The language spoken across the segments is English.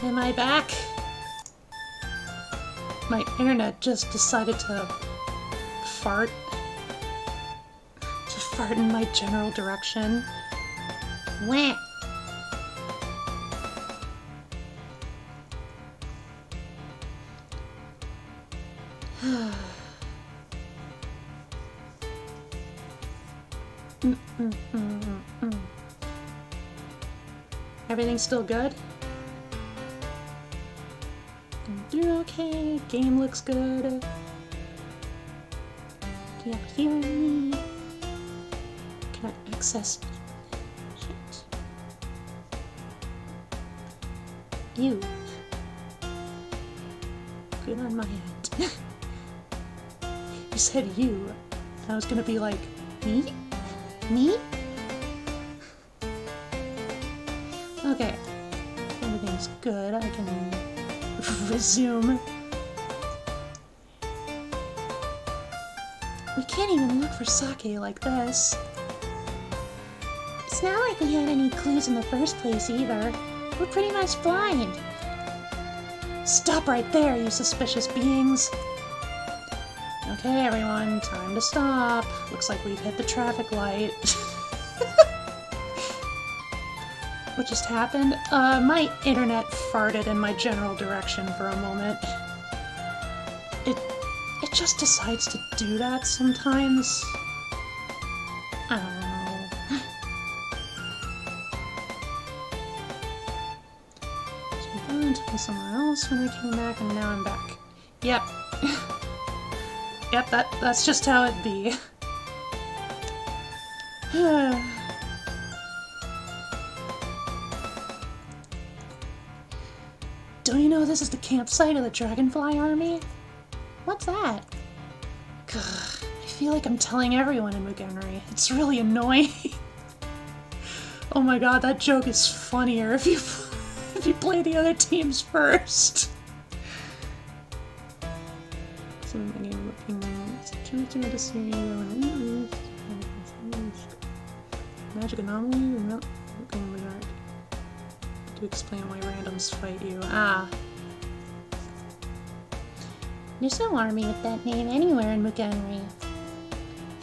Am I back? My internet just decided to fart. To fart in my general direction. Wah! Everything's still good? You're okay. Game looks good. Do you hear me? Can I access shit? You. Good on my end. You said you. I was gonna be like, me? Me? Okay. Everything's good. I can resume. We can't even look for sake like this. It's not like we had any clues in the first place either. We're pretty much blind. Stop right there, you suspicious beings. Okay, everyone, time to stop. Looks like we've hit the traffic light. What just happened? My internet farted in my general direction for a moment. It just decides to do that sometimes. I don't know. So my phone took me somewhere else when I came back, and now I'm back. Yep. Yep, that's just how it be. Don't you know this is the campsite of the Dragonfly Army? What's that? Gah, I feel like I'm telling everyone in Mugenri. It's really annoying. Oh my god, that joke is funnier if you play the other teams first. Magic anomaly? To explain why randoms fight you. Ah. There's no army with that name anywhere in Mugenri.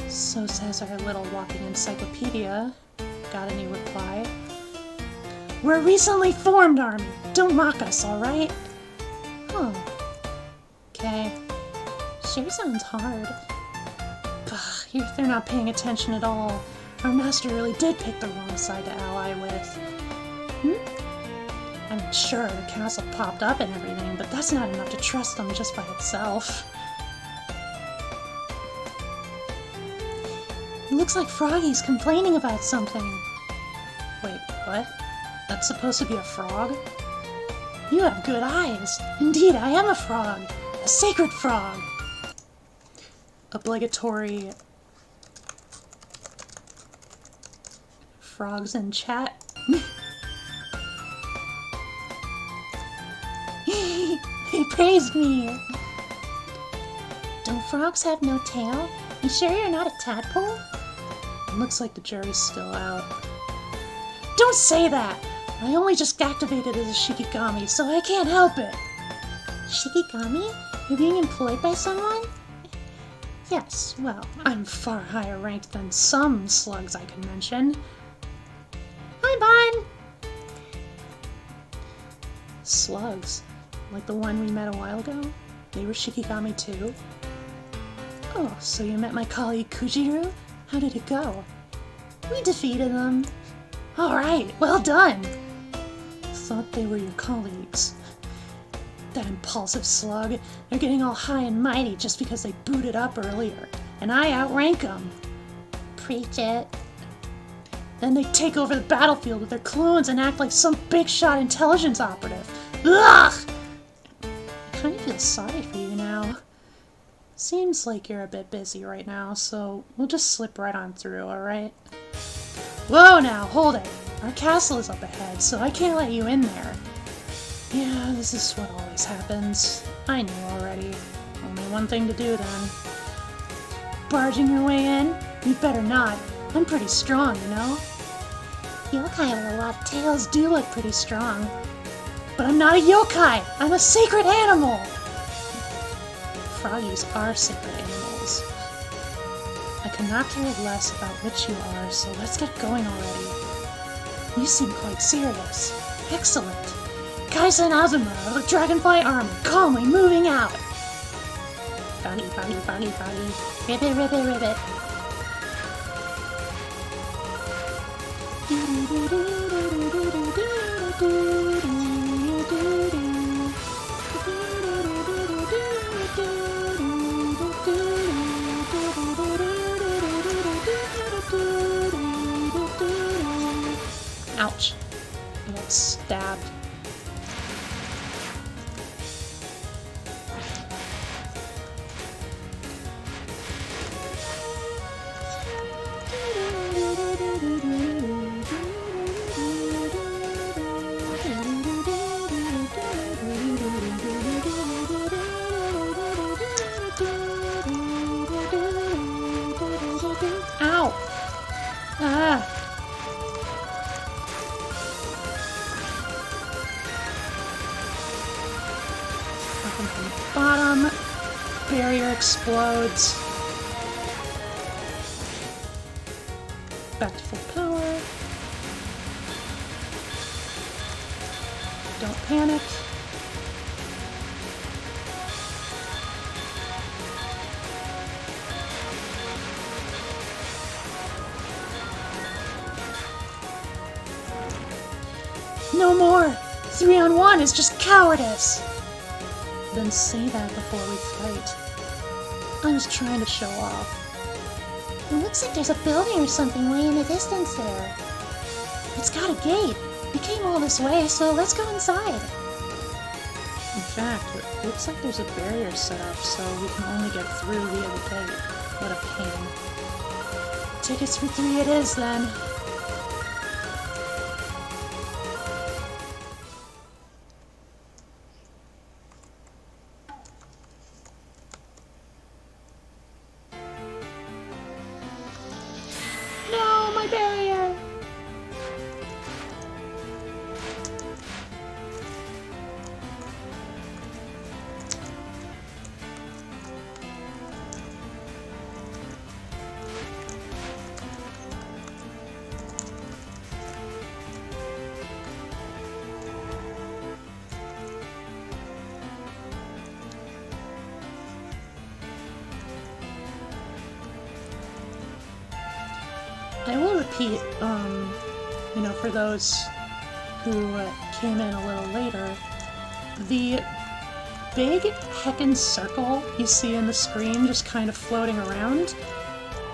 So says our little walking encyclopedia. Got any reply? We're a recently formed army. Don't mock us, alright? Huh. Okay. Sure sounds hard. But they're not paying attention at all. Our master really did pick the wrong side to ally with. I'm sure the castle popped up and everything, but that's not enough to trust them just by itself. It looks like Froggy's complaining about something. Wait, what? That's supposed to be a frog? You have good eyes. Indeed, I am a frog. A sacred frog. Obligatory frogs in chat. He praised me! Don't frogs have no tail? You sure you're not a tadpole? It looks like the jury's still out. Don't say that! I only just activated as a Shikigami, so I can't help it! Shikigami? You're being employed by someone? Yes, well, I'm far higher ranked than some slugs I can mention. Hi, Bon! Slugs? Like the one we met a while ago? They were Shikigami too? Oh, so you met my colleague Kujiru? How did it go? We defeated them. Alright, well done! Thought they were your colleagues. That impulsive slug. They're getting all high and mighty just because they booted up earlier. And I outrank them. Preach it. Then they take over the battlefield with their clones and act like some big-shot intelligence operative. Ugh! I kind of feel sorry for you now. Seems like you're a bit busy right now, so we'll just slip right on through, alright? Whoa now, hold it! Our castle is up ahead, so I can't let you in there. Yeah, this is what always happens. I knew already. Only one thing to do then. Barging your way in? You'd better not. I'm pretty strong, you know? Yokai with a lot of tails do look pretty strong. But I'm not a yokai! I'm a sacred animal! Froggies are sacred animals. I could not care less about which you are, so let's get going already. You seem quite serious. Excellent. Kaisen Azuma of Dragonfly Armor, calmly moving out! Froggy, froggy, froggy, froggy. Ribbit, ribbit, ribbit. Ouch. I got stabbed. Ow! Ah! Nothing from the bottom. Barrier explodes. Back to full power. Don't panic. No more! 3-on-1 is just cowardice! Then say that before we fight. I was trying to show off. It looks like there's a building or something way in the distance there. It's got a gate. We came all this way, so let's go inside. In fact, it looks like there's a barrier set up, so we can only get through via the gate. What a pain. Tickets for 3 it is, then. No, my barrier! I will repeat, for those who came in a little later, the big heckin' circle you see in the screen just kind of floating around,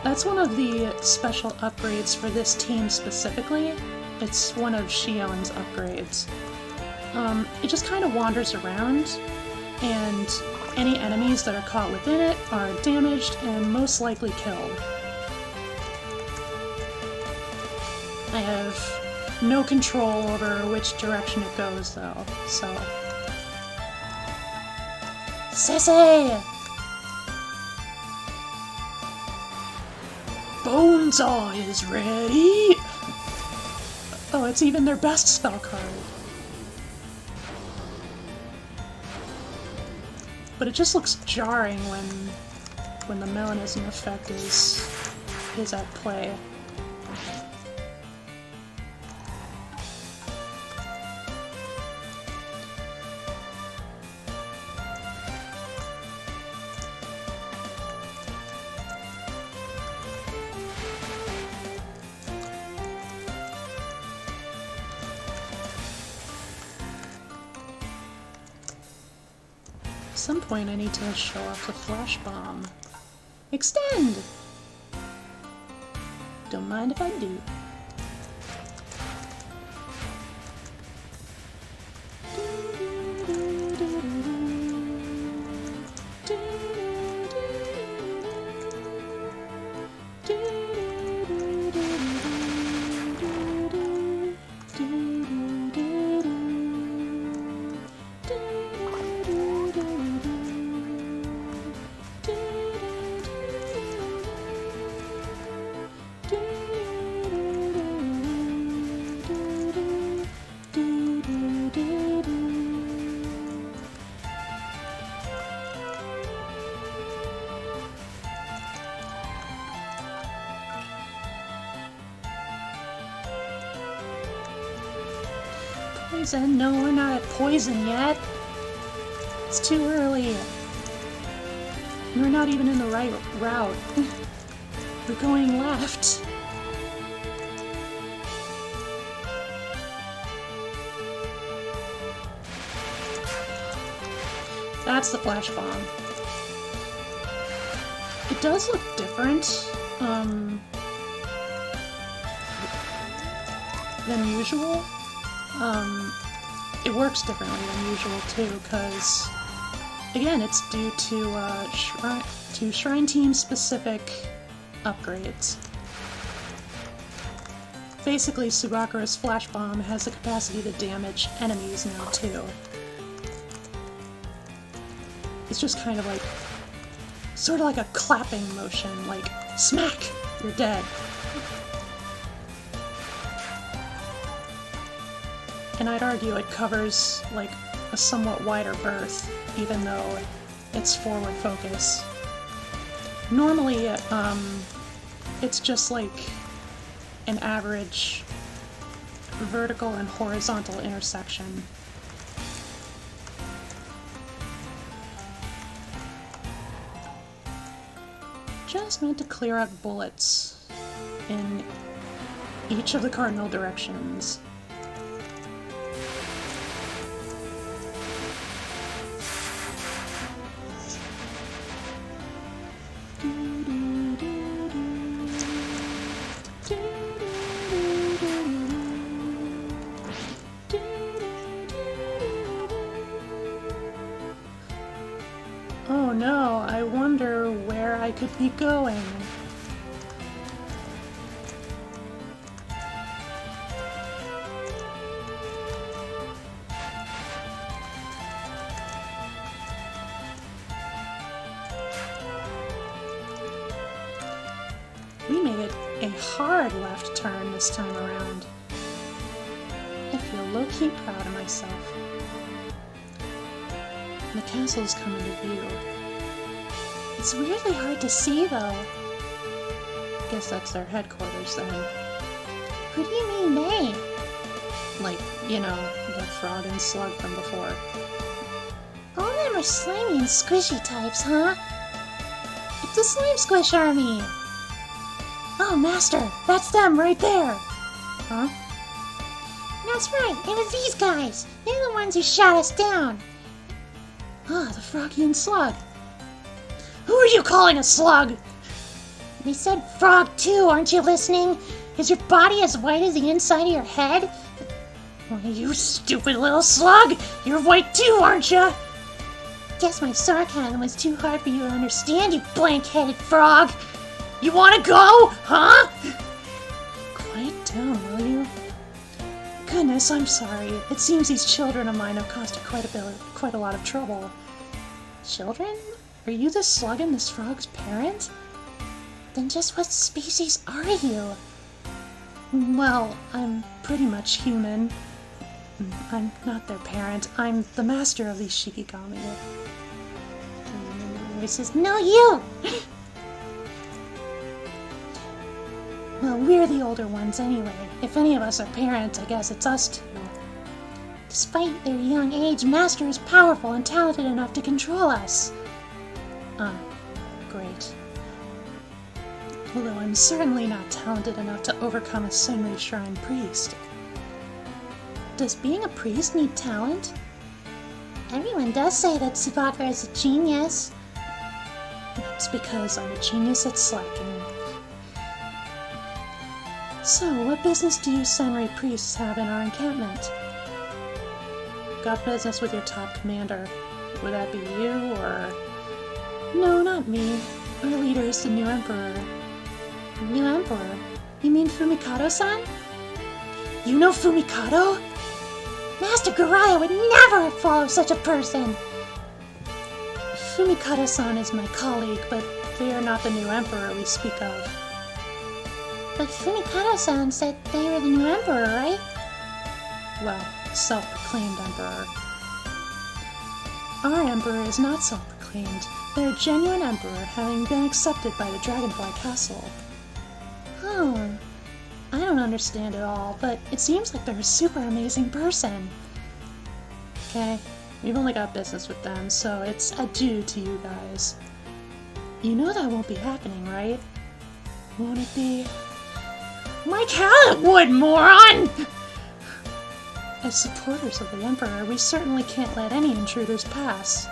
that's one of the special upgrades for this team specifically. It's one of Shion's upgrades. It just kind of wanders around, and any enemies that are caught within it are damaged and most likely killed. I have no control over which direction it goes, though, so... Sissy! Bonesaw is ready! Oh, it's even their best spell card. But it just looks jarring when the melanism effect is at play. At some point I need to show off the flash bomb. Extend! Don't mind if I do. Poison? No, we're not at poison yet. It's too early. We're not even in the right route. We're going left. That's the flash bomb. It does look different than usual. It works differently than usual too, because again, it's due to Shrine Team specific upgrades. Basically, Subakura's flash bomb has the capacity to damage enemies now too. It's just kind of like, sort of like a clapping motion, like, smack, you're dead. And I'd argue it covers, like, a somewhat wider berth, even though it's forward focus. Normally, it's just like an average vertical and horizontal intersection. Just meant to clear out bullets in each of the cardinal directions. Oh no, I wonder where I could be going. We made a hard left turn this time around. I feel low-key proud of myself. The castle's come into view. It's weirdly hard to see, though. Guess that's their headquarters, then. Who do you mean, they? Like, you know, the frog and slug from before. All of them are slimy and squishy types, huh? It's the Slime Squish Army! Oh, Master, that's them right there! Huh? That's right, it was these guys! They're the ones who shot us down! Ah, the Froggy and Slug. Who are you calling a slug? They said frog too, aren't you listening? Is your body as white as the inside of your head? Why, you stupid little slug! You're white too, aren't you? Guess my sarcasm was too hard for you to understand, you blank-headed frog! You wanna go? Huh? Quiet down, will you? Goodness, I'm sorry. It seems these children of mine have caused you quite a lot of trouble. Children? Are you the slug and this frog's parent? Then just what species are you? Well, I'm pretty much human. I'm not their parent. I'm the master of these Shikigami. This is no you! Well, we're the older ones anyway. If any of us are parents, I guess it's us two. Despite their young age, Master is powerful and talented enough to control us. Great. Although I'm certainly not talented enough to overcome a Senri Shrine priest. Does being a priest need talent? Everyone does say that Subakura is a genius. That's because I'm a genius at slacking. So, what business do you Senri priests have in our encampment? Got business with your top commander. Would that be you, or... No, not me. Our leader is the new emperor. New emperor? You mean Fumikado-san? You know Fumikado? Master Garaya would never follow such a person! Fumikado-san is my colleague, but they are not the new emperor we speak of. But Fumikado-san said they were the new emperor, right? Well, self-proclaimed emperor. Our emperor is not self-proclaimed. They're a genuine emperor, having been accepted by the Dragonfly Castle. Oh. I don't understand it all, but it seems like they're a super amazing person. okay? We've only got business with them, so it's adieu to you guys. You know that won't be happening, right? Won't it be? Like hell it would, moron! As supporters of the Emperor, we certainly can't let any intruders pass.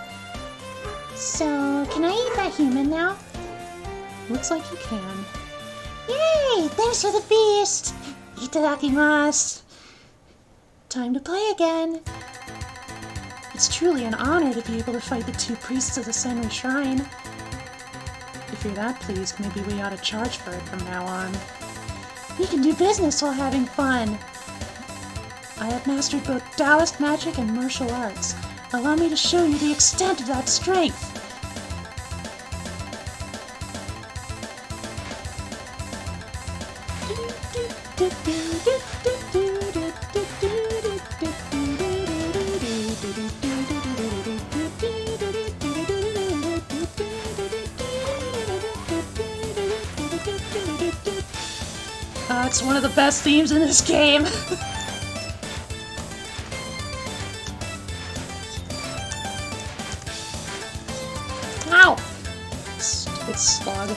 So, can I eat that human now? Looks like you can. Yay! Thanks for the feast! Itadakimasu! Time to play again! It's truly an honor to be able to fight the 2 priests of the Senri Shrine. If you're that pleased, maybe we ought to charge for it from now on. We can do business while having fun! I have mastered both Taoist magic and martial arts. Allow me to show you the extent of that strength! It's one of the best themes in this game! Ow! Stupid slug.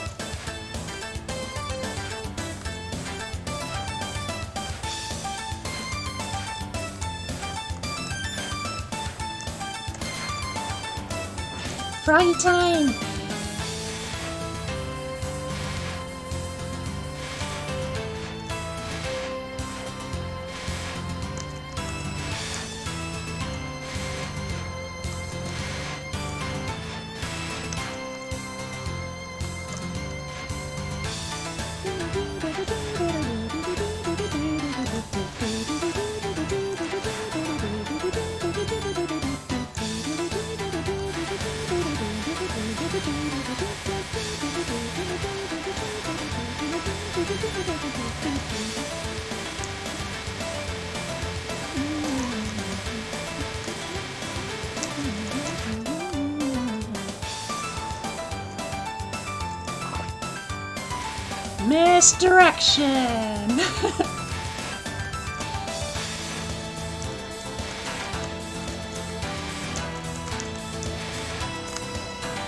Froggy time! Misdirection!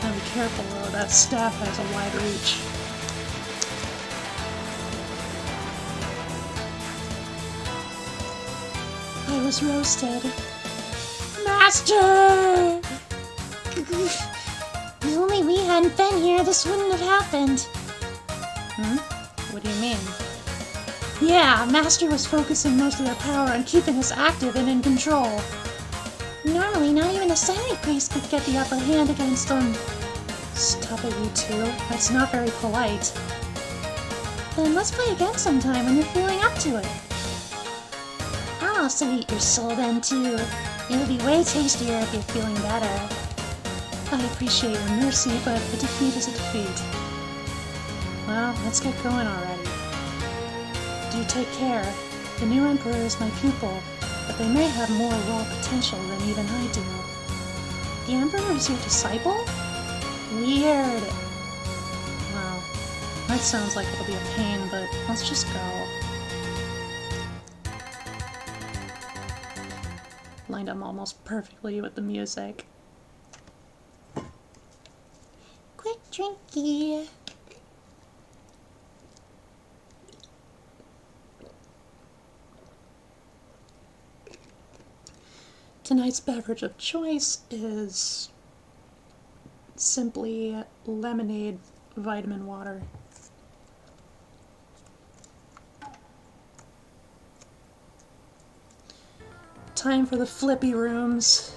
Now be careful though, that staff has a wide reach. I was roasted. Master! If only we hadn't been here, this wouldn't have happened. What do you mean? Yeah, Master was focusing most of their power on keeping us active and in control. Normally, not even a Senri priest could get the upper hand against them. Stop it, you two. That's not very polite. Then let's play again sometime when you're feeling up to it. I'll also eat your soul then, too. It'll be way tastier if you're feeling better. I appreciate your mercy, but a defeat is a defeat. Well, let's get going already. Do take care. The new Emperor is my pupil, but they may have more raw potential than even I do. The Emperor is your disciple? Weird. Wow. That sounds like it'll be a pain, but let's just go. Lined up almost perfectly with the music. Quick drinky. Tonight's beverage of choice is simply lemonade vitamin water. Time for the flippy rooms.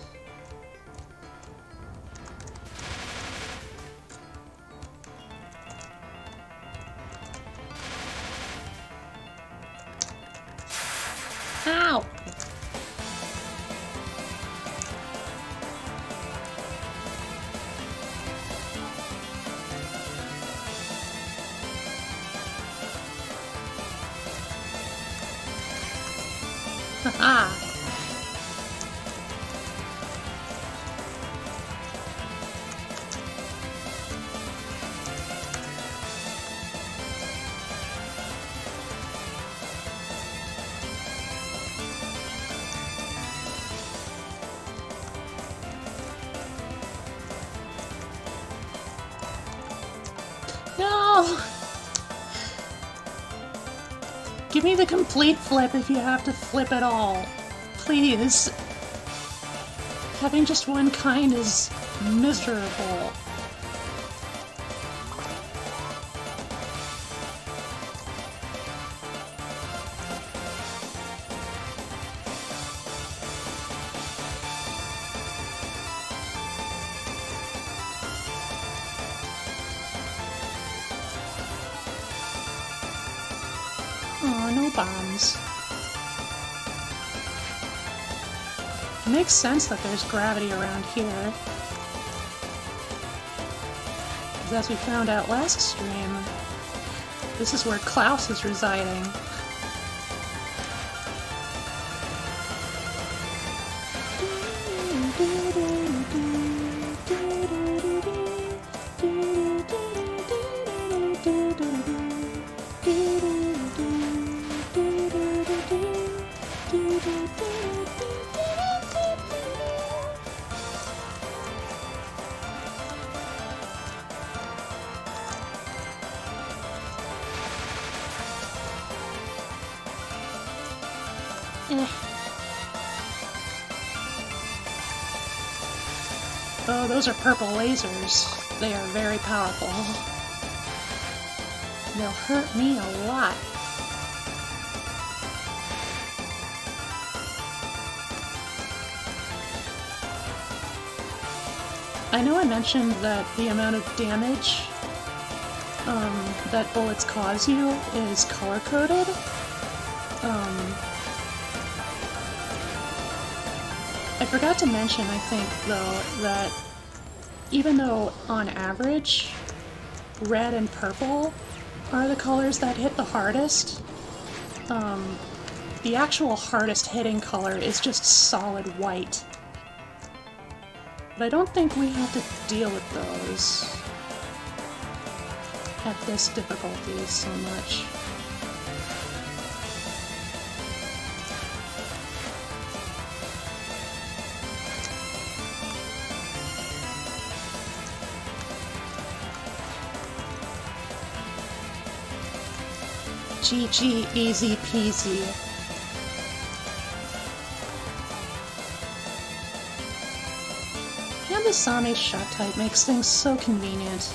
Ow! Haha! No! Give me the complete flip if you have to flip at all. Please. Having just one kind is miserable. Aw, no bombs. It makes sense that there's gravity around here. 'Cause as we found out last stream, this is where Klaus is residing. Oh, those are purple lasers. They are very powerful. They'll hurt me a lot. I know I mentioned that the amount of damage that bullets cause you is color-coded. I forgot to mention, I think, though, that even though on average red and purple are the colors that hit the hardest, the actual hardest hitting color is just solid white. But I don't think we have to deal with those at this difficulty so much. GG, easy peasy. And the Same shot type makes things so convenient.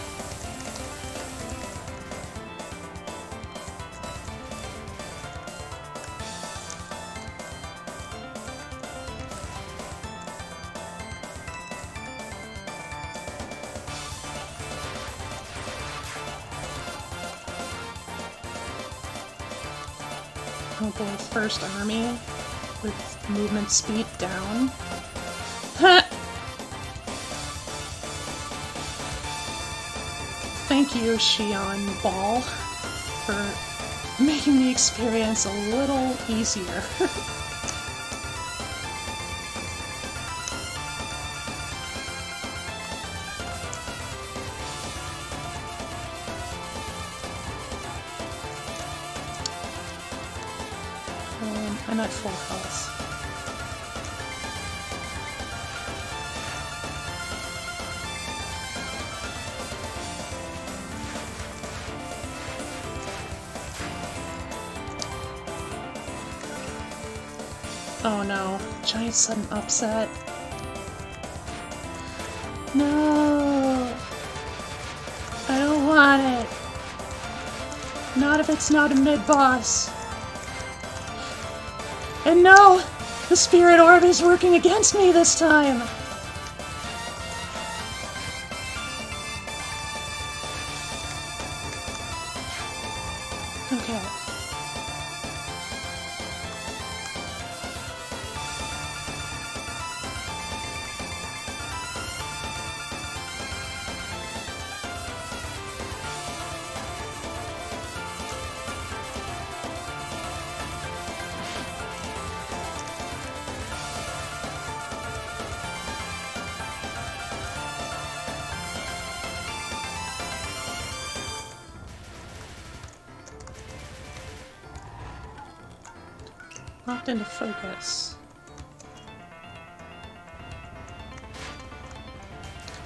Oh boy, first army with movement speed down. Ha! Thank you, Xion Ball, for making the experience a little easier. I'm at full health. Oh no, giant sudden upset. No! I don't want it! Not if it's not a mid-boss. And no! The spirit orb is working against me this time! Okay. Locked into focus.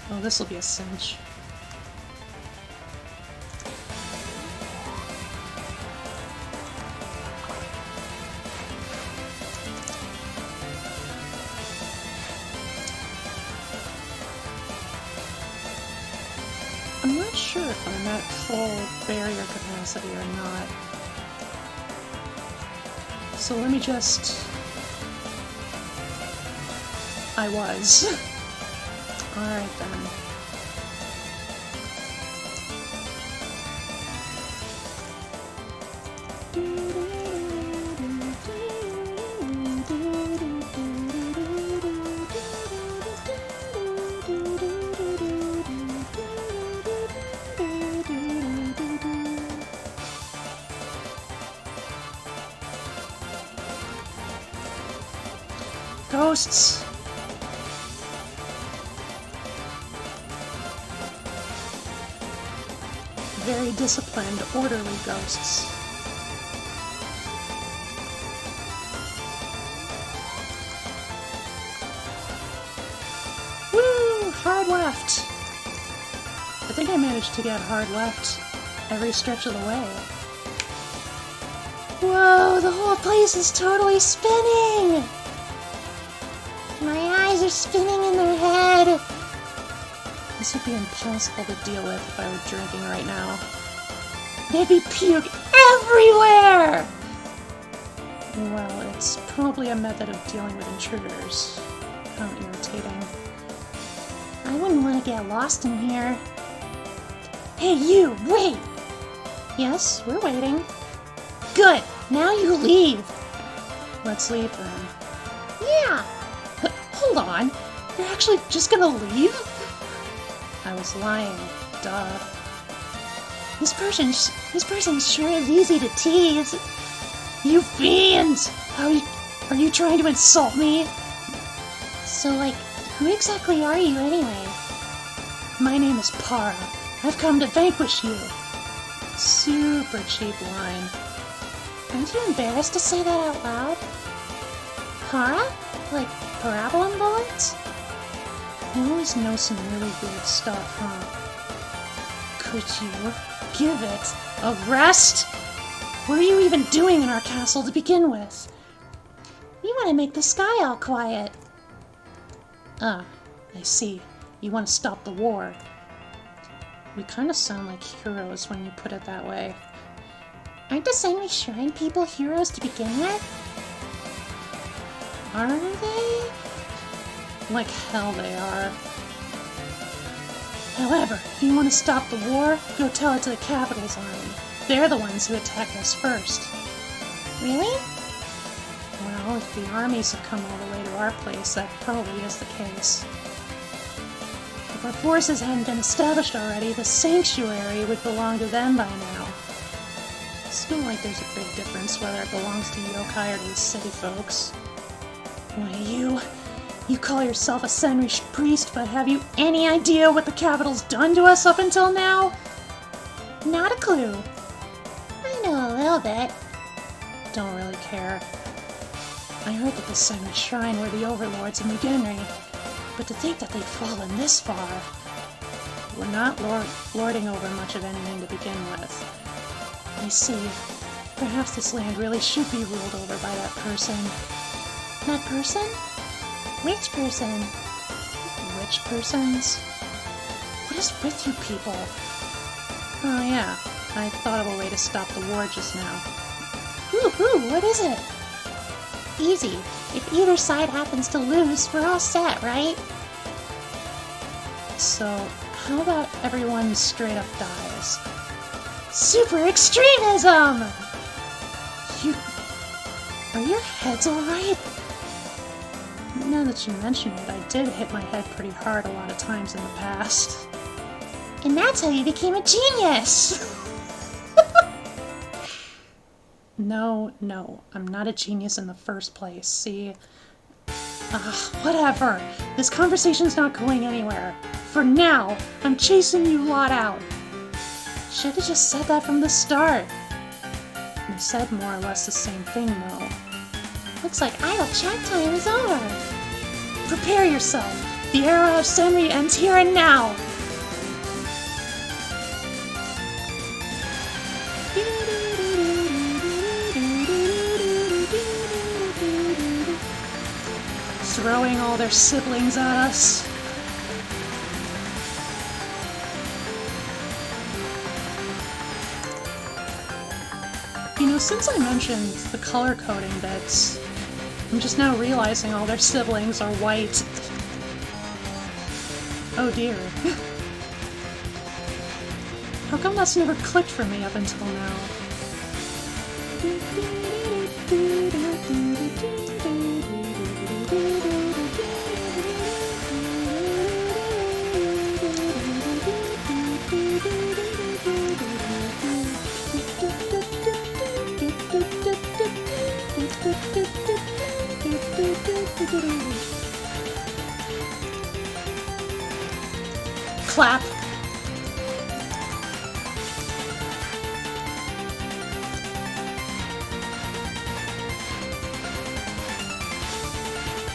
Oh, this will be a cinch. sure if I'm at full barrier capacity or not. So let me just... I was. Alright then. Ghosts! Very disciplined, orderly ghosts. Woo! Hard left! I think I managed to get hard left every stretch of the way. Whoa, the whole place is totally spinning! My eyes are spinning in their head. This would be impossible to deal with if I were drinking right now. There'd be puke everywhere! Well, it's probably a method of dealing with intruders. How irritating. I wouldn't want to get lost in here. Hey, you, wait! Yes, we're waiting. Good, now you leave. Let's leave then. Yeah. Hold on, you're actually just gonna leave? I was lying, duh. This person sure is easy to tease. You fiends! Are you trying to insult me? So, like, who exactly are you anyway? My name is Para. I've come to vanquish you. Super cheap line. Aren't you embarrassed to say that out loud? Para? Like parabolan bullets? You always know some really weird stuff, huh? Could you give it a rest? What are you even doing in our castle to begin with? We want to make the sky all quiet. Ah, I see. You want to stop the war. We kind of sound like heroes when you put it that way. Aren't the Senri Shrine people heroes to begin with? Are they? Like hell they are. However, if you want to stop the war, go tell it to the Capital's army. They're the ones who attacked us first. Really? Well, if the armies have come all the way to our place, that probably is the case. If our forces hadn't been established already, the sanctuary would belong to them by now. Still like there's a big difference whether it belongs to yokai or to the city folks. Why, you call yourself a Senri priest, but have you any idea what the Capital's done to us up until now? Not a clue. I know a little bit. Don't really care. I heard that the Senri Shrine were the overlords of Mugenri, but to think that they'd fallen this far. We're not lording over much of anything to begin with. I see. Perhaps this land really should be ruled over by that person. That person? Which person? Which persons? What is with you people? Oh yeah, I thought of a way to stop the war just now. Ooh, what is it? Easy. If either side happens to lose, we're all set, right? So, how about everyone straight up dies? Super extremism! Are your heads alright? Now that you mention it, I did hit my head pretty hard a lot of times in the past. And that's how you became a genius! No, I'm not a genius in the first place, see? Whatever. This conversation's not going anywhere. For now, I'm chasing you lot out. Should've just said that from the start. You said more or less the same thing, though. Looks like idle chat time is over. Prepare yourself. The era of Senri ends here and now. Throwing all their siblings at us. know, since I mentioned the color coding bits, I'm just now realizing all their siblings are white. Oh dear. How come that's never clicked for me up until now? Clap.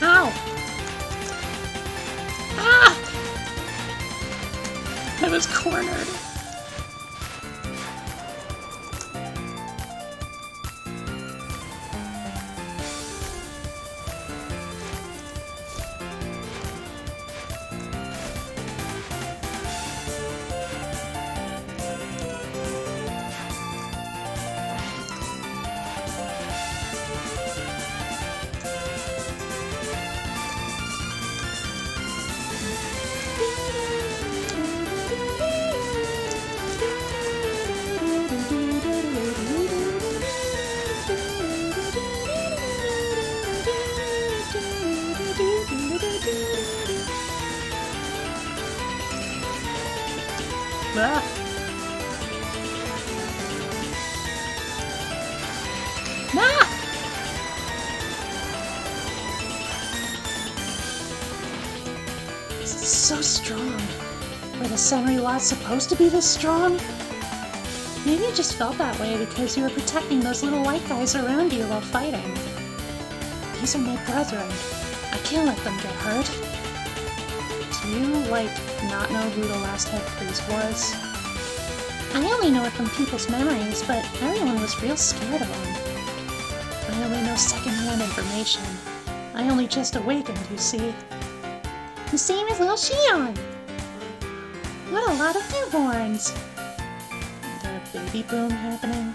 Ow! Ah! I was cornered. Ah. Ah! This is so strong. Were the Senri Lots supposed to be this strong? Maybe you just felt that way because you were protecting those little white guys around you while fighting. These are my brethren. I can't let them get hurt. Do you, like, not know who the last head priest was? I only know it from people's memories, but everyone was real scared of him. I only know secondhand information. I only just awakened, you see. The same as little Shion! What a lot of newborns! Is there a baby boom happening?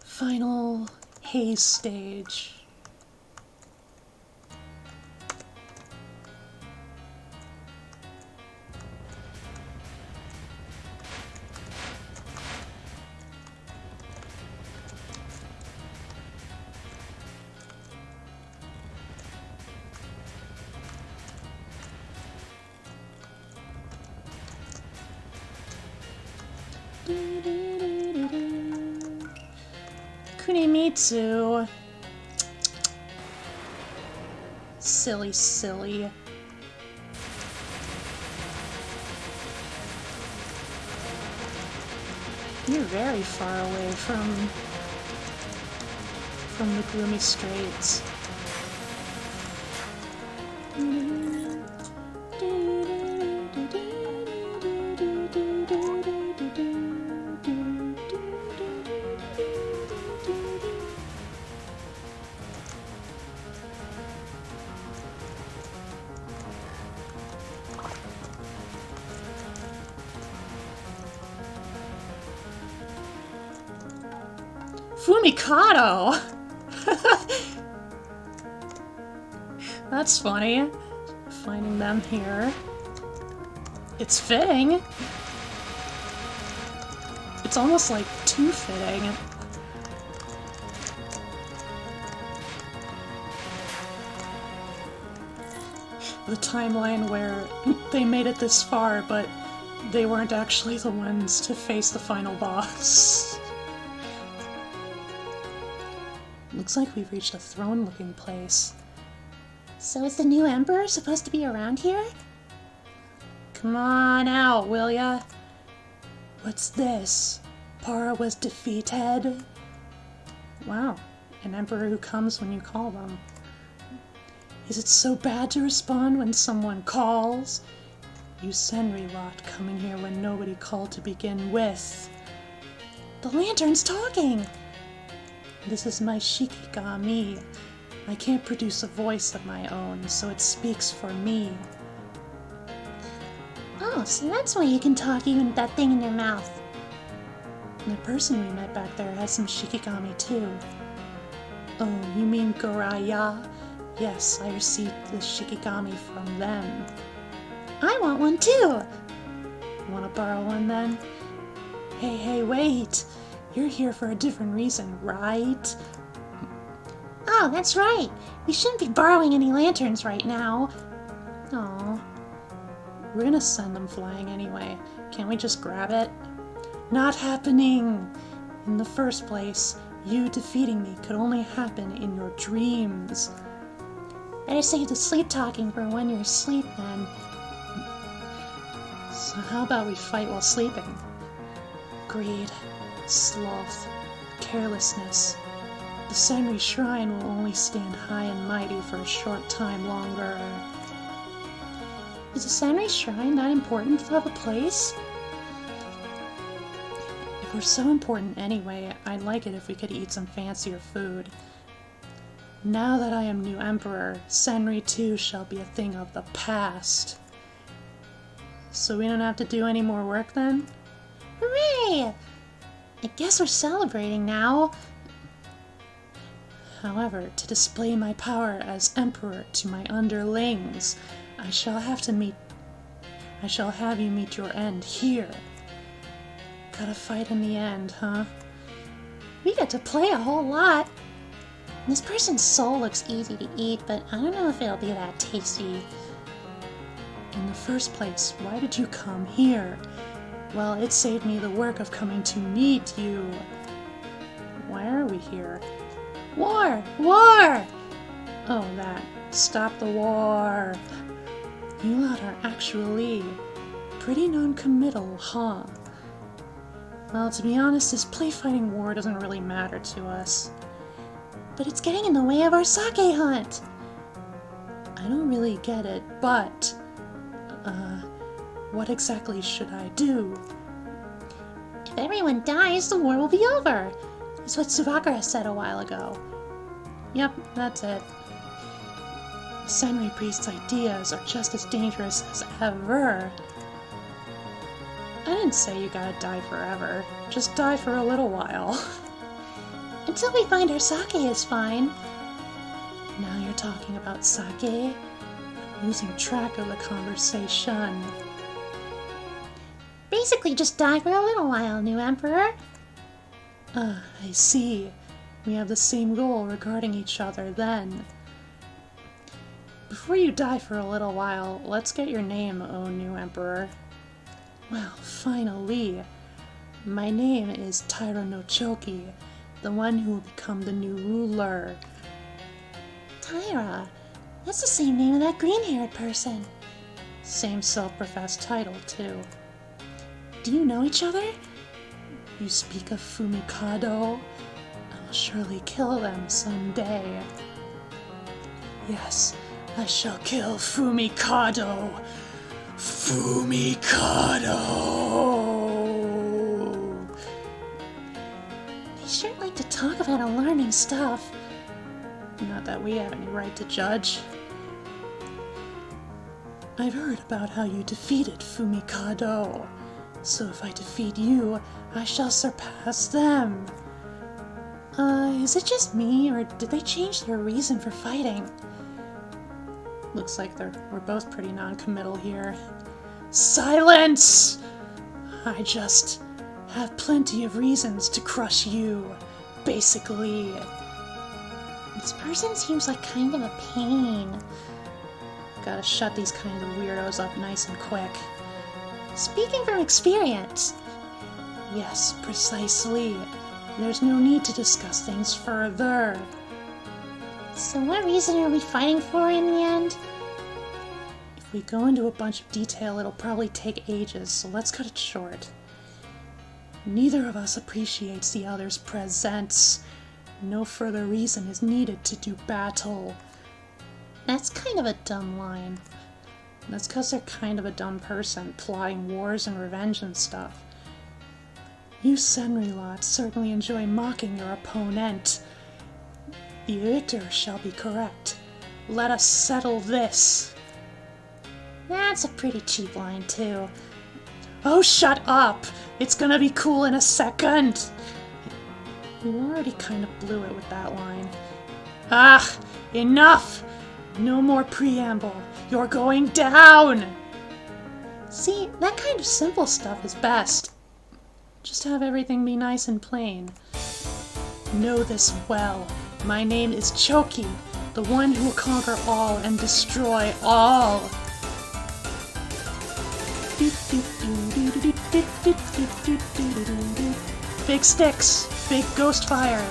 Final haze stage. Kunimitsu. Silly, silly. You're very far away from the gloomy straits. Fumikado! That's funny. Finding them here. It's fitting. It's almost like too fitting. The timeline where they made it this far, but they weren't actually the ones to face the final boss. Looks like we've reached a throne-looking place. So is the new emperor supposed to be around here? Come on out, will ya? What's this? Para was defeated? Wow, an emperor who comes when you call them. Is it so bad to respond when someone calls? You Senri lot coming here when nobody called to begin with. The lantern's talking! This is my Shikigami. I can't produce a voice of my own, so it speaks for me. Oh, so that's why you can talk even with that thing in your mouth. The person we met back there has some shikigami too. Oh, you mean Goraya? Yes, I received the shikigami from them. I want one too! Want to borrow one then? Hey, wait! You're here for a different reason, right? Oh, that's right! We shouldn't be borrowing any lanterns right now. Aw. We're gonna send them flying anyway. Can't we just grab it? Not happening! In the first place, you defeating me could only happen in your dreams. Better save the sleep talking for when you're asleep then. So how about we fight while sleeping? Greed, sloth, carelessness. The Senri Shrine will only stand high and mighty for a short time longer. Is the Senri Shrine that important of a place? If we're so important anyway, I'd like it if we could eat some fancier food. Now that I am new emperor, Senri too shall be a thing of the past. So we don't have to do any more work then? Hooray! I guess we're celebrating now. However, to display my power as emperor to my underlings, I shall have you meet your end here. Gotta fight in the end, huh? We get to play a whole lot. This person's soul looks easy to eat, but I don't know if it'll be that tasty. In the first place, why did you come here? Well, it saved me the work of coming to meet you. Why are we here? War! War! Oh, that. Stop the war. You lot are actually pretty non-committal, huh? Well, to be honest, this play-fighting war doesn't really matter to us. But it's getting in the way of our sake hunt! I don't really get it, but... what exactly should I do? If everyone dies, the war will be over. That's what Tsubakara said a while ago. Yep, that's it. The Senri Priest's ideas are just as dangerous as ever. I didn't say you gotta die forever. Just die for a little while. Until we find our sake is fine. Now you're talking about sake? Losing track of the conversation. Basically just die for a little while, new emperor. Ah, I see. We have the same goal regarding each other then. Before you die for a little while, let's get your name, O new emperor. Well, finally. My name is Taira no Choki, the one who will become the new ruler. Taira? That's the same name of that green-haired person. Same self-professed title, too. Do you know each other? You speak of Fumikado? I will surely kill them someday. Yes, I shall kill Fumikado! Fumikado! They sure like to talk about alarming stuff. Not that we have any right to judge. I've heard about how you defeated Fumikado. So if I defeat you, I shall surpass them. Is it just me, or did they change their reason for fighting? Looks like we're both pretty non-committal here. Silence! I just have plenty of reasons to crush you, basically. This person seems like kind of a pain. Gotta shut these kinds of weirdos up nice and quick. Speaking from experience. Yes, precisely. There's no need to discuss things further. So what reason are we fighting for in the end? If we go into a bunch of detail, it'll probably take ages, so let's cut it short. Neither of us appreciates the other's presence. No further reason is needed to do battle. That's kind of a dumb line. That's because they're kind of a dumb person, plotting wars and revenge and stuff. You Senri lot certainly enjoy mocking your opponent. The victor shall be correct. Let us settle this. That's a pretty cheap line, too. Oh, shut up! It's gonna be cool in a second! You already kind of blew it with that line. Ah! Enough! No more preamble. You're going down! See, that kind of simple stuff is best. Just have everything be nice and plain. Know this well. My name is Choki, the one who will conquer all and destroy all. Big sticks, big ghost fire.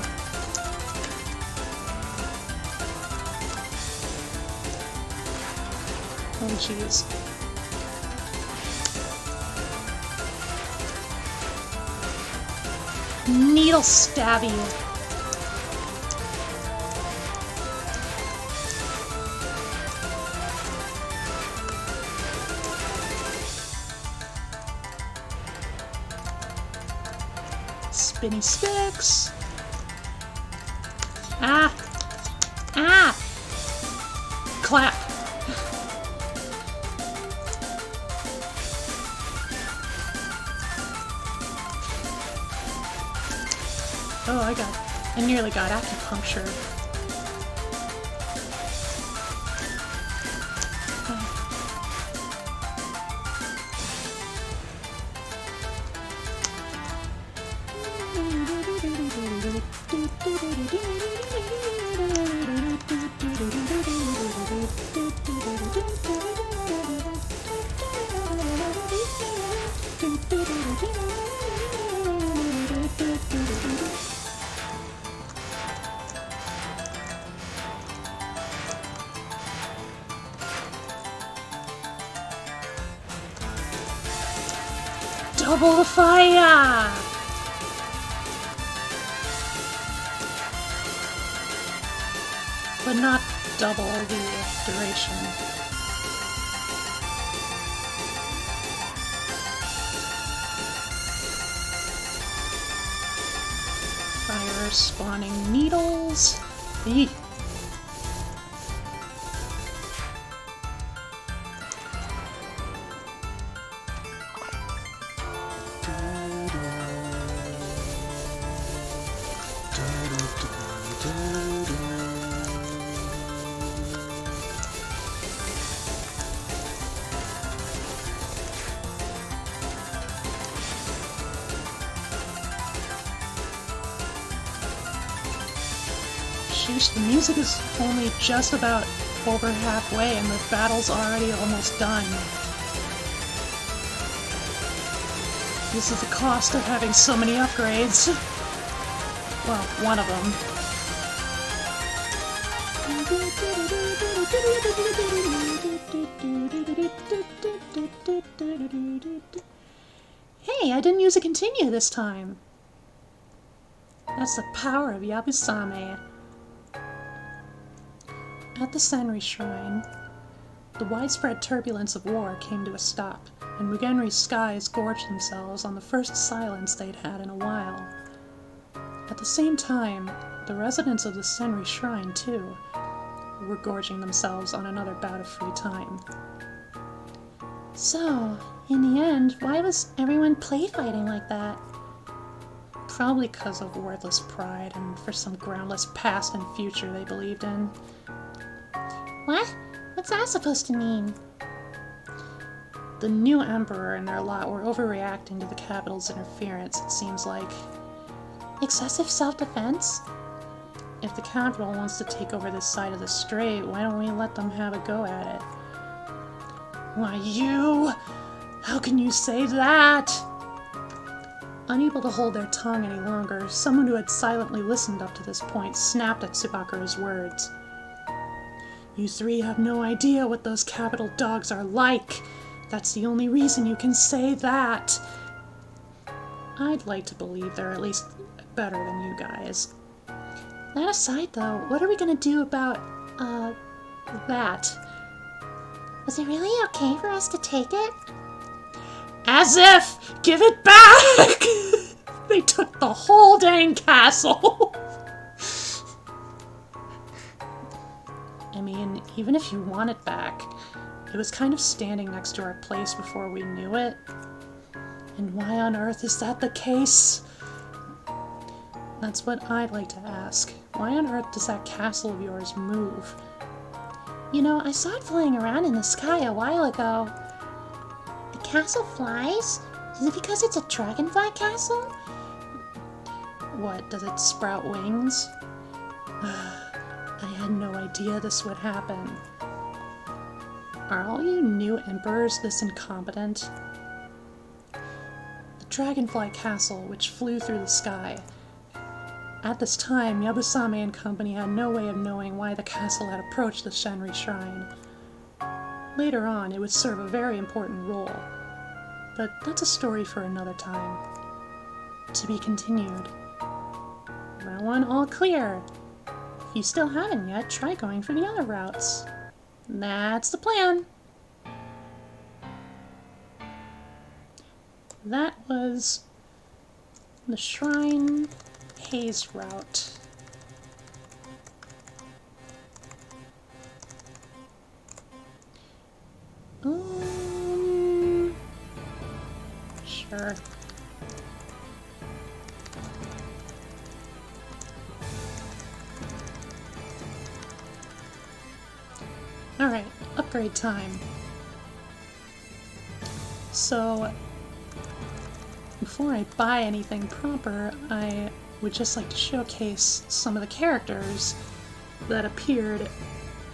Oh jeez. Needle stabby. Spinny sticks. Ah! Ah! Clap. Oh, I nearly got acupuncture. Double the fire! But not double the duration. Fire spawning needles. Eek. Sheesh, the music is only just about over halfway and the battle's already almost done. This is the cost of having so many upgrades. Well, one of them. Hey, I didn't use a continue this time. That's the power of Yabusame. At the Senri Shrine, the widespread turbulence of war came to a stop, and Mugenri's skies gorged themselves on the first silence they'd had in a while. At the same time, the residents of the Senri Shrine, too, were gorging themselves on another bout of free time. So, in the end, why was everyone play fighting like that? Probably because of worthless pride and for some groundless past and future they believed in. What? What's that supposed to mean? The new emperor and their lot were overreacting to the capital's interference, it seems like. Excessive self-defense? If the capital wants to take over this side of the strait, why don't we let them have a go at it? Why, you? How can you say that? Unable to hold their tongue any longer, someone who had silently listened up to this point snapped at Tsubakuru's words. You three have no idea what those capital dogs are like. That's the only reason you can say that. I'd like to believe they're at least better than you guys. That aside, though, what are we gonna do about, that? Was it really okay for us to take it? As if! Give it back! They took the whole dang castle! I mean, even if you want it back, it was kind of standing next to our place before we knew it. And why on earth is that the case? That's what I'd like to ask. Why on earth does that castle of yours move? You know, I saw it flying around in the sky a while ago. The castle flies? Is it because it's a dragonfly castle? What, does it sprout wings? I had no idea this would happen. Are all you new emperors this incompetent? The dragonfly castle, which flew through the sky. At this time, Yabusame and company had no way of knowing why the castle had approached the Shenri Shrine. Later on, it would serve a very important role. But that's a story for another time. To be continued. Round 1 all clear. If you still haven't yet, try going for the other routes. That's the plan. That was the Shrine Haze route. Sure. Alright, upgrade time. So, before I buy anything proper, I would just like to showcase some of the characters that appeared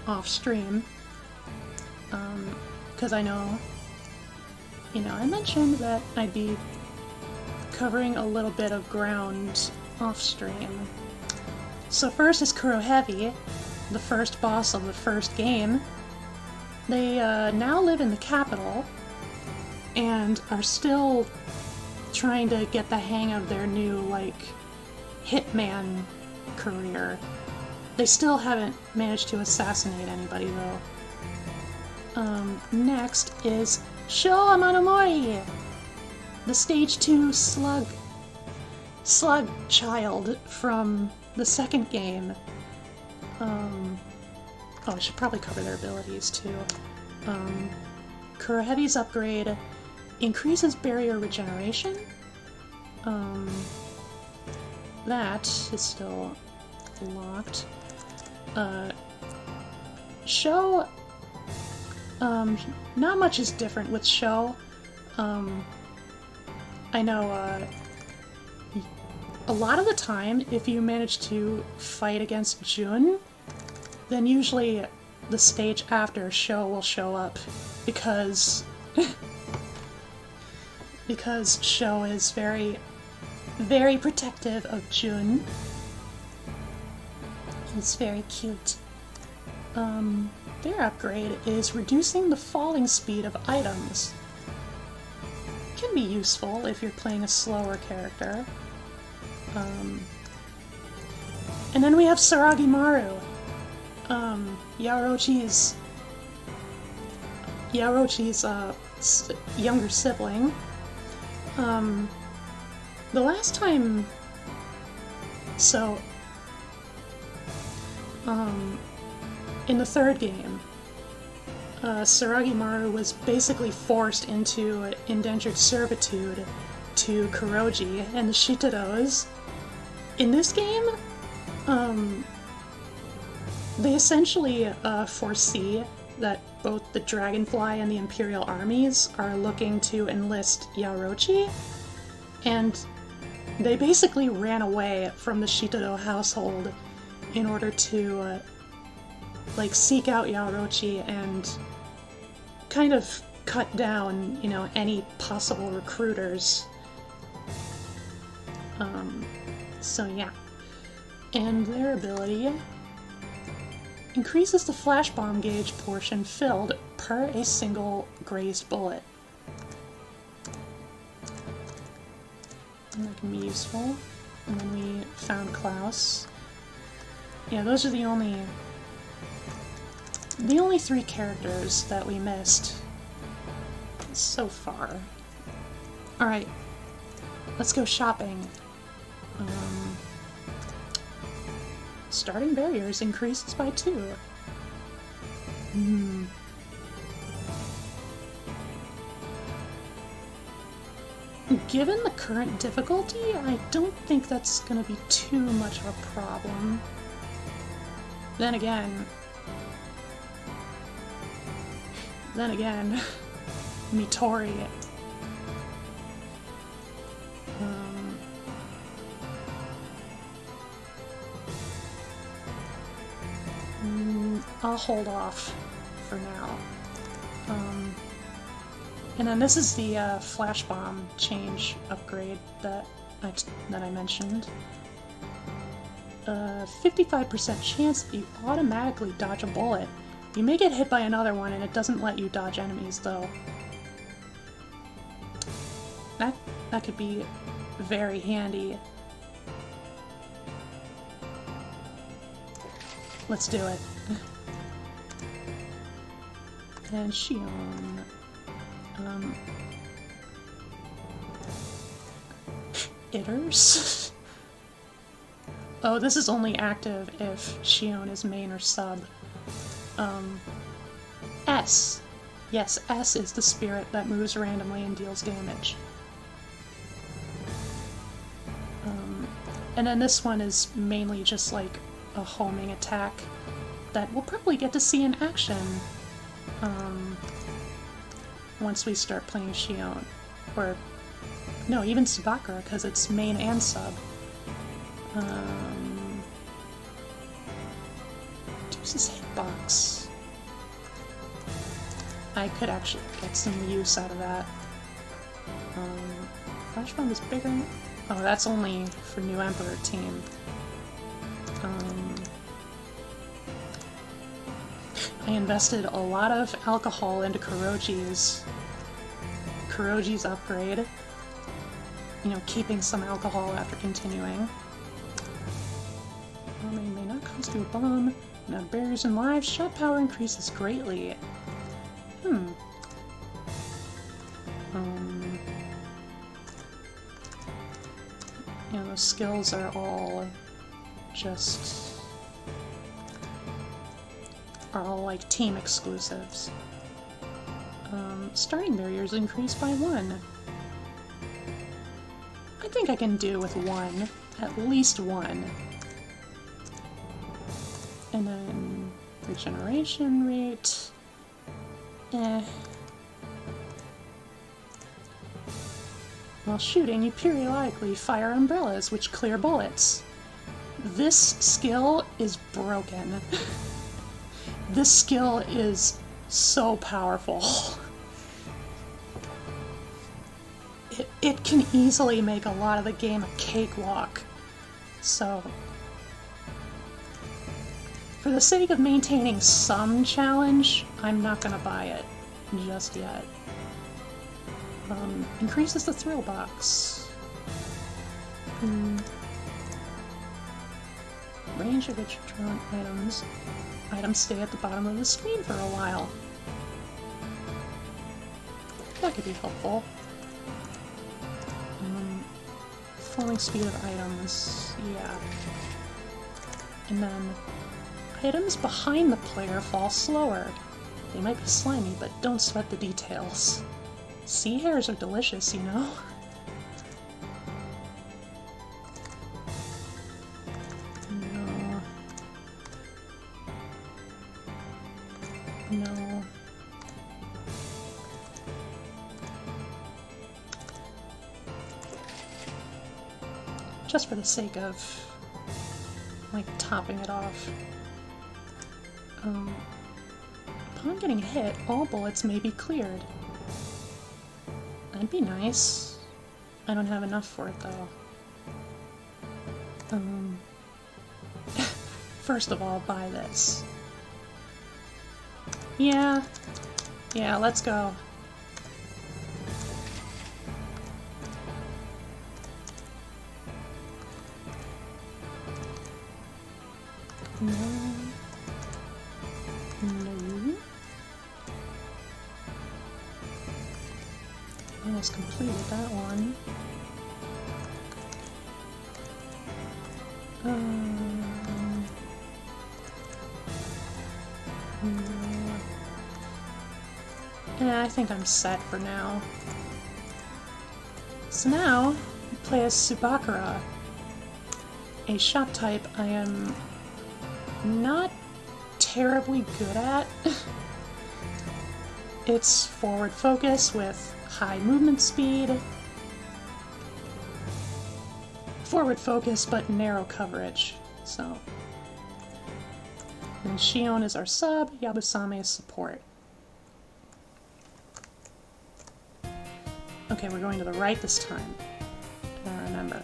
off-stream. Because I know, I mentioned that I'd be covering a little bit of ground off-stream. So first is Kuroheavy, the first boss of the first game. They now live in the capital and are still trying to get the hang of their new, hitman career. They still haven't managed to assassinate anybody, though. Next is Sho Amanomori, the Stage 2 slug child from the second game. I should probably cover their abilities, too. Kuroheavy's upgrade increases barrier regeneration. That is still locked. Sho, not much is different with Sho. I know, a lot of the time, if you manage to fight against Jun, then usually the stage after Sho will show up, because Sho is very, very protective of Jun. He's very cute. Their upgrade is reducing the falling speed of items. Can be useful if you're playing a slower character. And then we have Saragimaru, Yaorouchi's younger sibling. The last time... in the third game, Saragimaru was basically forced into indentured servitude to Kuroji and the Shitados. In this game, they essentially foresee that both the Dragonfly and the Imperial armies are looking to enlist Yaorouchi, and they basically ran away from the Shitado household in order to seek out Yaorouchi and kind of cut down, any possible recruiters. So yeah. And their ability increases the flash bomb gauge portion filled per a single grazed bullet. And that can be useful. And then we found Klaus. Yeah, those are the only 3 characters that we missed so far. Alright, let's go shopping. Starting barriers increases by 2. given the current difficulty, I don't think that's gonna be too much of a problem. Then again, Mitori. I'll hold off for now. And then this is the flash bomb change upgrade that I mentioned. 55% chance that you automatically dodge a bullet. You may get hit by another one, and it doesn't let you dodge enemies, though. That could be very handy. Let's do it. And Shion. Itters? Oh, this is only active if Shion is main or sub. S. Yes, S is the spirit that moves randomly and deals damage. And then this one is mainly just like a homing attack that we'll probably get to see in action once we start playing Shion. Or, no, even Tsubakura, because it's main and sub. Deuce's hitbox. I could actually get some use out of that. Flash bomb is bigger. Oh, that's only for new Emperor team. I invested a lot of alcohol into Kuroji's upgrade. You know, keeping some alcohol after continuing. Bombing may not cost you a bomb. Now barriers and lives, shot power increases greatly. You know, those skills are all like team exclusives. Starting barriers increase by 1. I think I can do with 1. At least 1. And then regeneration rate. While shooting, you periodically fire umbrellas, which clear bullets. This skill is broken. This skill is so powerful. It can easily make a lot of the game a cakewalk. So, for the sake of maintaining some challenge, I'm not gonna buy it just yet. Increases the thrill box. Range of drawn items. Items stay at the bottom of the screen for a while. That could be helpful. Falling speed of items, yeah. And then items behind the player fall slower. They might be slimy, but don't sweat the details. Sea hairs are delicious, you know? No. No. Just for the sake of, like, topping it off. Upon getting hit, all bullets may be cleared. That'd be nice. I don't have enough for it, though. First of all, buy this. Yeah, let's go. No. No. Almost completed that one. Yeah, I think I'm set for now. So now, we play as Subakura, a shot type I am not terribly good at. It's forward focus with high movement speed. Forward focus, but narrow coverage, so. And Shion is our sub, Yabusame is support. Okay, we're going to the right this time. I remember.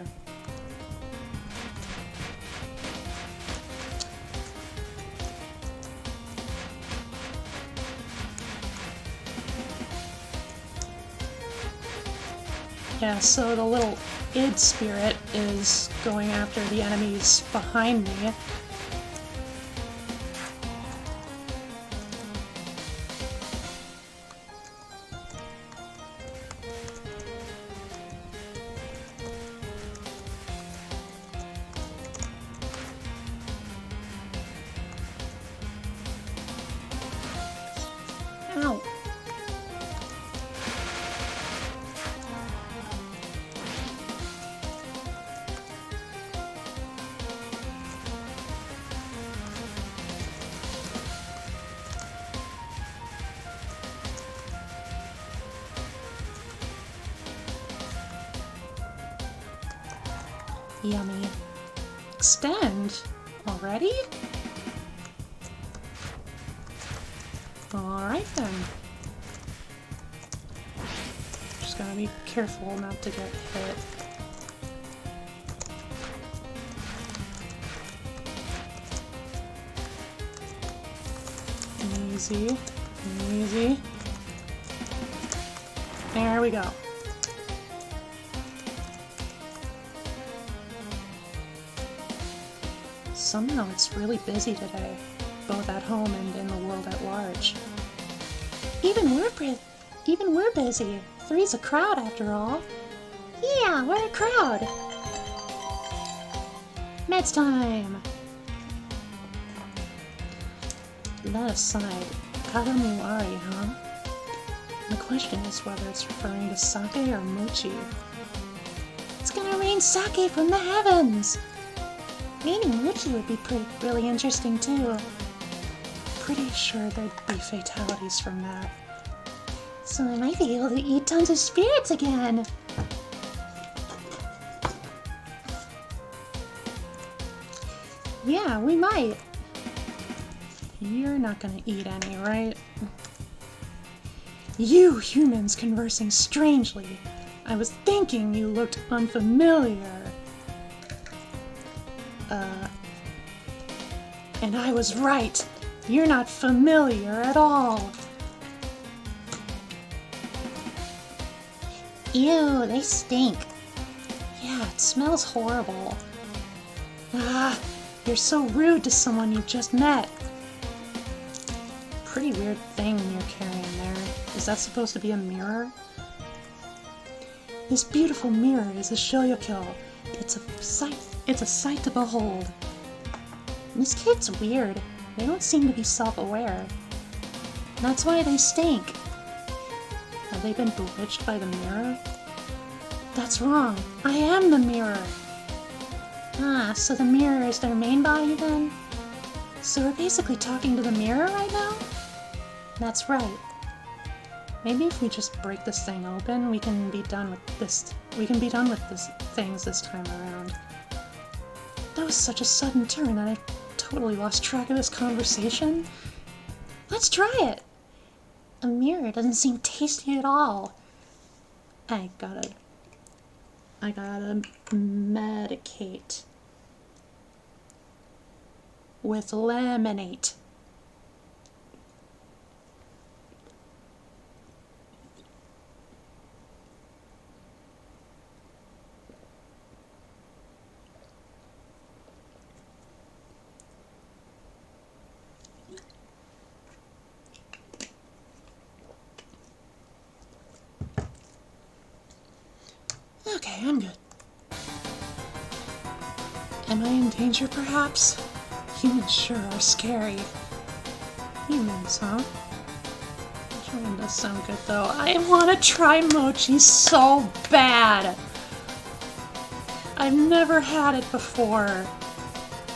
Yeah, so the little id spirit is going after the enemies behind me. Ow. Yummy. Extend? Already? Alright then. Just gotta be careful not to get hit. Easy. Easy. There we go. Somehow it's really busy today, both at home and in the world at large. Even we're busy. Three's a crowd after all. Yeah, we're a crowd. Meds time. That aside, Kagamuari, huh? The question is whether it's referring to sake or mochi. It's gonna rain sake from the heavens! Raining mochi would be really interesting too. Pretty sure there'd be fatalities from that. So I might be able to eat tons of spirits again! Yeah, we might. You're not gonna eat any, right? You humans conversing strangely. I was thinking you looked unfamiliar. And I was right. You're not familiar at all. Ew, they stink. Yeah, it smells horrible. Ah, you're so rude to someone you just met. Pretty weird thing you're carrying there. Is that supposed to be a mirror? This beautiful mirror is a Shoyokyo. It's a sight to behold. This kid's weird. They don't seem to be self-aware. That's why they stink. Have they been bewitched by the mirror? That's wrong. I am the mirror. Ah, so the mirror is their main body then? So we're basically talking to the mirror right now? That's right. Maybe if we just break this thing open, we can be done with this. We can be done with this things this time around. That was such a sudden turn that I totally lost track of this conversation. Let's try it. A mirror doesn't seem tasty at all. I gotta medicate with lemonade. Okay, I'm good. Am I in danger, perhaps? Humans sure are scary. Humans, huh? That does sound good though. I want to try mochi so bad. I've never had it before.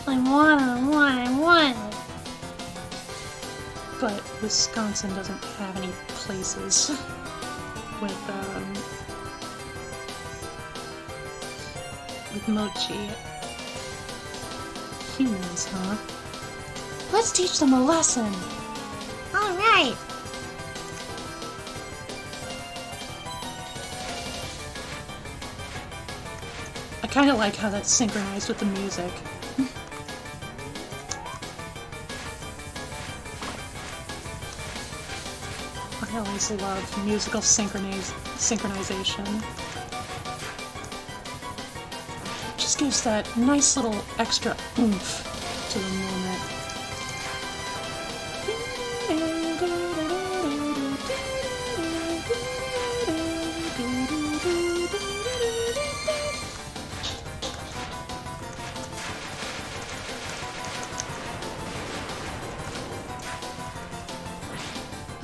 I want it. But Wisconsin doesn't have any places with mochi. Humans, huh? Let's teach them a lesson. Alright. I kind of like how that's synchronized with the music. I always love musical synchronization. It just gives that nice little extra oomph to the moment.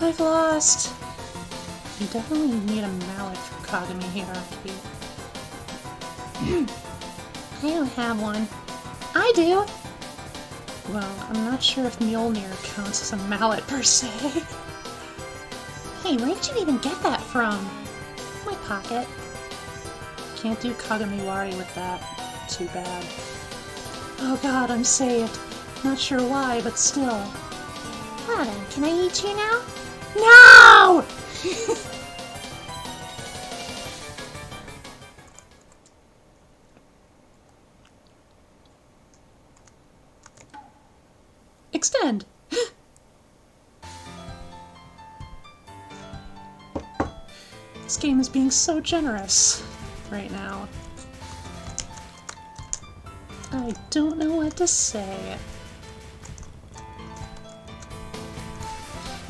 I've lost. You definitely need a mallet for Kagami hierarchy. I don't have one. I do. Well, I'm not sure if Mjolnir counts as a mallet per se. Hey, where did you even get that from? My pocket. Can't do Kagamiwari with that. Too bad. Oh god, I'm saved. Not sure why, but still. Well then, can I eat you now? No! Extend! This game is being so generous right now. I don't know what to say.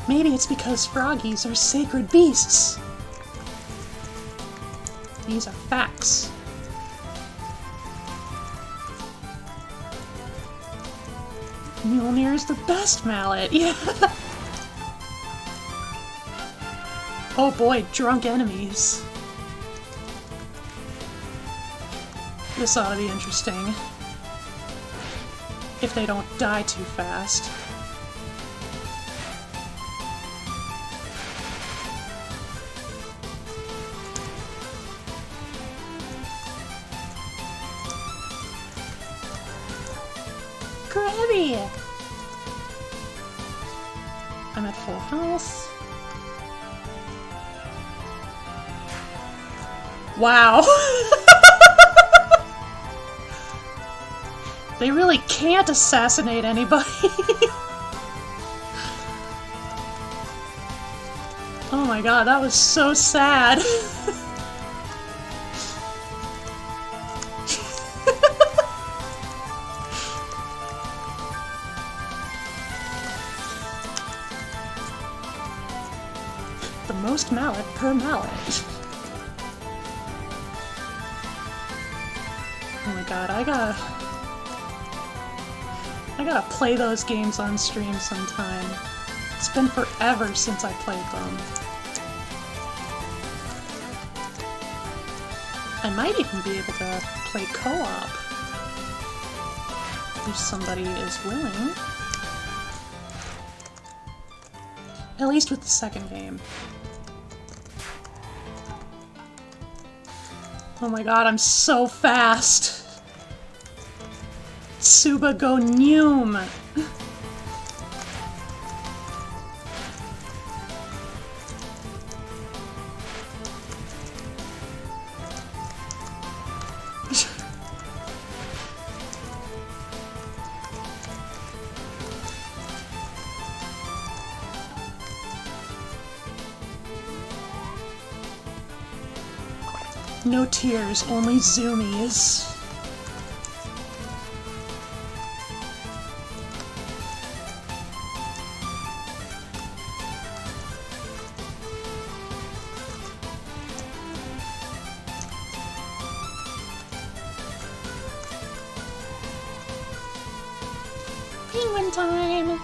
Maybe it's because froggies are sacred beasts. These are facts. Mjolnir is the best mallet, yeah! Oh boy, drunk enemies. This ought to be interesting. If they don't die too fast. Grabby! I'm at full health. Wow! They really can't assassinate anybody. Oh my god, that was so sad. The most mallet per mallet. Oh my god, I gotta play those games on stream sometime. It's been forever since I played them. I might even be able to play co-op. If somebody is willing. At least with the second game. Oh my god, I'm so fast! Suba go Noom! No tears, only zoomies. Penguin time!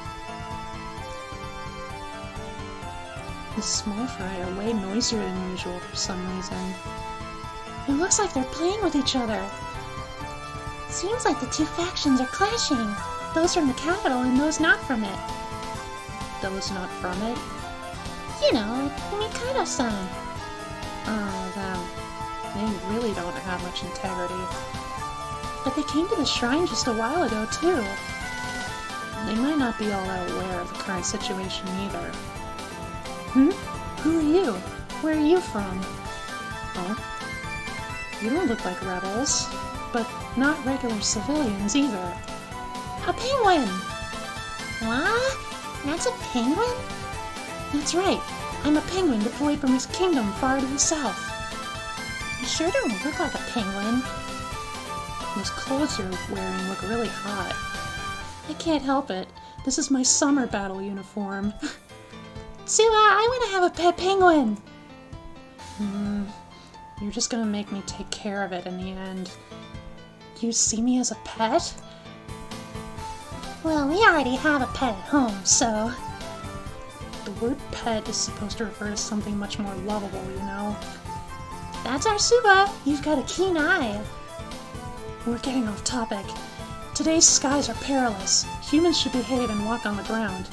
The small fry are way noisier than usual for some reason. It looks like they're playing with each other. Seems like the two factions are clashing. Those from the capital and those not from it. Those not from it? You know, Mikado-san. Oh, them. They really don't have much integrity. But they came to the shrine just a while ago, too. They might not be all that aware of the current situation either. Hmm? Who are you? Where are you from? Oh? You don't look like rebels, but not regular civilians either. A penguin! What? That's a penguin? That's right. I'm a penguin deployed from his kingdom far to the south. You sure don't look like a penguin. Those clothes you're wearing look really hot. I can't help it. This is my summer battle uniform. Suba, I want to have a pet penguin! You're just gonna make me take care of it in the end. You see me as a pet? Well, we already have a pet at home, so... The word pet is supposed to refer to something much more lovable, you know? That's our Suba! You've got a keen eye! We're getting off topic. Today's skies are perilous. Humans should behave and walk on the ground.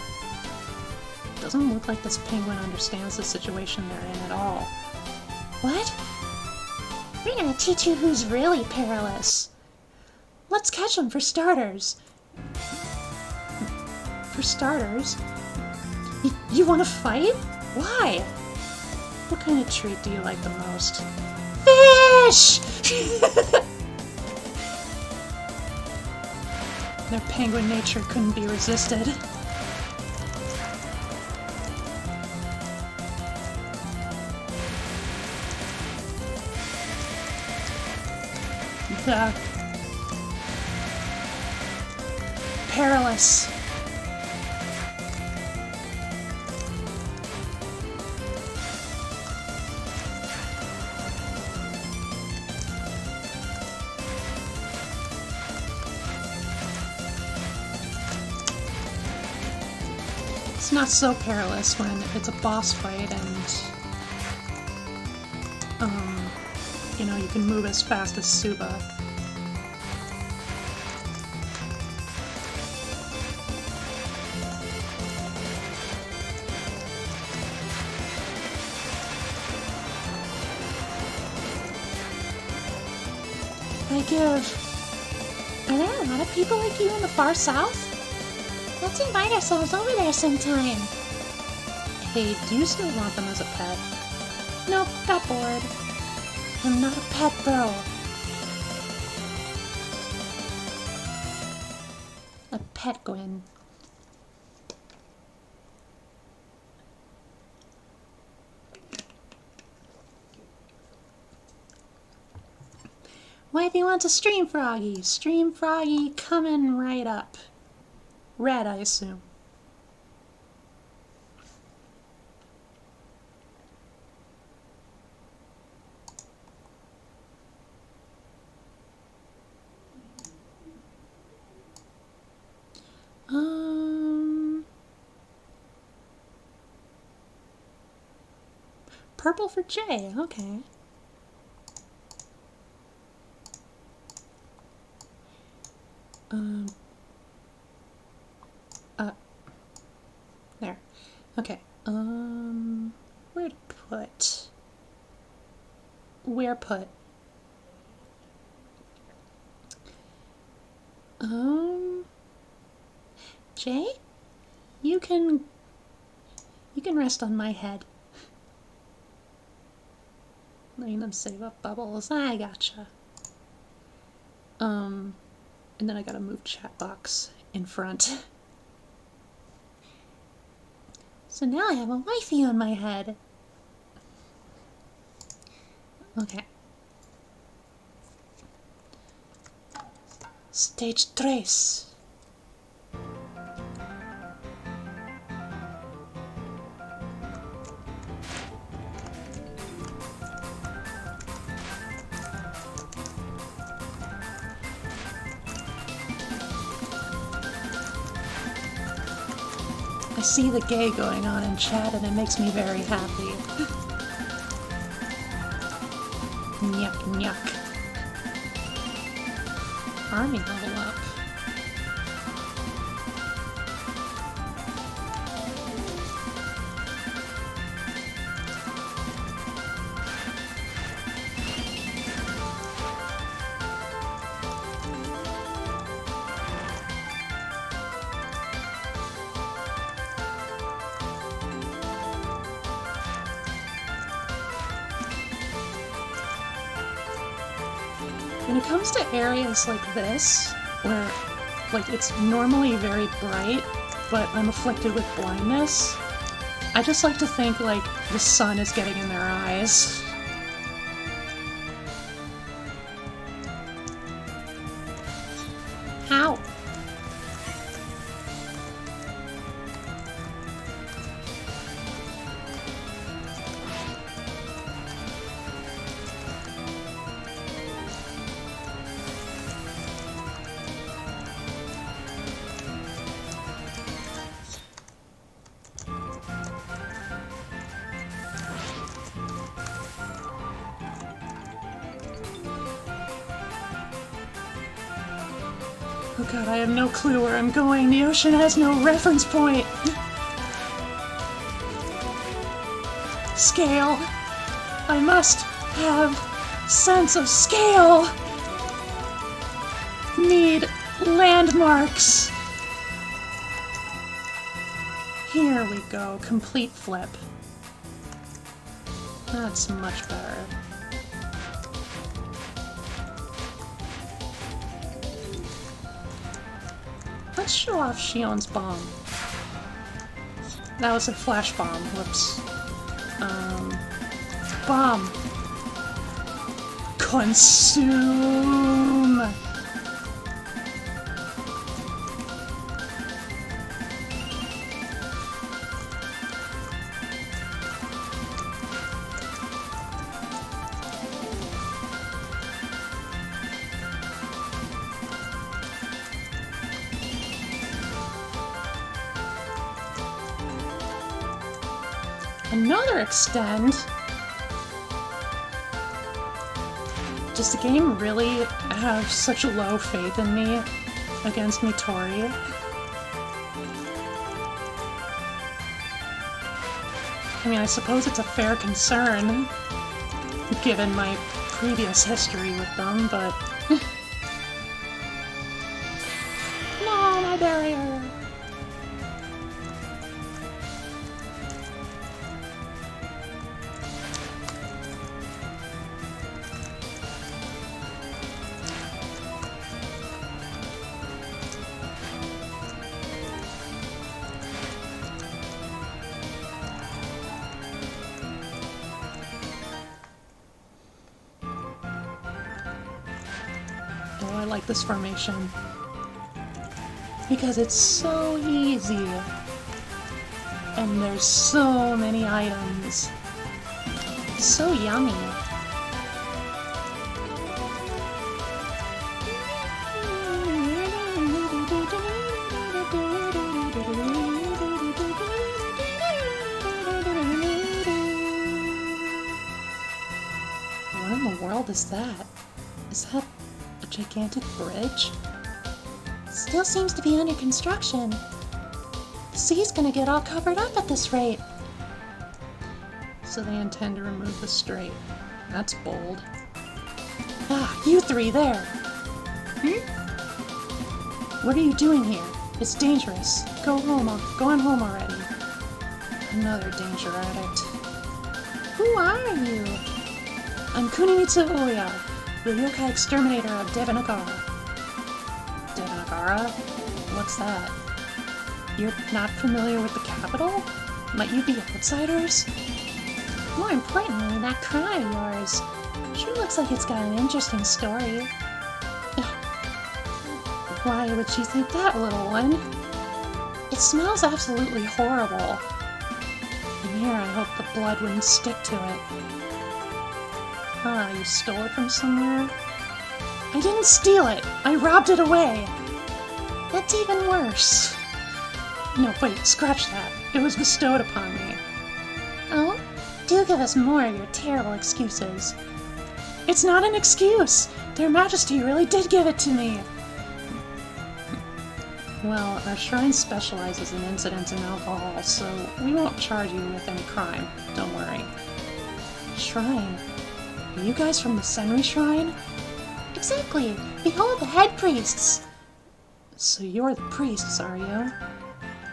Doesn't look like this penguin understands the situation they're in at all. What? We're gonna teach you who's really perilous. Let's catch them for starters. For starters? You want to fight? Why? What kind of treat do you like the most? Fish! Their penguin nature couldn't be resisted. The perilous. It's not so perilous when it's a boss fight and you know, you can move as fast as Suba. I give. Are there a lot of people like you in the far south? Let's invite ourselves over there sometime. Hey, do you still want them as a pet? Nope, got bored. I'm not a pet, though. A pet Gwen. Wifey wants a stream Froggy. Stream Froggy coming right up. Red, I assume. Purple for J, okay. There. Okay. Where to put? Where put? Jay? You can rest on my head. Letting them save up bubbles. I gotcha. And then I gotta move chat box in front. So now I have a wifey on my head. Okay. Stage 3. I see the gay going on in chat and it makes me very happy. Nyuk nyuk. Army level up. When it comes to areas like this, where like it's normally very bright, but I'm afflicted with blindness, I just like to think like the sun is getting in their eyes. Ow! Oh god, I have no clue where I'm going. The ocean has no reference point. Scale. I must have sense of scale. Need landmarks. Here we go. Complete flip. That's much better. Let's show off Shion's bomb. That was a flash bomb. Whoops. Bomb. Consume! Another extend? Does the game really have such low faith in me against Mitori? I mean, I suppose it's a fair concern, given my previous history with them, but... No, my barrier! Oh, I like this formation. Because it's so easy. And there's so many items. So yummy. What in the world is that? Is that a gigantic bridge? Still seems to be under construction. The sea's gonna get all covered up at this rate. So they intend to remove the strait. That's bold. Ah, you three there! What are you doing here? It's dangerous. Go home. Go on home already. Another danger addict. Who are you? I'm Kunimitsu Oya, the yokai exterminator of Devanagara. Devanagara? What's that? You're not familiar with the capital? Might you be outsiders? More importantly, that crown of yours sure looks like it's got an interesting story. Why would you think that, little one? It smells absolutely horrible. And here I hope the blood wouldn't stick to it. Ah, you stole it from somewhere? I didn't steal it! I robbed it away! That's even worse. No, wait, scratch that. It was bestowed upon me. Oh? Do give us more of your terrible excuses. It's not an excuse! Their Majesty really did give it to me! Well, our shrine specializes in incidents in alcohol, so we won't charge you with any crime. Don't worry. Shrine? Are you guys from the Senri Shrine? Exactly! Behold the head priests! So you're the priests, are you?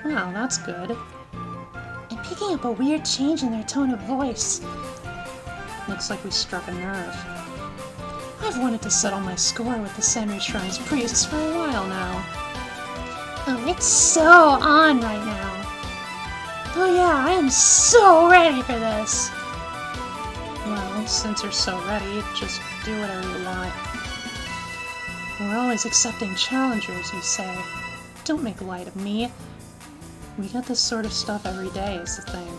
Well, that's good. I'm picking up a weird change in their tone of voice. Looks like we struck a nerve. I've wanted to settle my score with the Senri Shrine's priests for a while now. Oh, it's so on right now. Oh yeah, I am so ready for this! Well, since you're so ready, just do whatever you want. We're always accepting challengers, you say. Don't make light of me. We get this sort of stuff every day, is the thing.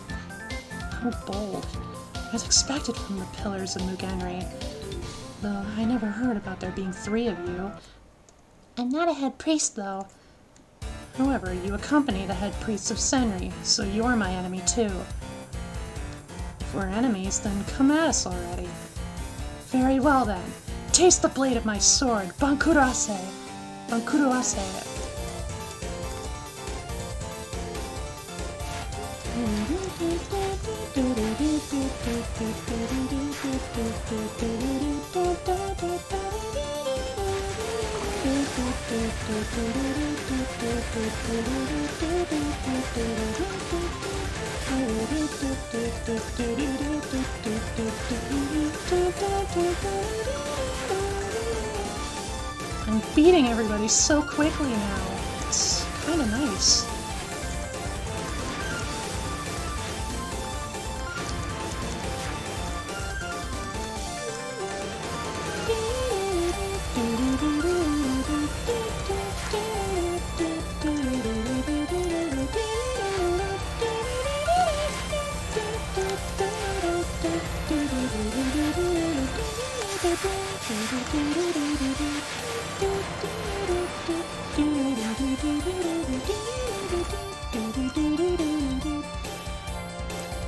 How bold. As expected from the Pillars of Mugenri. Though I never heard about there being 3 of you. I'm not a head priest, though. However, you accompany the head priests of Senri, so you're my enemy too. If we're enemies, then come at us already. Very well then. Taste the blade of my sword, Bankurase! Bankurase! I'm beating everybody so quickly now. It's kinda nice.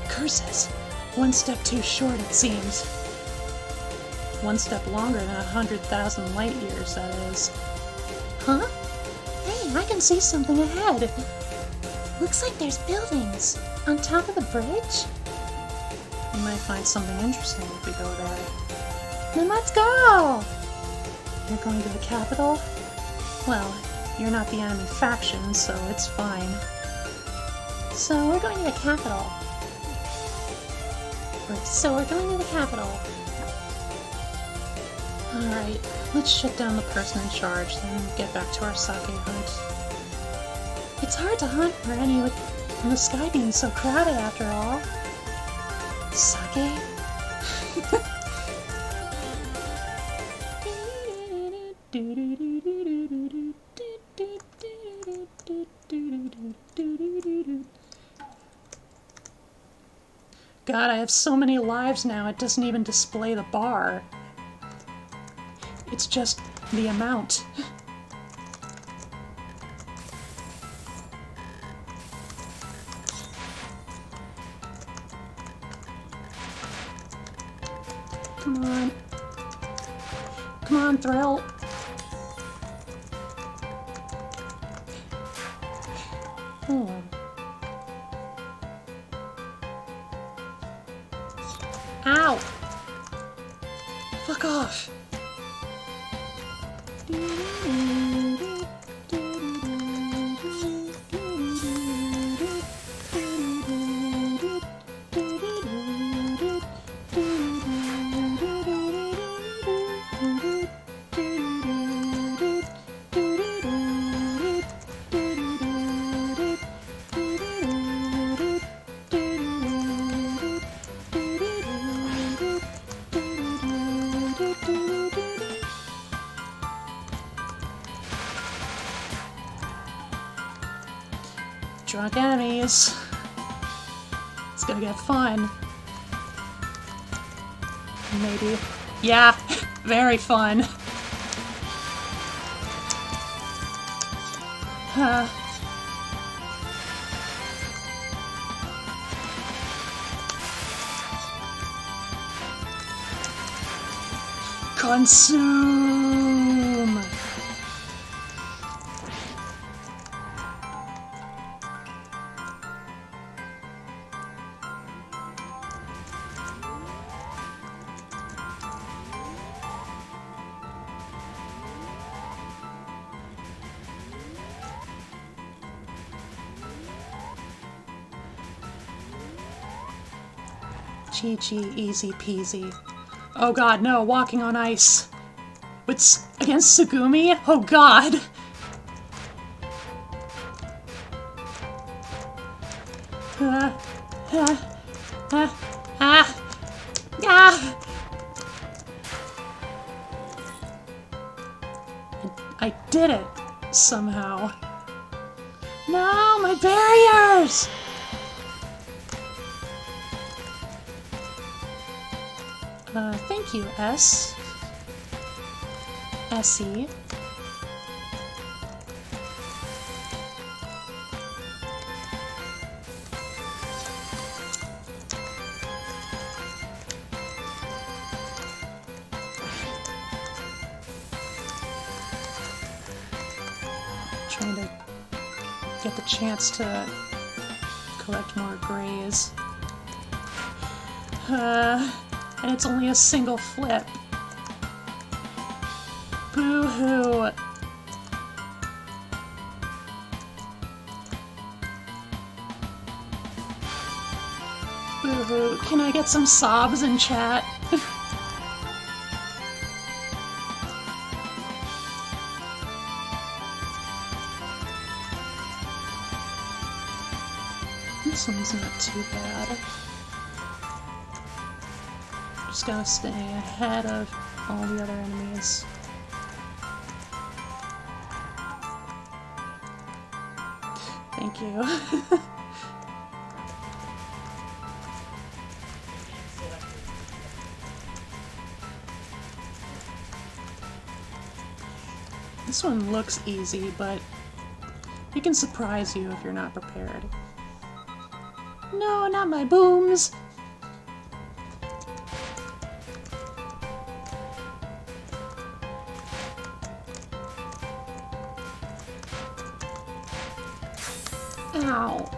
Curses! One step too short, it seems. One step longer than 100,000 light years, that is. Huh? Hey, I can see something ahead. Looks like there's buildings. On top of the bridge? You might find something interesting if we go there. Then let's go! You're going to the capital? Well, you're not the enemy faction, so it's fine. So we're going to the capital. So we're going to the capital. Alright, let's shut down the person in charge, then get back to our sake hunt. It's hard to hunt for any with the sky being so crowded after all. Sake? God, I have so many lives now, it doesn't even display the bar. It's just the amount. Come on. Come on, Thrill. Oh. Ow! Fuck off! Drunk enemies. It's gonna get fun. Maybe. Yeah, very fun. Consume! Chi-chi, easy peasy. Oh god, no, walking on ice. What's against Tsugumi? Oh god! I did it, somehow. No, my barriers! Thank you, S. Essie. Trying to get the chance to collect more grays. And it's only a single flip. Boo-hoo! Boo-hoo. Can I get some sobs in chat? This one's not too bad. Just gotta stay ahead of all the other enemies. Thank you. This one looks easy, but it can surprise you if you're not prepared. No, not my booms! Ow.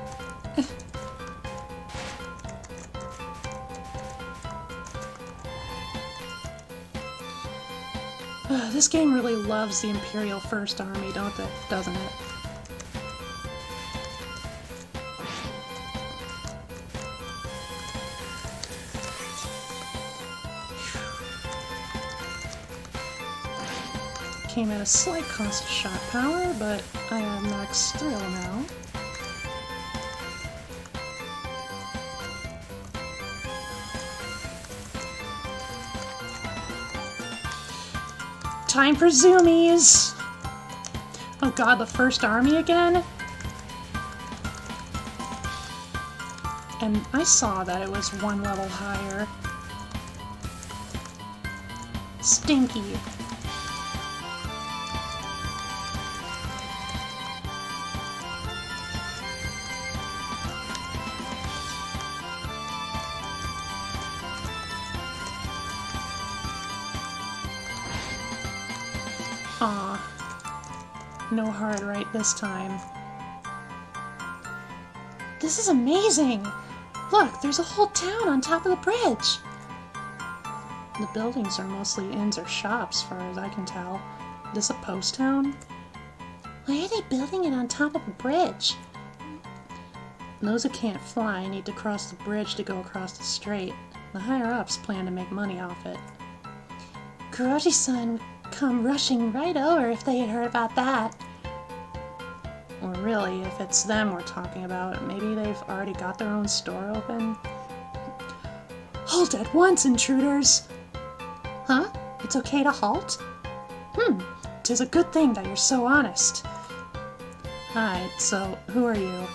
This game really loves the Imperial First Army, doesn't it? Came at a slight cost of shot power, but I am max thrill now. Time for zoomies! Oh god, the First Army again? And I saw that it was one level higher. Stinky. Aw. No hard right this time. This is amazing! Look, there's a whole town on top of the bridge! The buildings are mostly inns or shops, far as I can tell. This a post town? Why are they building it on top of a bridge? Those who can't fly need to cross the bridge to go across the strait. The higher-ups plan to make money off it. Kuroji-san would come rushing right over if they had heard about that. Or really, if it's them we're talking about, maybe they've already got their own store open? Halt at once, intruders! Huh? It's okay to halt? 'Tis a good thing that you're so honest. Hi, so who are you?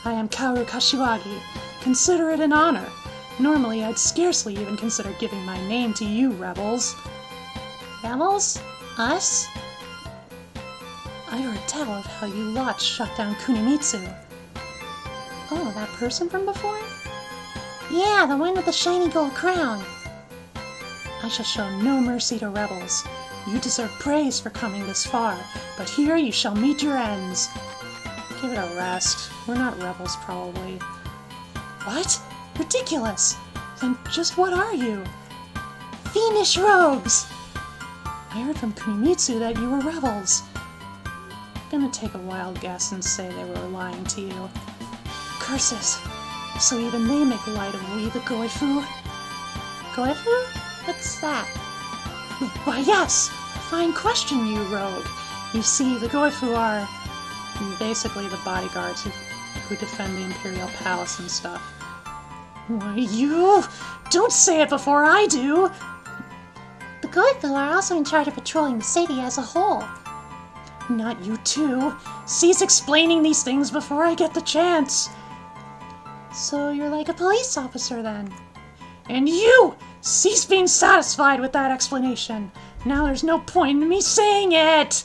I am Kaoru Kashiwagi. Consider it an honor. Normally, I'd scarcely even consider giving my name to you, rebels. Rebels? Us? I heard tell of how you lot shut down Kunimitsu. Oh, that person from before? Yeah, the one with the shiny gold crown. I shall show no mercy to rebels. You deserve praise for coming this far, but here you shall meet your ends. Give it a rest. We're not rebels, probably. What? Ridiculous! Then just what are you? Fiendish rogues! I heard from Kunimitsu that you were rebels. I'm gonna take a wild guess and say they were lying to you. Curses! So even they make light of we, the Goifu? Goifu? What's that? Why yes! Fine question, you rogue. You see, the Goifu are basically the bodyguards who defend the Imperial Palace and stuff. Why, you! Don't say it before I do! The Goifu are also in charge of patrolling the city as a whole. Not you too. Cease explaining these things before I get the chance. So you're like a police officer then? And you! Cease being satisfied with that explanation. Now there's no point in me saying it!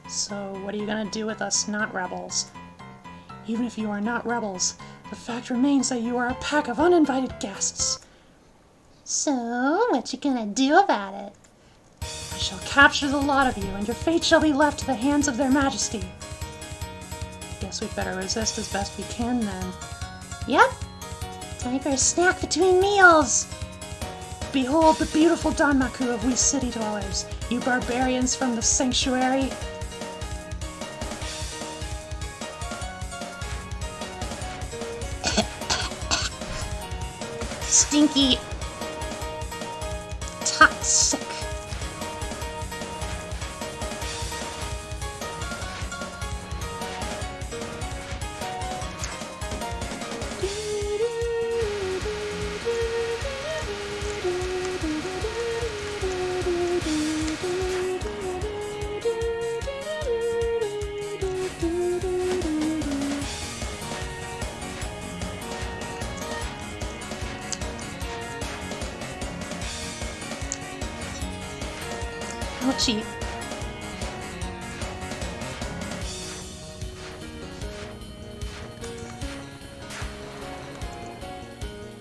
So what are you gonna do with us not rebels? Even if you are not rebels, the fact remains that you are a pack of uninvited guests. So, what you gonna do about it? I shall capture the lot of you, and your fate shall be left to the hands of their majesty. Guess we'd better resist as best we can then. Yep. Time for a snack between meals! Behold the beautiful Danmaku of we city dwellers, you barbarians from the sanctuary. Stinky. Toxic. Ouchie.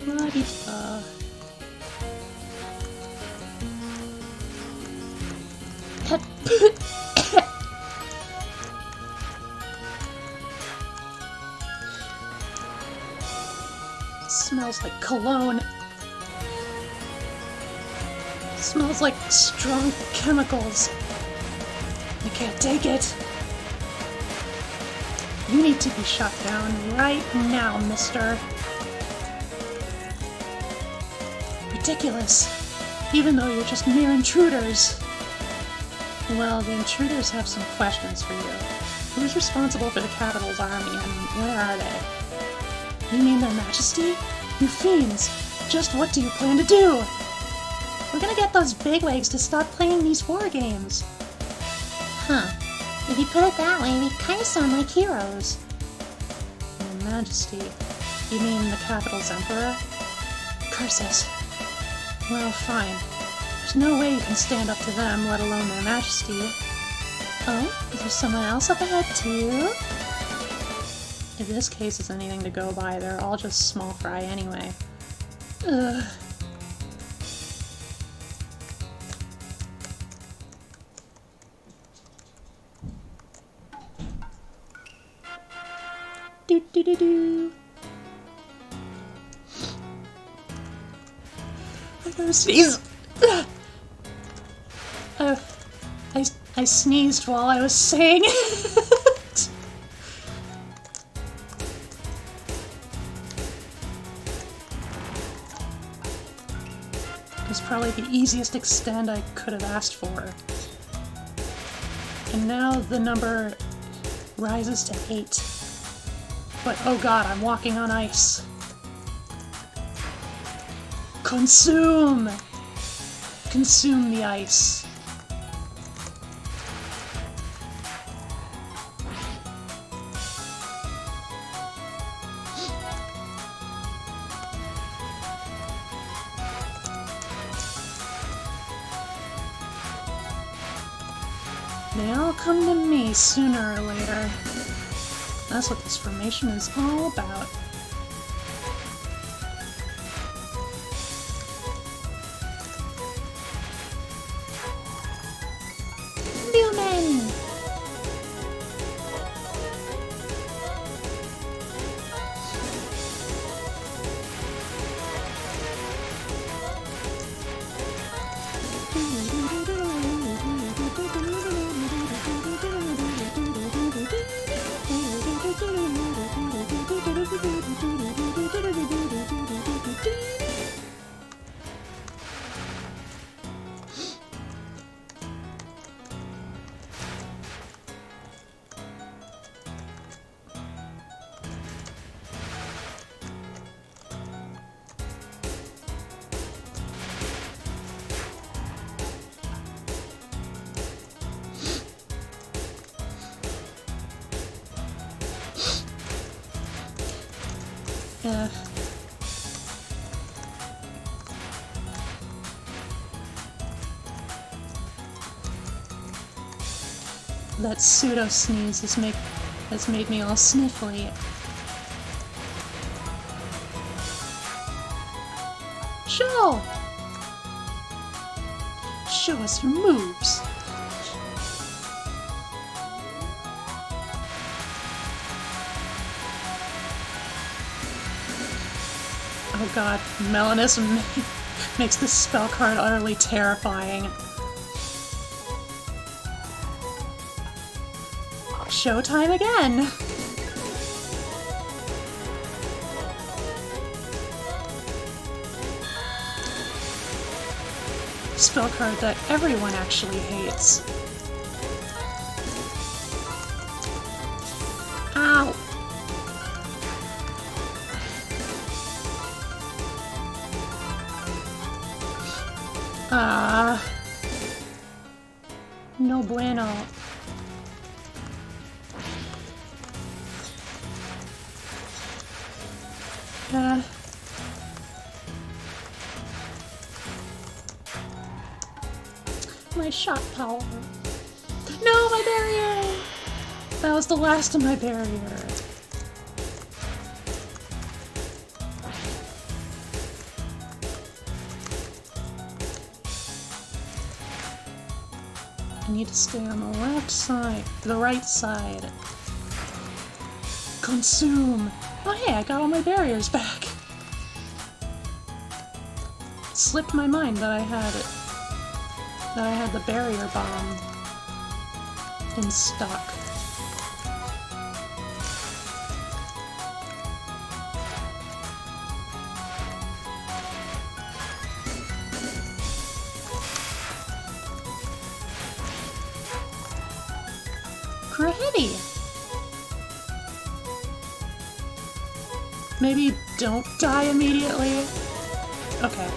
La-di-da. Smells like cologne. Smells like strong chemicals. I can't take it. You need to be shut down right now, mister. Ridiculous. Even though you're just mere intruders. Well, the intruders have some questions for you. Who's responsible for the capital's army and where are they? You mean their majesty? You fiends! Just what do you plan to do? We're gonna get those bigwigs to stop playing these war games. Huh. If you put it that way, we kinda sound like heroes. Your majesty? You mean the capital's emperor? Curses. Well, fine. There's no way you can stand up to them, let alone their majesty. Oh, is there someone else up ahead too? If this case is anything to go by, they're all just small fry anyway. Ugh. Do do do do. I'm gonna sneeze. I sneezed while I was saying it. It was probably the easiest extend I could have asked for. And now the number rises to 8. But oh god, I'm walking on ice. Consume! Consume the ice. They all come to me sooner or later. That's what this formation is all about. That pseudo sneeze has made me all sniffly. Show! Show us your moves. Oh god, Melanus makes this spell card utterly terrifying. Showtime again! Spell card that everyone actually hates. Ow! No bueno. My shot power. No, my barrier! That was the last of my barrier. I need to stay on the left side, the right side. Consume! Oh hey, I got all my barriers back! It slipped my mind that I had the barrier bomb in stock. Crahitty! Maybe don't die immediately? Okay.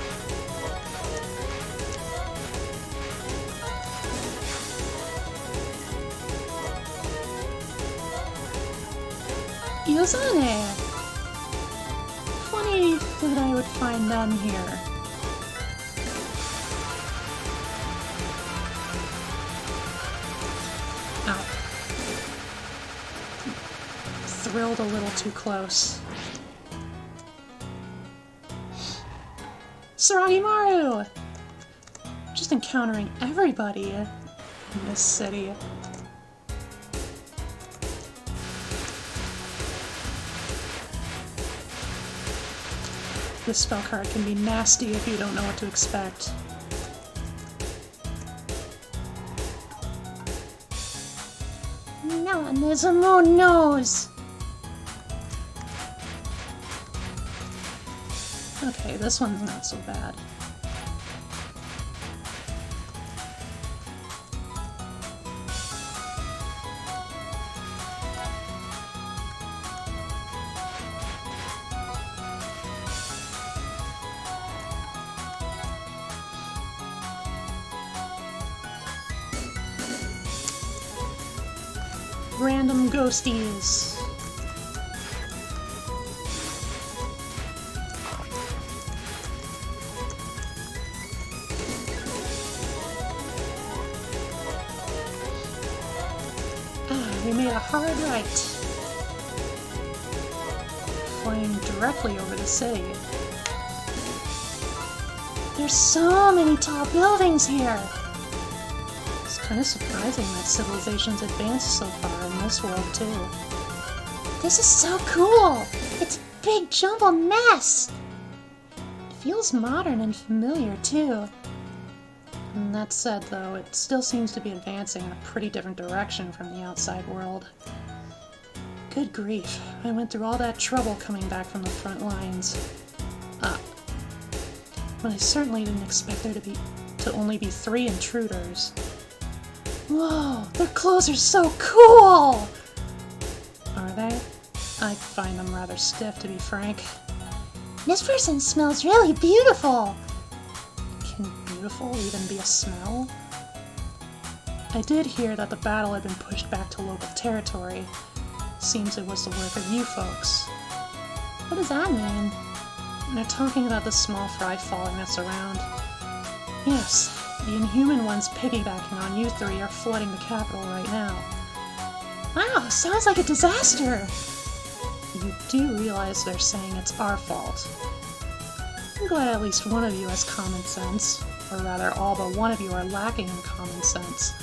Yozane! Funny that I would find them here. Ow. Thrilled a little too close. Saragimaru! Just encountering everybody in this city. This spell card can be nasty if you don't know what to expect. No, there's a moon nose. Okay, this one's not so bad. Random ghosties. We made a hard right. Flying directly over the city. There's so many tall buildings here. It's kind of surprising that civilization's advanced so far in this world, too. This is so cool! It's a big jumbled mess! It feels modern and familiar, too. And that said, though, it still seems to be advancing in a pretty different direction from the outside world. Good grief, I went through all that trouble coming back from the front lines. But I certainly didn't expect there to only be 3 intruders. Whoa, their clothes are so cool! Are they? I find them rather stiff, to be frank. This person smells really beautiful. Can beautiful even be a smell? I did hear that the battle had been pushed back to local territory. Seems it was the work of you folks. What does that mean? They're talking about the small fry following us around. Yes, the inhuman ones piggybacking on you 3 are flooding the capital right now. Wow, sounds like a disaster. You do realize they're saying it's our fault. I'm glad at least one of you has common sense. Or rather, all but one of you are lacking in common sense.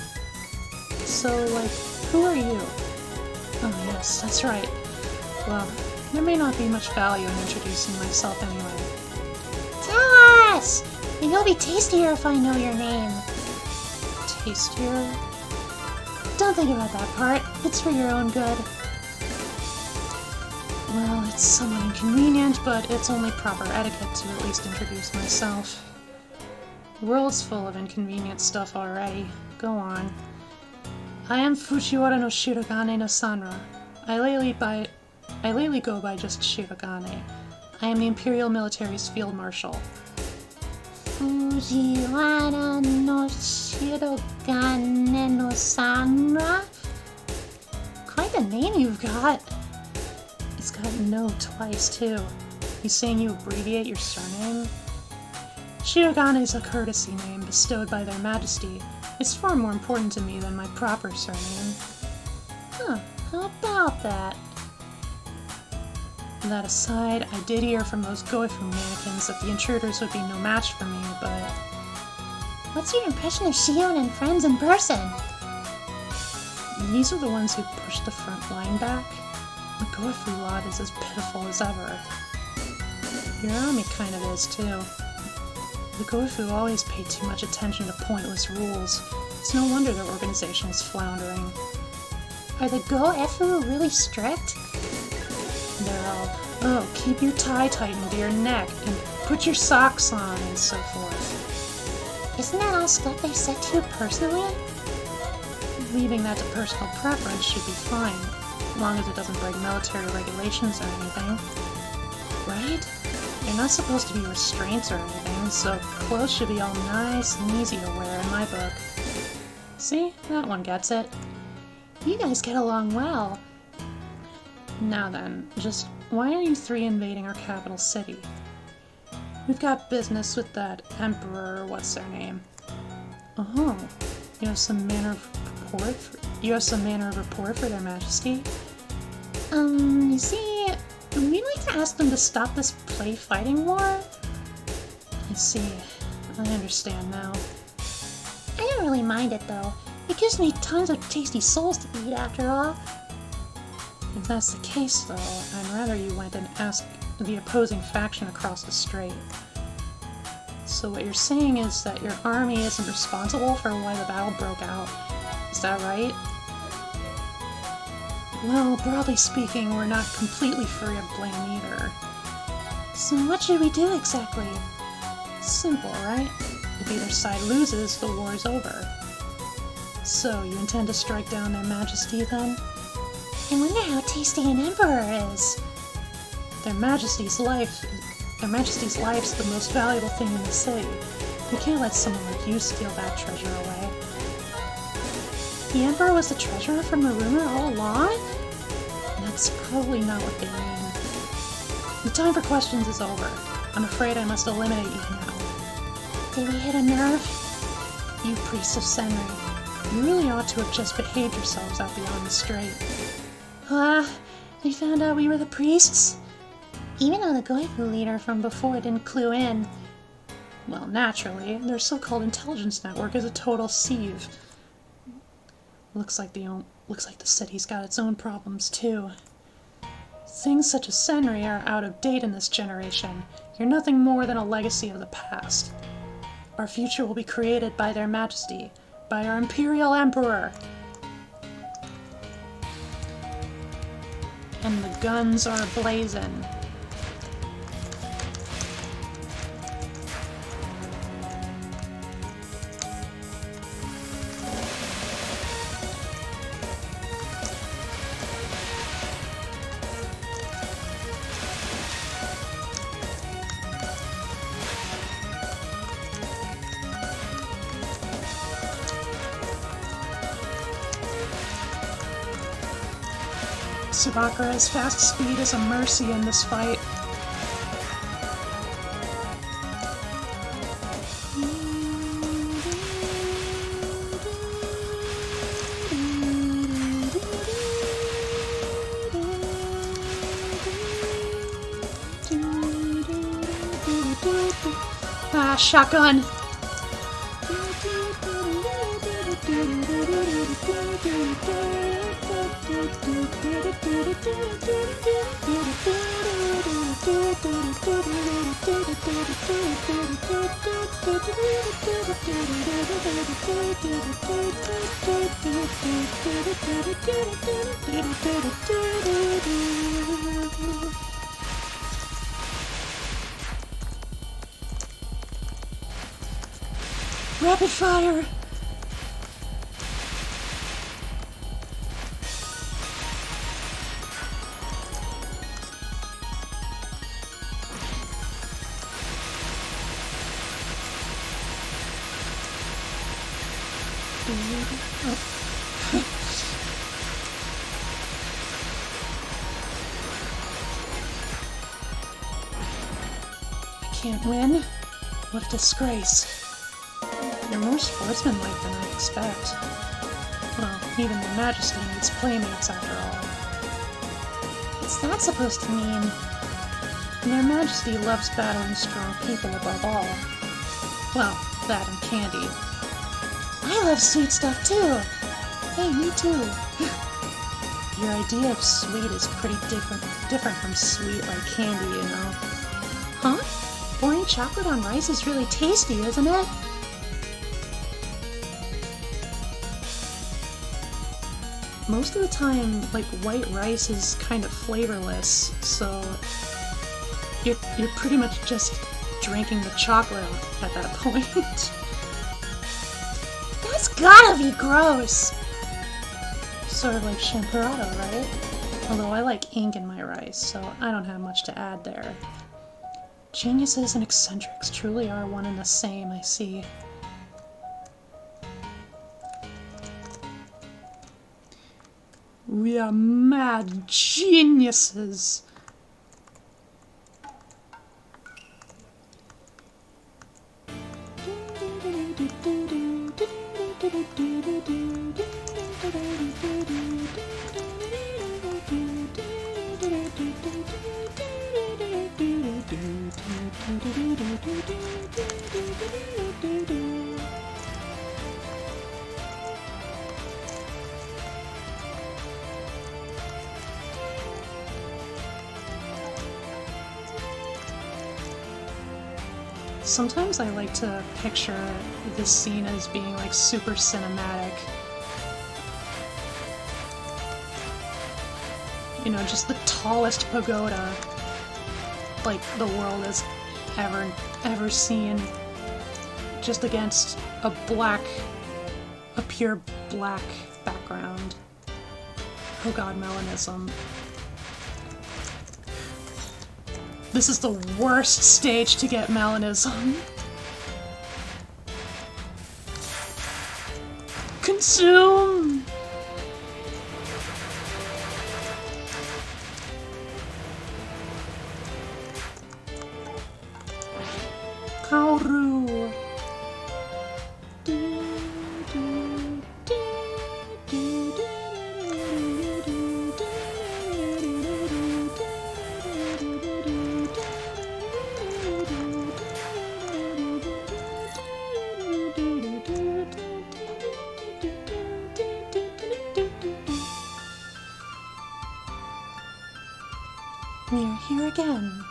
So, like, who are you? Oh yes, that's right. Well, there may not be much value in introducing myself anyway. Tell us! And you'll be tastier if I know your name. Tastier? Don't think about that part. It's for your own good. Well, it's somewhat inconvenient, but it's only proper etiquette to at least introduce myself. The world's full of inconvenient stuff already. Go on. I am Fujiwara no Shirogane no Sanra. I lately go by just Shirogane. I am the Imperial Military's Field Marshal. Fujiwara no Shirogane no Sanra? Quite the name you've got. It's got no twice, too. You saying you abbreviate your surname? Shirogane is a courtesy name bestowed by their majesty. It's far more important to me than my proper surname. Huh, how about that? That aside, I did hear from those Goifu mannequins that the intruders would be no match for me, but... What's your impression of Shion and friends in person? These are the ones who pushed the front line back. The Goifu lot is as pitiful as ever. Your army kind of is, too. The Goifu always pay too much attention to pointless rules. It's no wonder their organization is floundering. Are the Goifu really strict? They're all, oh, keep your tie tightened to your neck, and put your socks on, and so forth. Isn't that all stuff they said to you personally? Leaving that to personal preference should be fine, as long as it doesn't break military regulations or anything. Right? They're not supposed to be restraints or anything, so clothes should be all nice and easy to wear in my book. See? That one gets it. You guys get along well. Now then, just why are you 3 invading our capital city? We've got business with that emperor, what's their name? Oh, you have some manner of report for their majesty? You see, we'd like to ask them to stop this play-fighting war. I see. I understand now. I don't really mind it, though. It gives me tons of tasty souls to eat, after all. If that's the case, though, I'd rather you went and asked the opposing faction across the strait. So what you're saying is that your army isn't responsible for why the battle broke out. Is that right? Well, broadly speaking, we're not completely free of blame either. So what should we do exactly? Simple, right? If either side loses, the war's over. So, you intend to strike down their majesty, then? I wonder how tasty an emperor is. Their Majesty's life's the most valuable thing in the city. We can't let someone like you steal that treasure away. The Emperor was the treasurer from the rumor all along? That's probably not what they mean. The time for questions is over. I'm afraid I must eliminate you now. Did we hit a nerve? You priests of Senri, you really ought to have just behaved yourselves out beyond the strait. They found out we were the priests? Even though the Goifu leader from before didn't clue in. Well, naturally, their so-called intelligence network is a total sieve. Looks like the city's got its own problems, too. Things such as Senri are out of date in this generation. You're nothing more than a legacy of the past. Our future will be created by their majesty, by our Imperial Emperor. And the guns are blazing. Sabakura's fast speed is a mercy in this fight. Ah, shotgun! Rapid fire! I can't win? What a disgrace. You're more sportsmanlike than I expect. Well, even their Majesty needs playmates after all. What's that supposed to mean? Their Majesty loves battling strong people above all. Well, that and candy. I love sweet stuff too! Hey, me too! Your idea of sweet is pretty different from sweet like candy, you know. Huh? Pouring chocolate on rice is really tasty, isn't it? Most of the time, like, white rice is kind of flavorless, so you're pretty much just drinking the chocolate at that point. That's gotta be gross! Sort of like champurrado, right? Although I like ink in my rice, so I don't have much to add there. Geniuses and eccentrics truly are one and the same, I see. We are mad geniuses! Sometimes I like to picture this scene as being like super cinematic. You know, just the tallest pagoda like the world has ever seen, just against a pure black background. Oh god, melanism. This is the worst stage to get melanism. Consume! Kaoru! We are here again.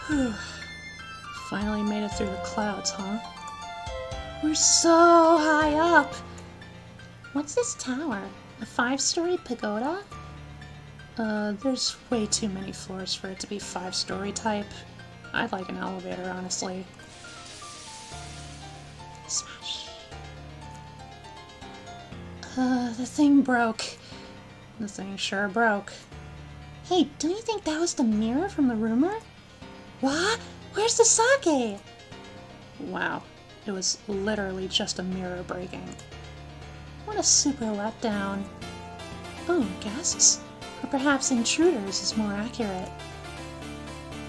Whew. Finally made it through the clouds, huh? We're so high up! What's this tower? A 5-story pagoda? There's way too many floors for it to be 5-story type. I'd like an elevator, honestly. Smash. The thing broke. The thing sure broke. Hey, don't you think that was the mirror from the rumor? What? Where's the sake? Wow, it was literally just a mirror breaking. What a super letdown. Oh, guests? Or perhaps intruders is more accurate.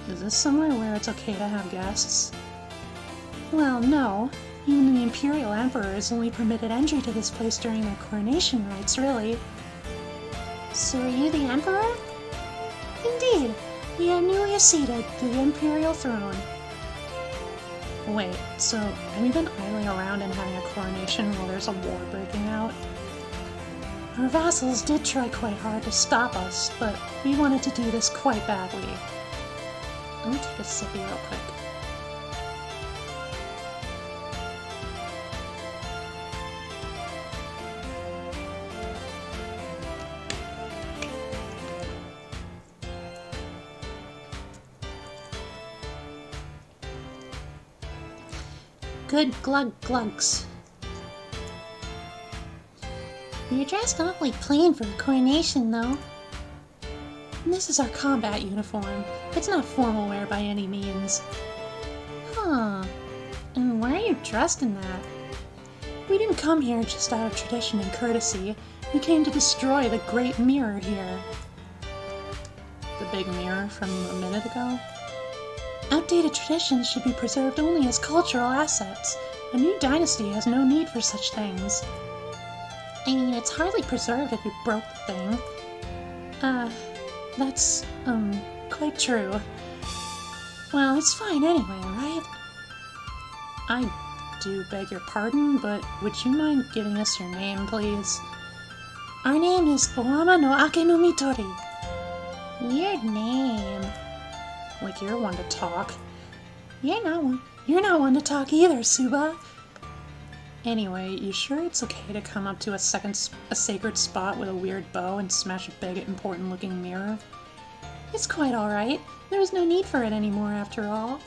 Is this somewhere where it's okay to have guests? Well, no. Even the Imperial Emperor is only permitted entry to this place during their coronation rites, really. So are you the Emperor? Indeed, we are newly acceded to the Imperial throne. Wait, so have you been idling around and having a coronation while there's a war breaking out? Our vassals did try quite hard to stop us, but we wanted to do this quite badly. Let me take a sippy real quick. Good glug glugs. You're dressed awfully plain for a coronation, though. This is our combat uniform. It's not formal wear by any means. Huh. And why are you dressed in that? We didn't come here just out of tradition and courtesy. We came to destroy the great mirror here. The big mirror from a minute ago? Outdated traditions should be preserved only as cultural assets. A new dynasty has no need for such things. I mean, it's hardly preserved If you broke the thing. That's, quite true. Well, it's fine anyway, right? I do beg your pardon, but would you mind giving us your name, please? Our name is Owama no Ake no Mitori. Weird name. Like you're one to talk. You're not one. You're not one to talk either, Suba. Anyway, you sure it's okay to come up to a sacred spot with a weird bow and smash a big, important-looking mirror? It's quite alright. There was no need for it anymore, after all.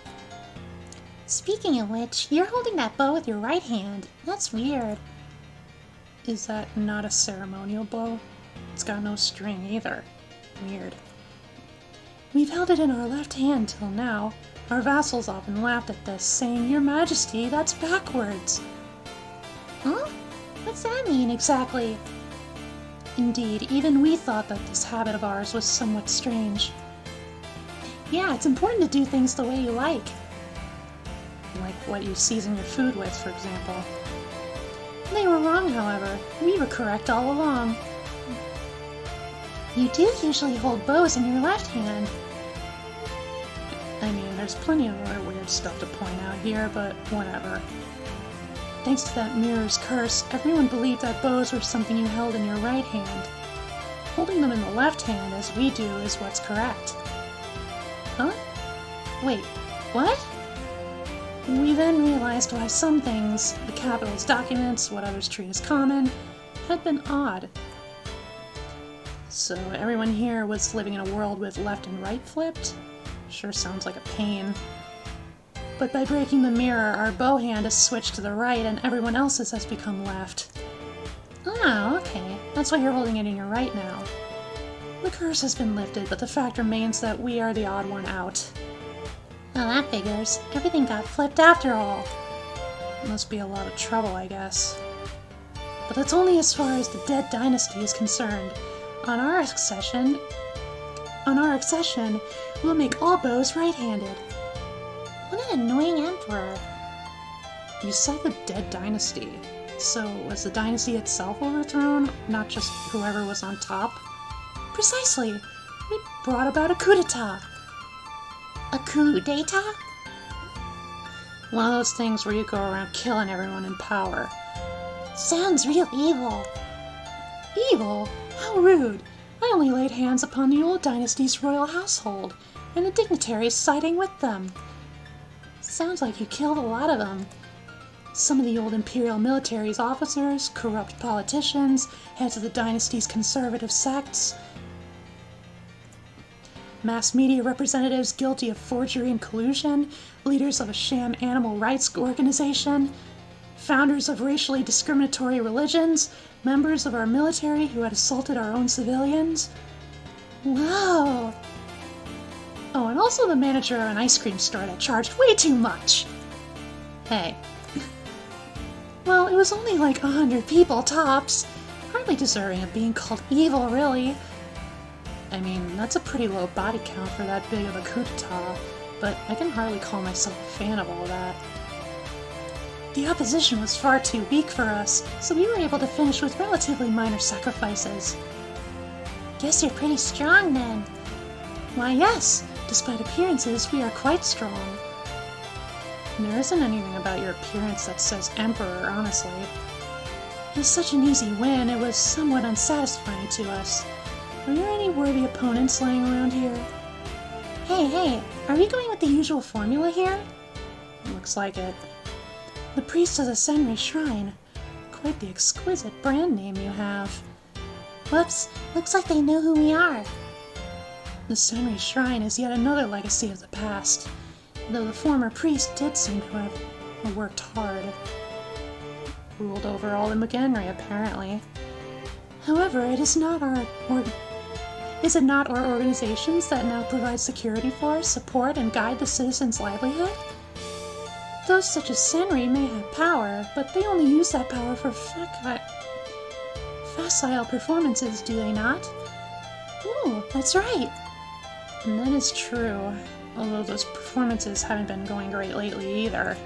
Speaking of which, you're holding that bow with your right hand. That's weird. Is that not a ceremonial bow? It's got no string either. Weird. We've held it in our left hand till now. Our vassals often laughed at this, saying, "Your Majesty, that's backwards." Huh? What's that mean exactly? Indeed, even we thought that this habit of ours was somewhat strange. Yeah, it's important to do things the way you like. Like what you season your food with, for example. They were wrong, however. We were correct all along. You do usually hold bows in your left hand. I mean, there's plenty of other weird stuff to point out here, but whatever. Thanks to that mirror's curse, everyone believed that bows were something you held in your right hand. Holding them in the left hand, as we do, is what's correct. Huh? Wait, what? We then realized why some things, the capital's documents, what others treat as common, had been odd. So everyone here was living in a world with left and right flipped? Sure sounds like a pain. But by breaking the mirror, our bow hand is switched to the right and everyone else's has become left. Oh, okay. That's why you're holding it in your right now. The curse has been lifted, but the fact remains that we are the odd one out. Well, that figures. Everything got flipped after all. Must be a lot of trouble, I guess. But that's only as far as the dead dynasty is concerned. On our accession, we'll make all bows right-handed. What an annoying emperor. You said the dead dynasty. So was the dynasty itself overthrown, not just whoever was on top? Precisely. We brought about a coup d'etat. A coup d'etat? One of those things where you go around killing everyone in power. Sounds real evil. Evil? How rude! I only laid hands upon the old dynasty's royal household, and the dignitaries siding with them. Sounds like you killed a lot of them. Some of the old Imperial military's officers, corrupt politicians, heads of the dynasty's conservative sects, mass media representatives guilty of forgery and collusion, leaders of a sham animal rights organization, founders of racially discriminatory religions, members of our military who had assaulted our own civilians. Whoa! Oh, and also the manager of an ice cream store that charged way too much. Hey. Well, it was only like 100 people tops. Hardly deserving of being called evil, really. I mean, that's a pretty low body count for that big of a coup d'etat, but I can hardly call myself a fan of all that. The opposition was far too weak for us, so we were able to finish with relatively minor sacrifices. Guess you're pretty strong then. Why, yes. Despite appearances, we are quite strong. There isn't anything about your appearance that says Emperor, honestly. It was such an easy win, it was somewhat unsatisfying to us. Are there any worthy opponents laying around here? Hey, are we going with the usual formula here? Looks like it. The priest of the Senri Shrine. Quite the exquisite brand name you have. Whoops, looks like they know who we are. The Senri Shrine is yet another legacy of the past, though the former priest did seem to have worked hard. Ruled over all the Mugenri, apparently. However, is it not our organizations that now provide security for, support, and guide the citizens' livelihood? Those such as Senri may have power, but they only use that power for facile performances, do they not? Ooh, that's right. And that is true, although those performances haven't been going great lately either.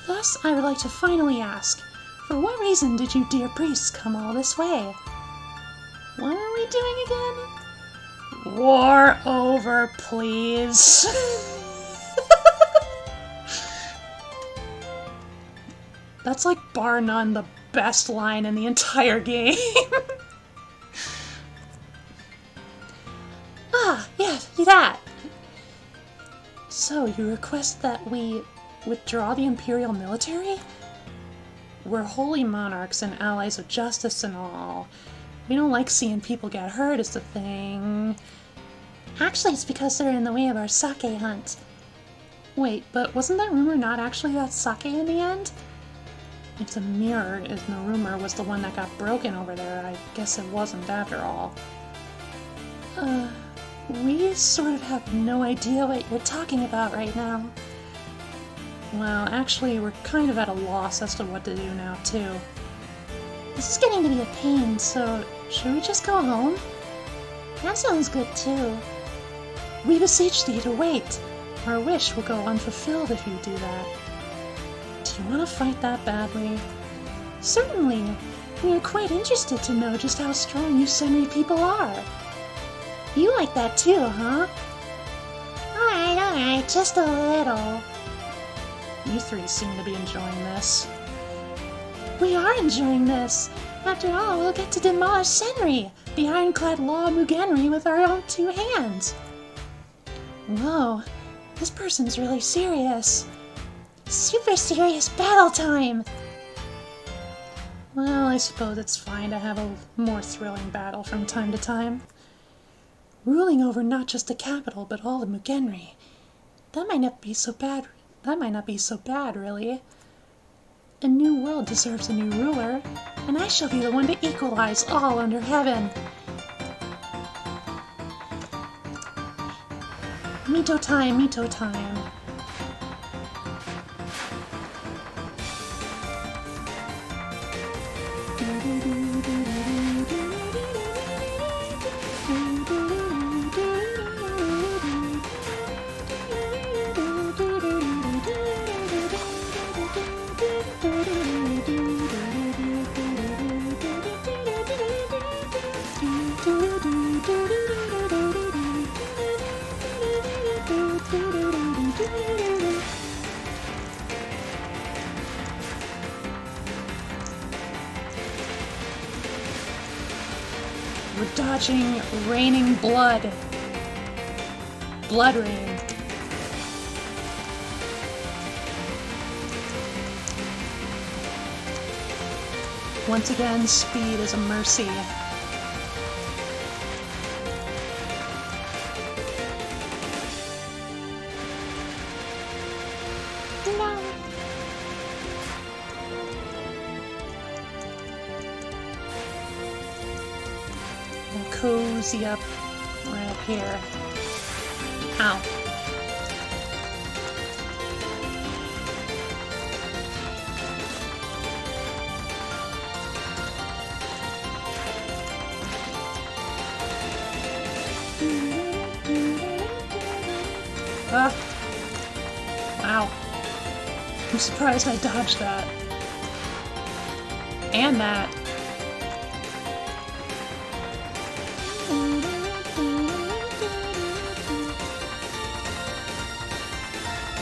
Thus, I would like to finally ask, for what reason did you dear priests come all this way? What are we doing again? War over, please. That's like bar none the best line in the entire game. Yeah, that. So, you request that we withdraw the Imperial military? We're holy monarchs and allies of justice and all. We don't like seeing people get hurt is the thing. Actually, it's because they're in the way of our sake hunt. Wait, but wasn't that rumor not actually that sake in the end? If the mirror in the rumor was the one that got broken over there, I guess it wasn't after all. We sort of have no idea what you're talking about right now. Well, actually, we're kind of at a loss as to what to do now, too. This is getting to be a pain, So, should we just go home? that sounds good too. We beseech thee to wait. Our wish will go unfulfilled if you do that. Do you want to fight that badly? Certainly. We are quite interested to know just how strong you Senri people are. You like that too, huh? Alright, just a little. You three seem to be enjoying this. We are enjoying this. After all, we'll get to demolish Senri, the ironclad law Mugenri, with our own 2 hands. Whoa, this person's really serious. Super serious battle time! Well, I suppose it's fine to have a more thrilling battle from time to time. Ruling over not just the capital, but all the Mugenri. That might not be so bad. Really. A new world deserves a new ruler, and I shall be the one to equalize all under heaven. Mito time, Mito time. We're dodging raining blood. Blood rain. Once again, speed is a mercy. No. We'll cozy up right up here. Ow. Ah. Wow. I'm surprised I dodged that. And that.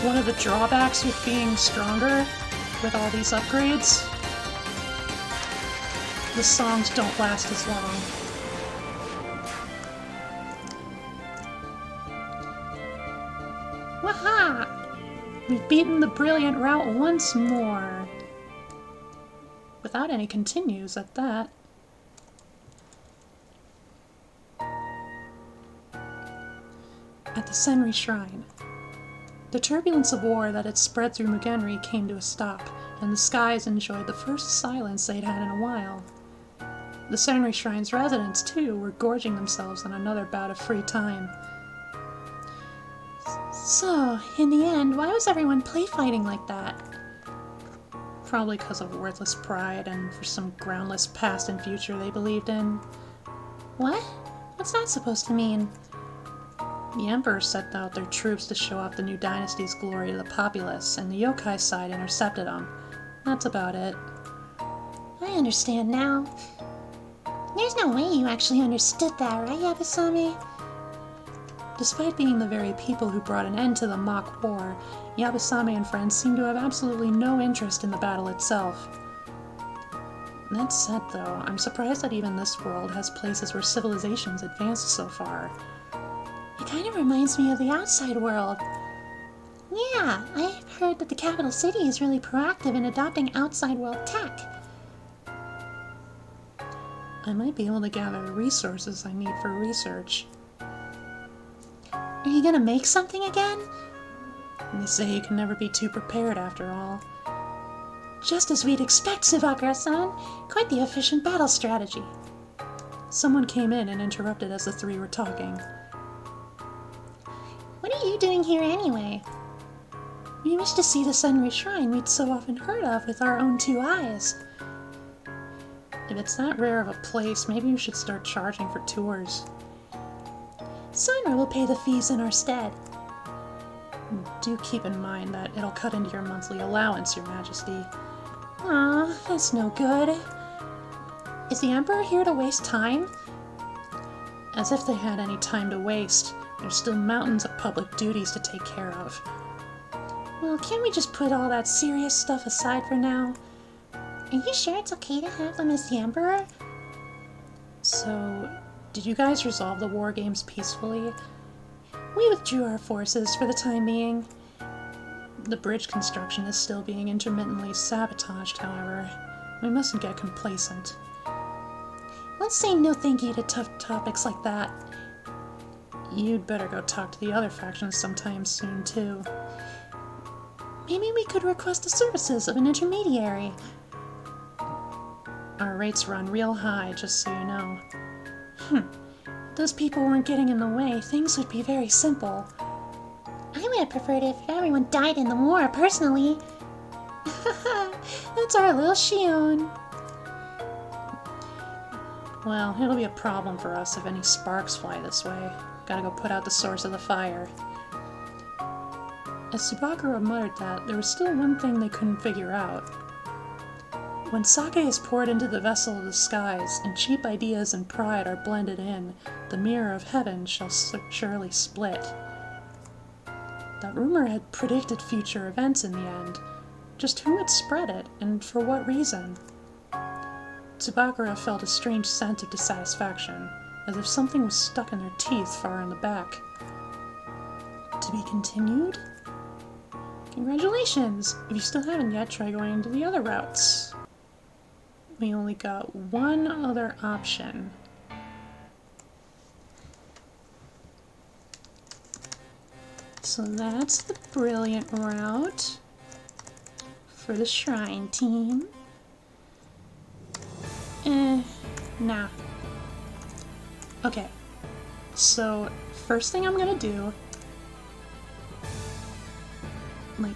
One of the drawbacks with being stronger with all these upgrades, the songs don't last as long. Waha! We've beaten the brilliant route once more. Without any continues at that. At the Senri Shrine. The turbulence of war that had spread through Mugenri came to a stop, and the skies enjoyed the first silence they'd had in a while. The Senri Shrine's residents, too, were gorging themselves on another bout of free time. So, in the end, why was everyone play fighting like that? Probably because of worthless pride and for some groundless past and future they believed in. What? What's that supposed to mean? The Emperor sent out their troops to show off the new dynasty's glory to the populace, and the yokai side intercepted them. That's about it. I understand now. There's no way you actually understood that, right, Yabasame? Despite being the very people who brought an end to the mock war, Yabasame and friends seem to have absolutely no interest in the battle itself. That said, though, I'm surprised that even this world has places where civilization's advanced so far. It kind of reminds me of the outside world. Yeah, I've heard that the capital city is really proactive in adopting outside world tech. I might be able to gather the resources I need for research. Are you gonna make something again? They say you can never be too prepared after all. Just as we'd expect, Tsubakura-san. Quite the efficient battle strategy. Someone came in and interrupted as the three were talking. What are you doing here anyway? We wish to see the Senri Shrine we'd so often heard of with our own two eyes. If it's that rare of a place, maybe we should start charging for tours. Sonra will pay the fees in our stead. Do keep in mind that it'll cut into your monthly allowance, Your Majesty. Aw, that's no good. Is the Emperor here to waste time? As if they had any time to waste. There's still mountains of public duties to take care of. Well, can't we just put all that serious stuff aside for now? Are you sure it's okay to have them as the Emperor? So, did you guys resolve the war games peacefully? We withdrew our forces for the time being. The bridge construction is still being intermittently sabotaged, however. We mustn't get complacent. Let's say no thank you to tough topics like that. You'd better go talk to the other factions sometime soon, too. Maybe we could request the services of an intermediary. Our rates run real high, just so you know. If those people weren't getting in the way, things would be very simple. I would have preferred if everyone died in the war, personally. That's our little Shion. Well, it'll be a problem for us if any sparks fly this way. Gotta go put out the source of the fire. As Tsubakura muttered that, there was still one thing they couldn't figure out. When sake is poured into the vessel of the skies, and cheap ideas and pride are blended in, the mirror of heaven shall surely split. That rumor had predicted future events in the end. Just who had spread it, and for what reason? Tsubakura felt a strange sense of dissatisfaction, as if something was stuck in their teeth far in the back. To be continued? Congratulations! If you still haven't yet, try going to the other routes. we only got one other option. So that's the brilliant route for the shrine team. Nah. Okay, so first thing I'm gonna do, like,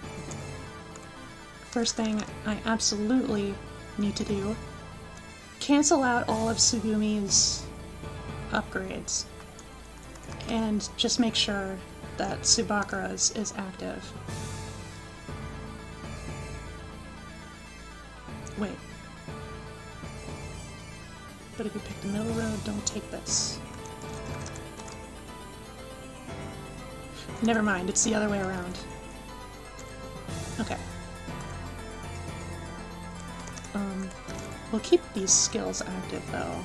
first thing I absolutely need to do, cancel out all of Tsugumi's upgrades and just make sure that Tsubakura's is active. Wait. But if you pick the middle road, don't take this. Never mind, it's the other way around. Okay. We'll keep these skills active, though.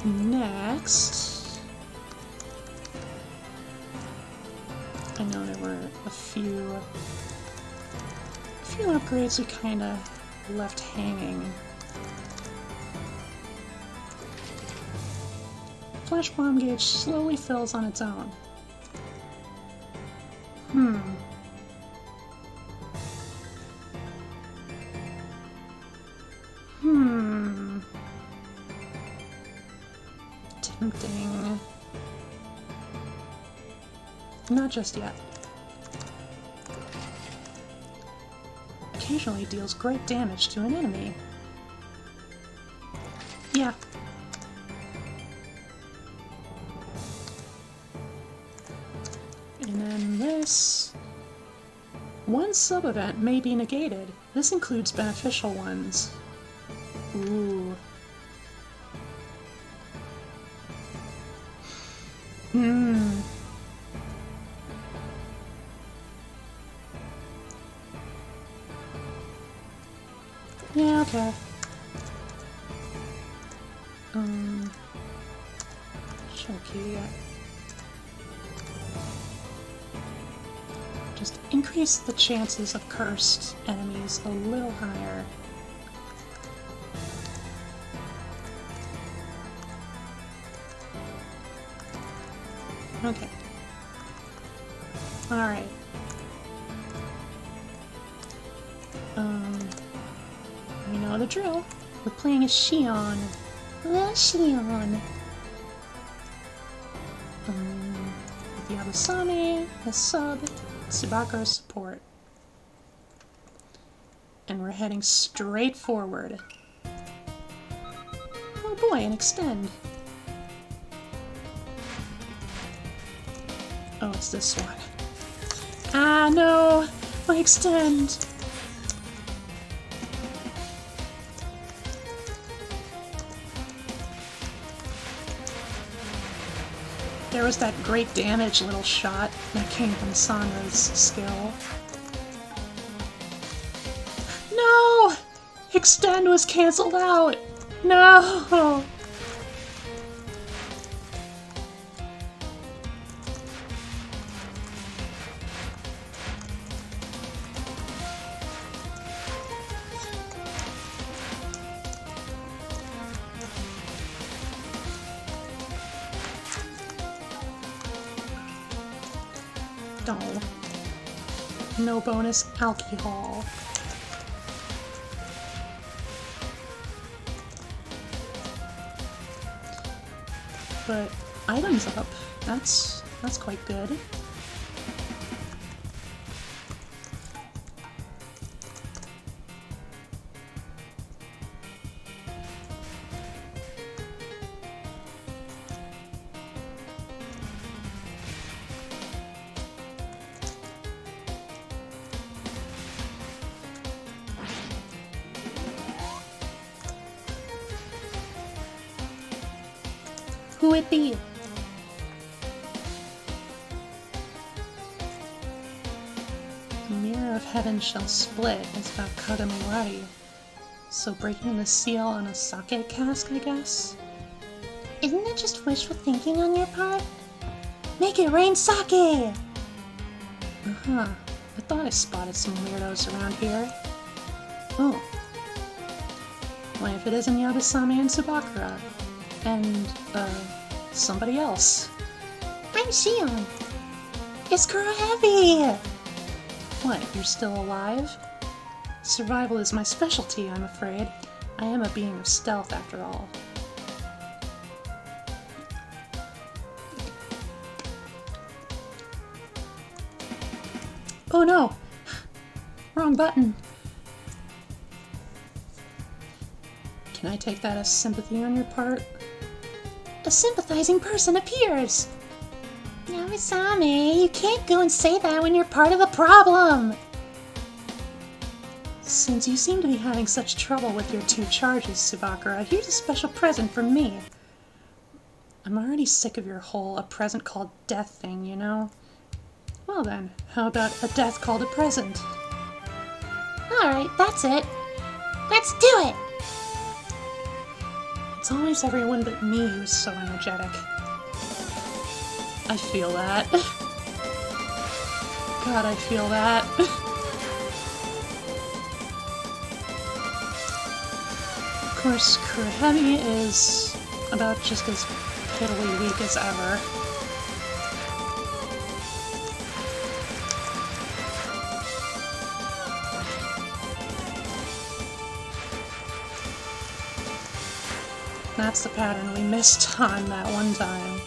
Next... I know there were a few upgrades we kinda left hanging. Flash bomb gauge slowly fills on its own. Tempting. Not just yet. Occasionally deals great damage to an enemy. Yeah. And then this. One sub-event may be negated. This includes beneficial ones. Ooh. Yeah, okay. Chunky. Just increase the chances of cursed enemies a little higher. Okay. Alright. We know the drill. We're playing as Shion. Shion. With Yabusame as sub, Tsubakura support. And we're heading straight forward. Oh boy, an extend. Oh, it's this one. Ah, no! My extend! There was that great damage little shot that came from Sanra's skill. No! Extend was cancelled out! No! No bonus alcohol. But items up. That's quite good. Who it be? The mirror of heaven shall split is about Kagami. So breaking the seal on a sake cask, I guess? Isn't that just wishful thinking on your part? Make it rain sake! Uh-huh. I thought I spotted some weirdos around here. Oh, Why, if it isn't Yabusame and Tsubakura. And, somebody else. I'm Shion. It's Kuroheavy! What, you're still alive? Survival is my specialty, I'm afraid. I am a being of stealth, after all. Oh no! Wrong button. Can I take that as sympathy on your part? A sympathizing person appears! Yabusame, you can't go and say that when you're part of the problem! Since you seem to be having such trouble with your 2 charges, Tsubakura, here's a special present from me. I'm already sick of your whole a present called death thing, you know? Well then, how about a death called a present? Alright, that's it. Let's do it! It's always everyone but me who's so energetic. I feel that. God, I feel that. Of course, Kuroheavy is about just as piddly weak as ever. That's the pattern we missed on that one time.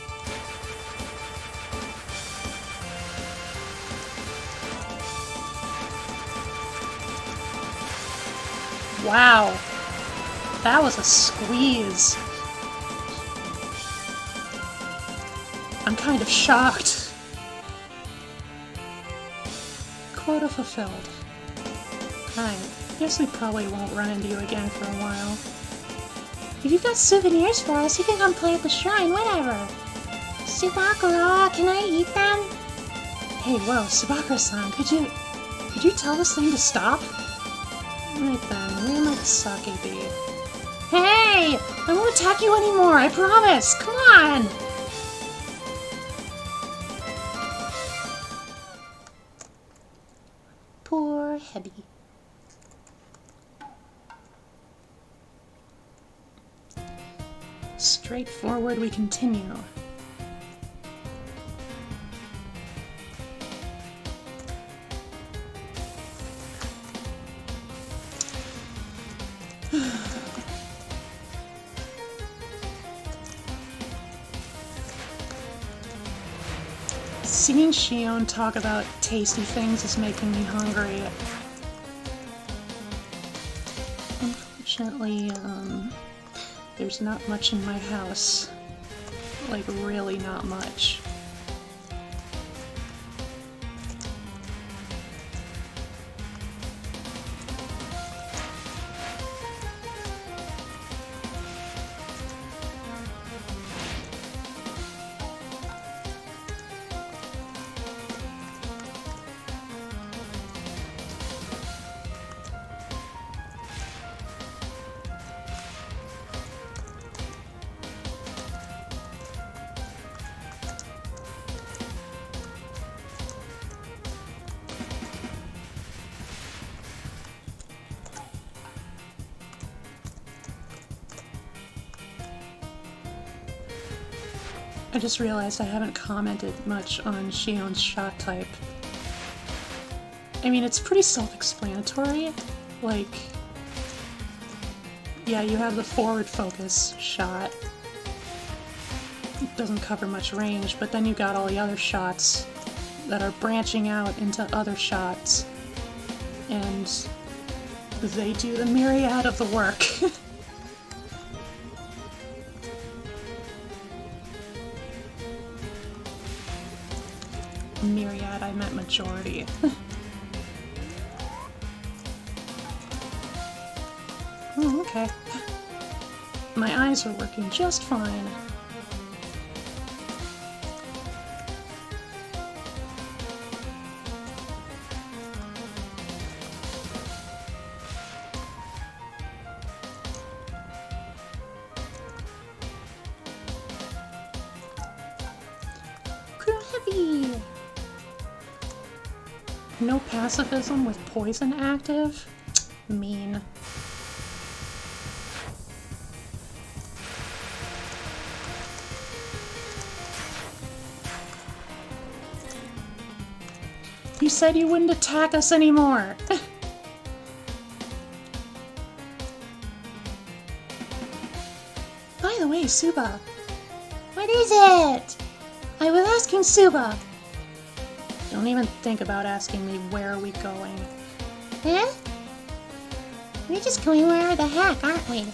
Wow, that was a squeeze. I'm kind of shocked. Quota fulfilled. Hi, guess we probably won't run into you again for a while. If you've got souvenirs for us, you can come play at the shrine whenever. Tsubakura, can I eat them? Hey, whoa, Tsubakura-san, could you tell this thing to stop? Right then, where might the sake be? Hey! I won't attack you anymore, I promise! Come on! Poor Heavy. Straightforward we continue. Seeing Shion talk about tasty things is making me hungry. Unfortunately, there's not much in my house. Like, really not much. I just realized I haven't commented much on Shion's shot type. I mean, it's pretty self-explanatory. Like, yeah, you have the forward focus shot. It doesn't cover much range, but then you got all the other shots that are branching out into other shots. And they do the myriad of the work. Myriad, I meant majority. Oh, okay. My eyes are working just fine. Heavy. No pacifism with poison active? Mean. You said you wouldn't attack us anymore. By the way, Suba. What is it? I was asking Suba. Don't even think about asking me where are we going. Huh? We're just going wherever the heck, aren't we?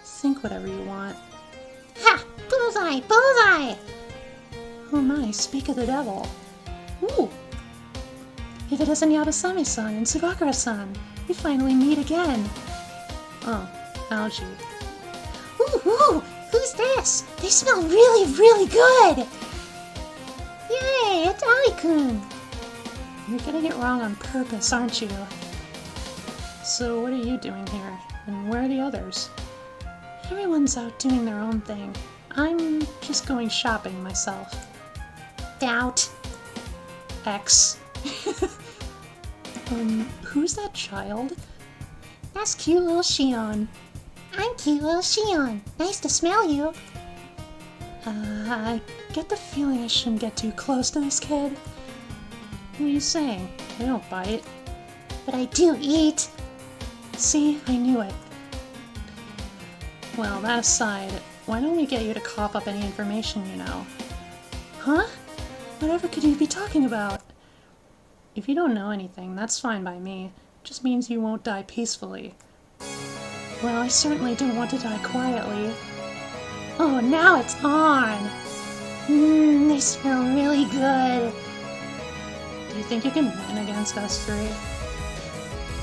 Think whatever you want. Ha! Bullseye! Bullseye! Oh my, speak of the devil. Ooh! If it isn't Yabasame-san and Tsubakura-san, we finally meet again. Oh, algae. Ooh, ooh! Who's this? They smell really, really good! Yay! It's Ali-kun! You're getting it wrong on purpose, aren't you? So what are you doing here? And where are the others? Everyone's out doing their own thing. I'm just going shopping myself. Doubt. X. Who's that child? That's cute little Shion. I'm cute little Shion. Nice to smell you. I get the feeling I shouldn't get too close to this kid. What are you saying? I don't bite. But I do eat. See, I knew it. Well, that aside, why don't we get you to cough up any information you know? Huh? Whatever could you be talking about? If you don't know anything, that's fine by me. Just means you won't die peacefully. Well, I certainly didn't want to die quietly. Oh, now it's on! Mmm, they smell really good. Do you think you can win against us three?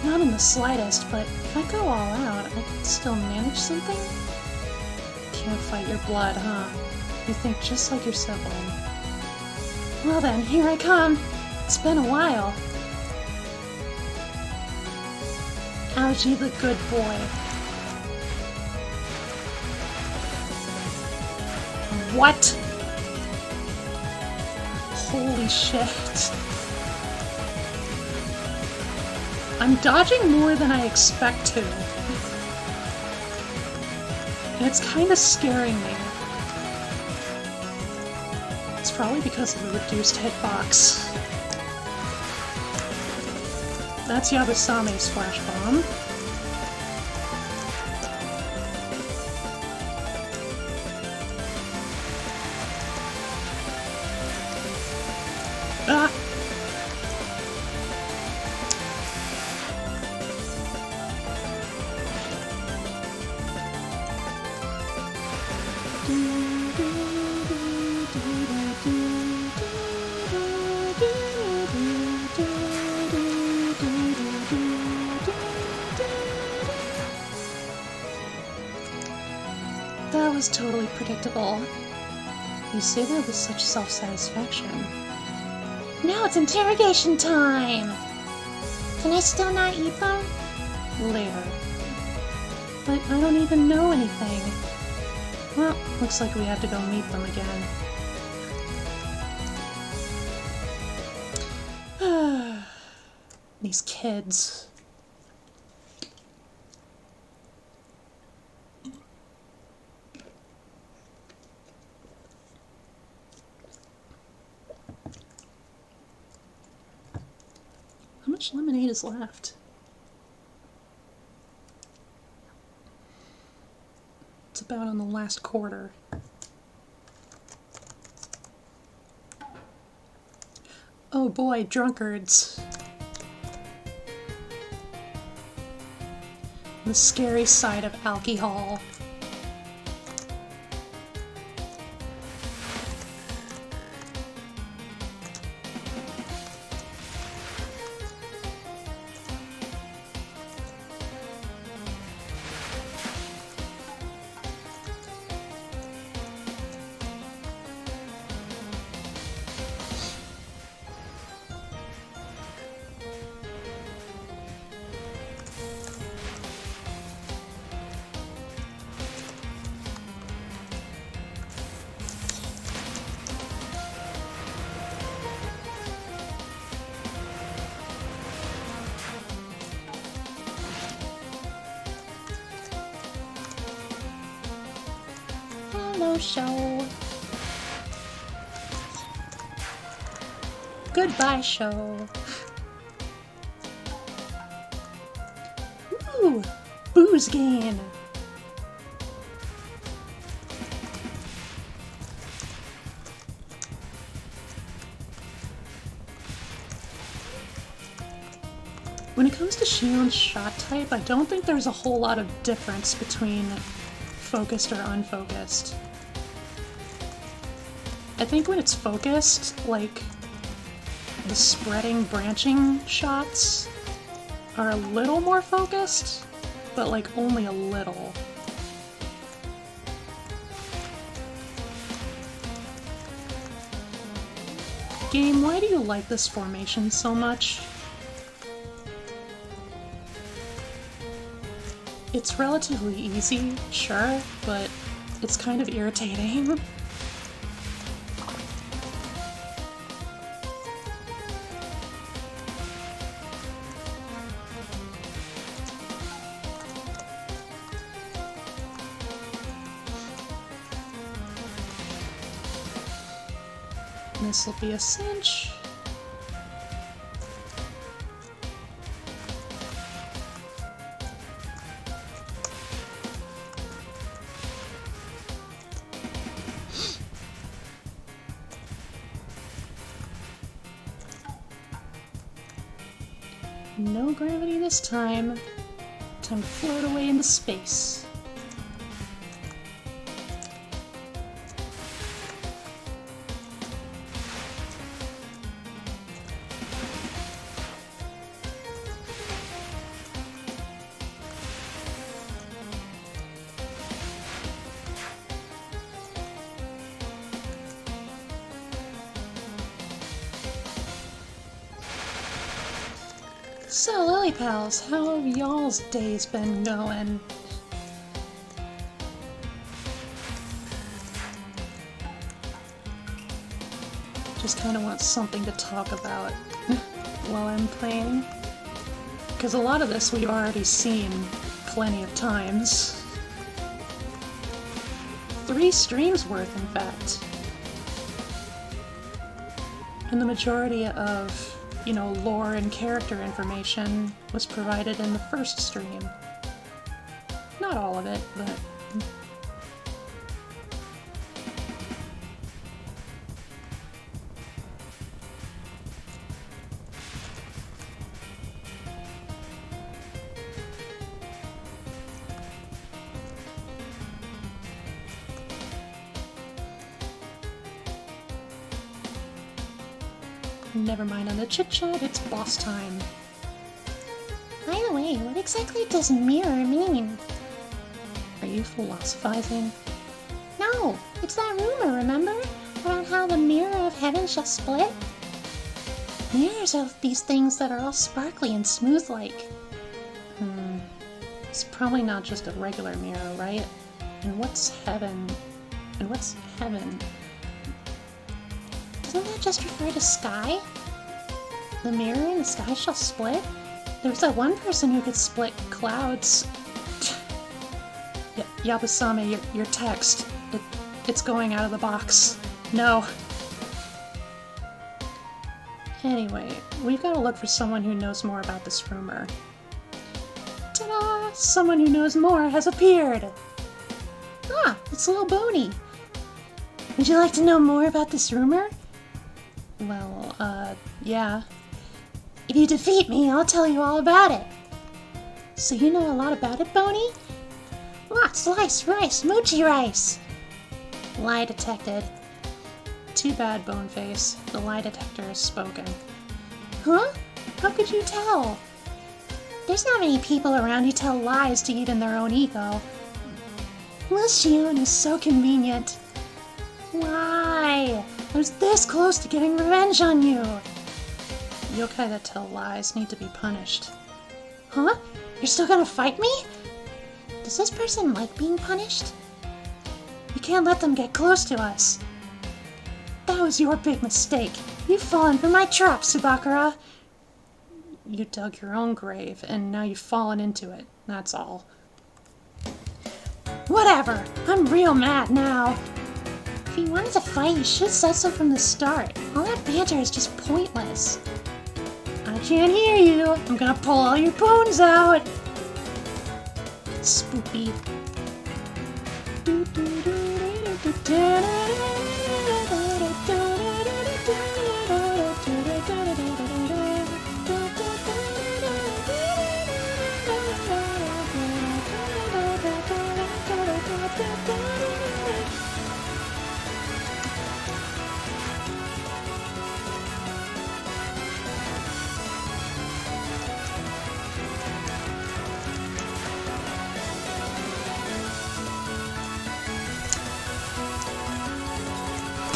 Not in the slightest, but if I go all out, I can still manage something? Can't fight your blood, huh? You think just like your sibling. Well then, here I come. It's been a while. Algie the good boy. What? Holy shit. I'm dodging more than I expect to. And it's kind of scaring me. It's probably because of the reduced hitbox. That's Yabusame's flash bomb. Ah! That was totally predictable. You say that with such self-satisfaction. Now it's interrogation time! Can I still not eat them? Later. But I don't even know anything. Well, looks like we have to go meet them again. These kids. How much lemonade is left? It's about on the last quarter. Oh boy, drunkards. The scary side of alcohol. Hello, show. Goodbye, show. Ooh, booze gain. When it comes to Shion's shot type, I don't think there's a whole lot of difference between focused or unfocused. I think when it's focused, like, the spreading, branching shots are a little more focused, but like only a little. Game, why do you like this formation so much? It's relatively easy, sure, but it's kind of irritating. This will be a cinch. No gravity this time. Time to float away into space. So, Lily Pals, how have y'all's days been going? Just kind of want something to talk about while I'm playing. Because a lot of this we've already seen plenty of times. 3 streams worth, in fact. And the majority of, you know, lore and character information was provided in the first stream. Not all of it, but... Never mind on the chit-chat, it's boss time. By the way, what exactly does mirror mean? Are you philosophizing? No, it's that rumor, remember? About how the mirror of heaven shall split? Mirrors are these things that are all sparkly and smooth-like. It's probably not just a regular mirror, right? And what's heaven? And what's heaven? Doesn't that just refer to sky? The mirror in the sky shall split? There was that one person who could split clouds. Yabusame, your text. It's going out of the box. No. Anyway, we've got to look for someone who knows more about this rumor. Ta-da! Someone who knows more has appeared! Ah, it's Little Boney. Would you like to know more about this rumor? Well, yeah. If you defeat me, I'll tell you all about it. So you know a lot about it, Boney? Lots, rice, mochi rice. Lie detected. Too bad, Boneface. The lie detector has spoken. Huh? How could you tell? There's not many people around who tell lies to even their own ego. Well, Shion is so convenient. Why? I was this close to getting revenge on you. Yokai that tell lies need to be punished. Huh? You're still gonna fight me? Does this person like being punished? You can't let them get close to us. That was your big mistake. You've fallen for my trap, Subakura. You dug your own grave, and now you've fallen into it. That's all. Whatever. I'm real mad now. If you wanted to fight, you should have said so from the start. All that banter is just pointless. I can't hear you. I'm gonna pull all your bones out. Spoopy.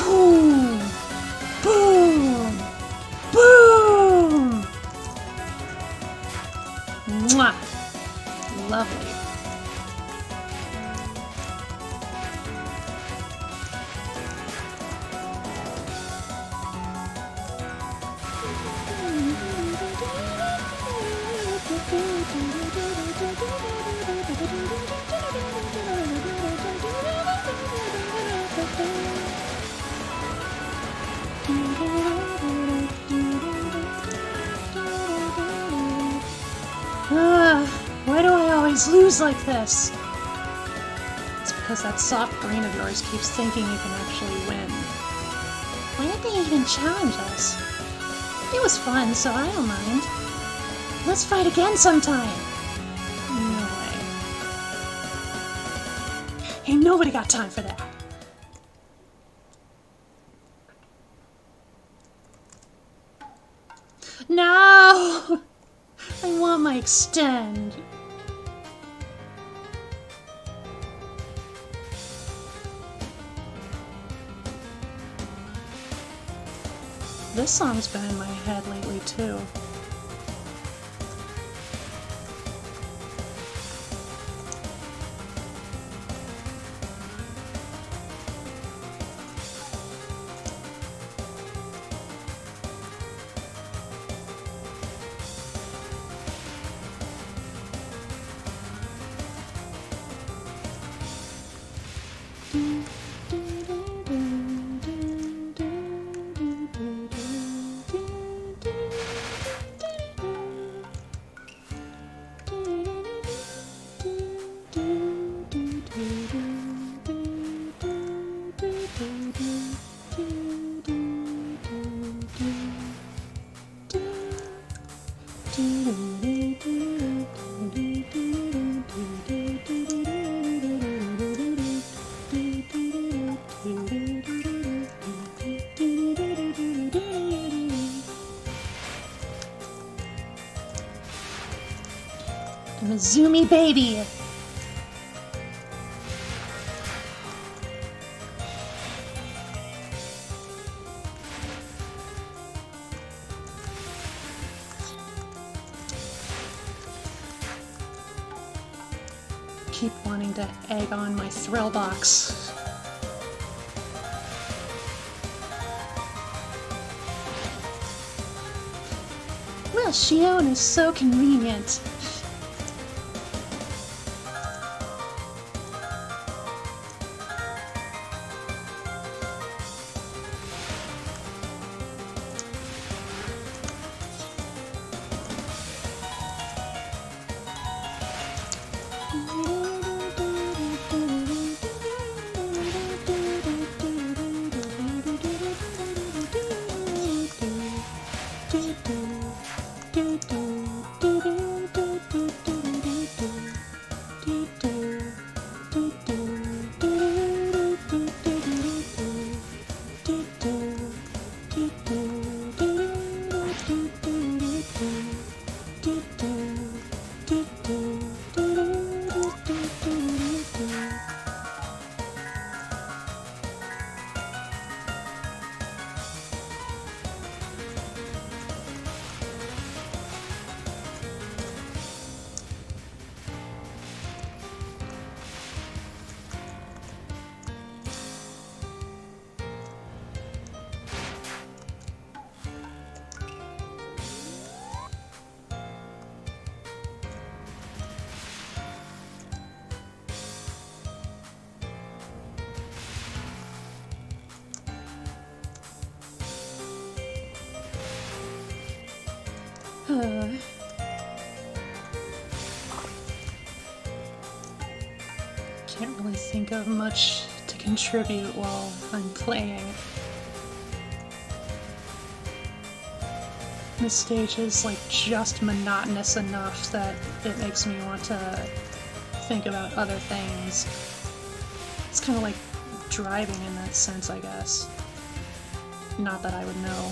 Boom! Boom! Boom! Mwah! Lovely. Why do I always lose like this? It's because that soft brain of yours keeps thinking you can actually win. Why did they even challenge us? It was fun, so I don't mind. Let's fight again sometime. No way. Ain't nobody got time for that. No! I want my extend. This song's been in my head lately, too. I'm a zoomy baby. Keep wanting to egg on my thrill box. Well, Shion is so convenient. Can't really think of much to contribute while I'm playing. This stage is like just monotonous enough that it makes me want to think about other things. It's kind of like driving in that sense, I guess. Not that I would know.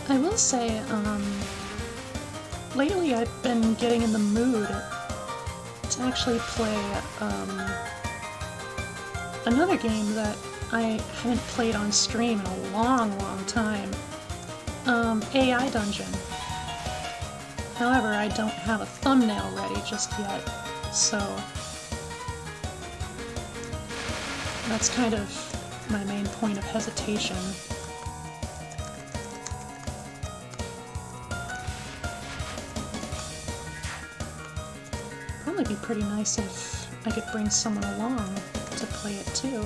I will say, lately I've been getting in the mood to actually play, another game that I haven't played on stream in a long, long time. AI Dungeon. However, I don't have a thumbnail ready just yet, so that's kind of my main point of hesitation. Probably be pretty nice if I could bring someone along to play it too.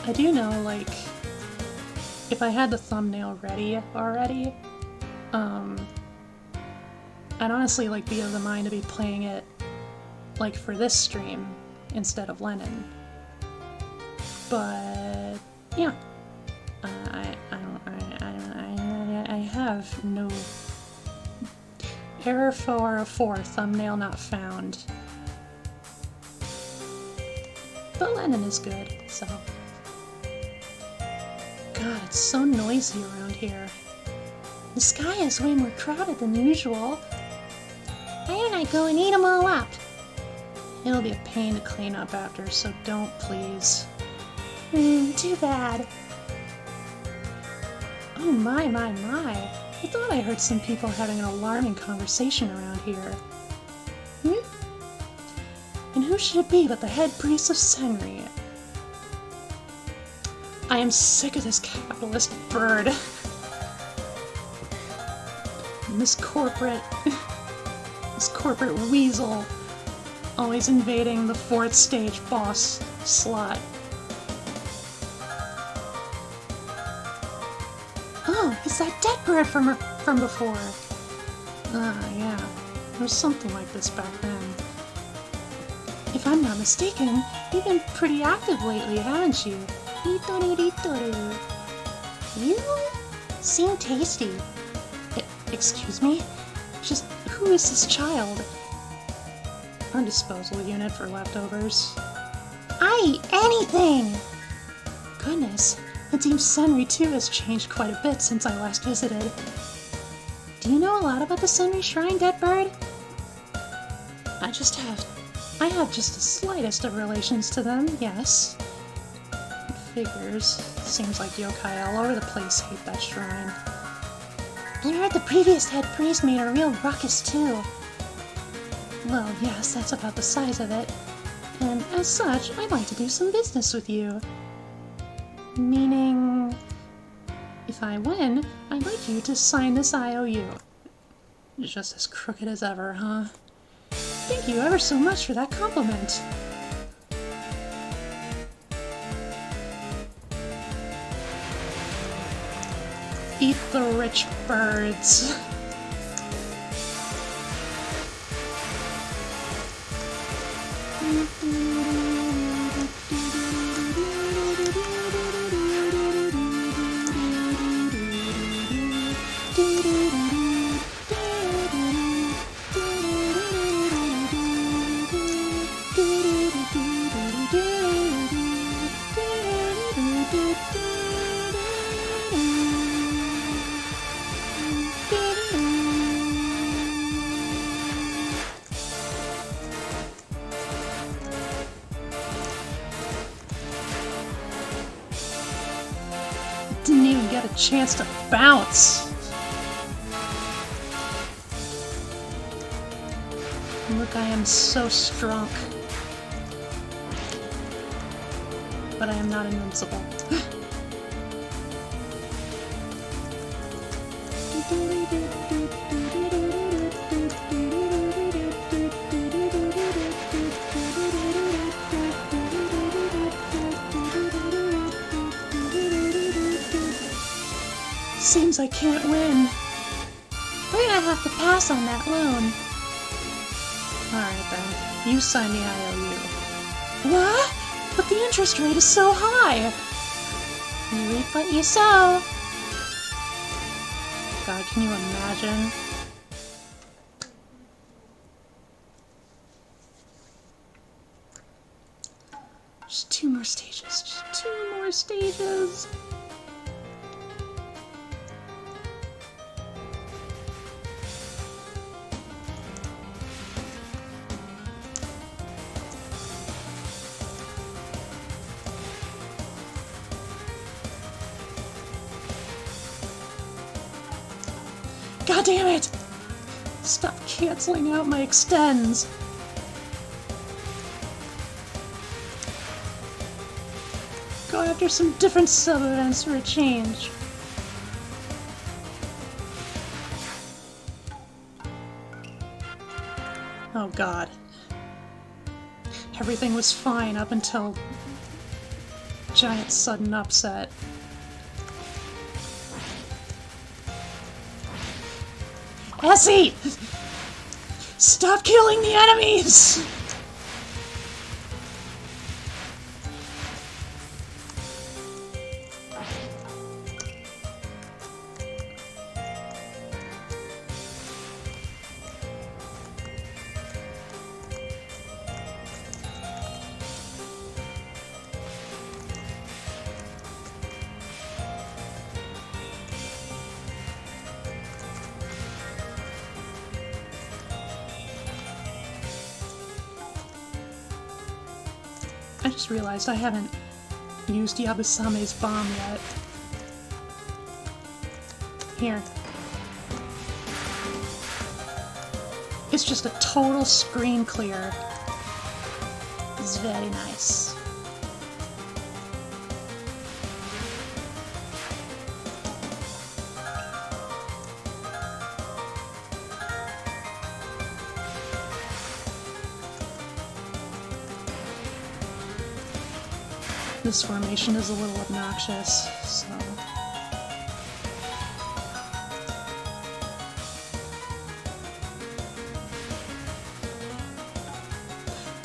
I do know, like, if I had the thumbnail ready already, I'd honestly, like, be of the mind to be playing it, like, for this stream instead of LEN'EN. But, yeah. I have no... Error 404, thumbnail not found. But LEN'EN is good, so... God, it's so noisy around here. The sky is way more crowded than usual. Why don't I go and eat them all up? It'll be a pain to clean up after, so don't, please. Too bad. Oh my. I thought I heard some people having an alarming conversation around here. And who should it be but the head priest of Senri? I am sick of this capitalist bird. And this corporate weasel always invading the 4th stage boss slot. Oh, it's that dead bird from before. Yeah. There was something like this back then. If I'm not mistaken, you've been pretty active lately, haven't you? You seem tasty. Excuse me? Just who is this child? Our disposal unit for leftovers. I eat anything! Goodness, it seems Senri too has changed quite a bit since I last visited. Do you know a lot about the Senri Shrine, Dead Bird? I have just the slightest of relations to them, yes. It figures. Seems like yokai all over the place hate that shrine. I heard the previous head priest made a real ruckus too. Well, yes, that's about the size of it. And as such, I'd like to do some business with you. Meaning, if I win, I'd like you to sign this IOU. Just as crooked as ever, huh? Thank you ever so much for that compliment. Eat the rich birds. Didn't even get a chance to bounce. like I am so strong. But I am not invincible. Seems I can't win. We're gonna have to pass on that loan. Alright then, you sign the IOU. What? But the interest rate is so high! You reap what you sow. God, can you imagine? Just 2 more stages, just 2 more stages! God damn it! Stop canceling out my extends! Go after some different sub-events for a change. Oh god. Everything was fine up until giant sudden upset. Essie! Stop killing the enemies! I just realized I haven't used Yabusame's bomb yet. Here. It's just a total screen clear. It's very nice. This formation is a little obnoxious, so...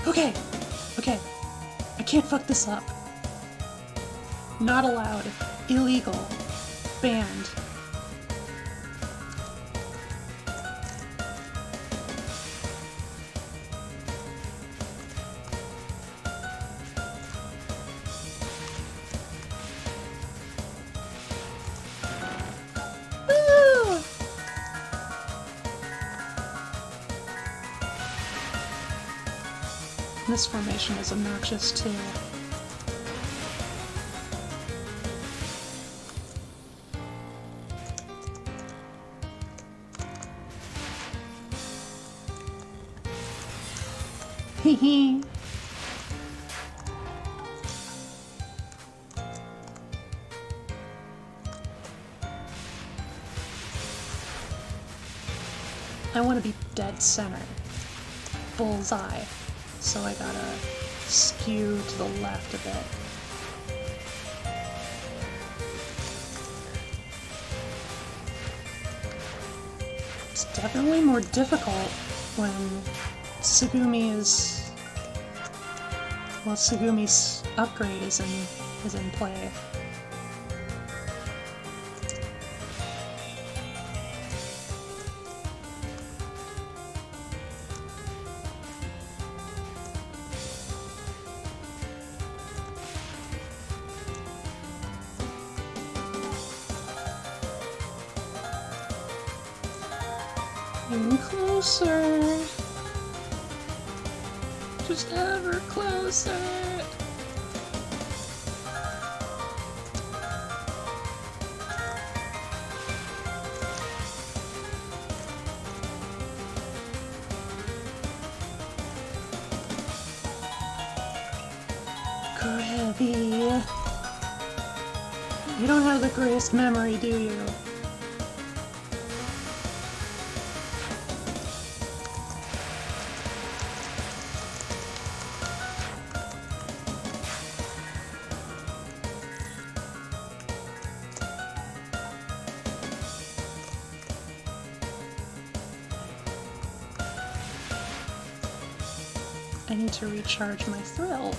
Okay, okay. I can't fuck this up. Not allowed. Illegal. Banned. Woo! This formation is obnoxious too. Hee. I want to be dead center. Bullseye. So I gotta skew to the left a bit. It's definitely more difficult when Tsugumi is... well, Tsugumi's upgrade is in play. Getting closer. Just ever closer. Grabby. You don't have the greatest memory, do you? I need to recharge my thrill.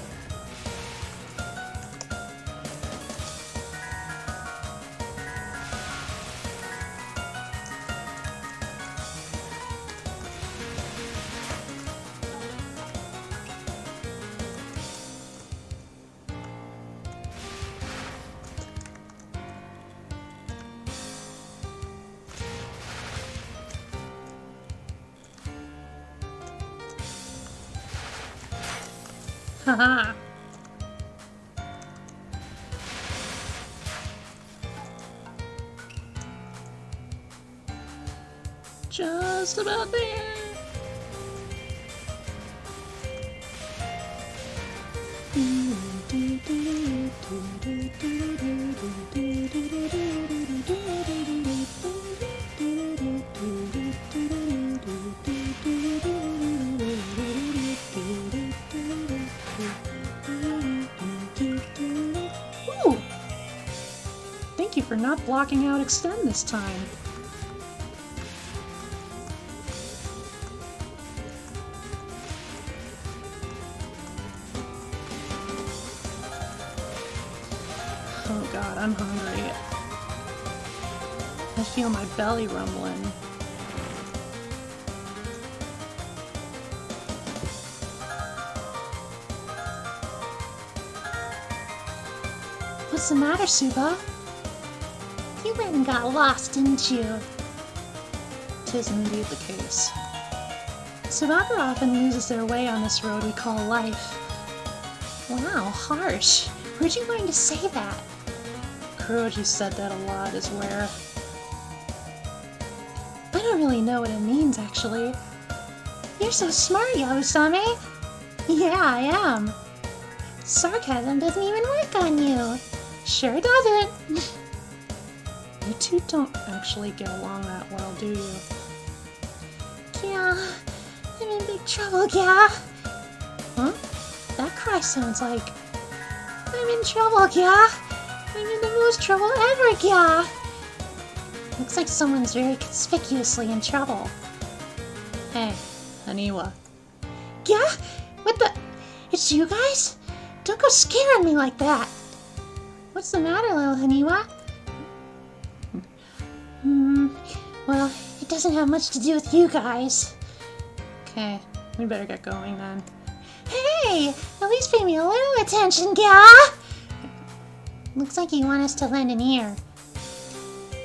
Haha! Just about there! Ooh! Thank you for not blocking out Extend this time. Oh god, I'm hungry. I feel my belly rumbling. What's the matter, Suba? You went and got lost, didn't you? 'Tis indeed the case. Subaru often loses their way on this road we call life. Wow, harsh. Where'd you learn to say that? Kuroji said that a lot, is where. I don't really know what it means, actually. You're so smart, Yabusame. Yeah, I am. Sarcasm doesn't even work on you. Sure doesn't. You two don't actually get along that well, do you? Yeah, I'm in big trouble, yeah. Huh? That cry sounds like... I'm in trouble, yeah. I'm in the most trouble ever, yeah. Looks like someone's very conspicuously in trouble. Hey, Haniwa. Yeah? What the? It's you guys? Don't go scaring me like that. What's the matter, little Haniwa? Well, it doesn't have much to do with you guys. Okay, we better get going then. Hey! At least pay me a little attention, yeah? Looks like you want us to lend an ear.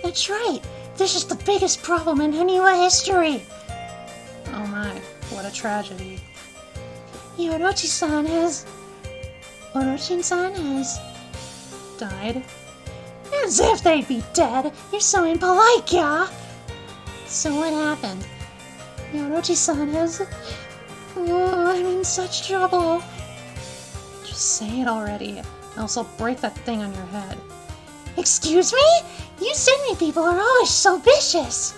That's right. This is the biggest problem in Haniwa history. Oh my, what a tragedy. Orochi-san has... Orochin-san has... Died? As if they'd be dead. You're so impolite, yeah? So what happened? Orochi-san has... Oh, I'm in such trouble. Just say it already, else I'll break that thing on your head. Excuse me? You Sydney people are always so vicious.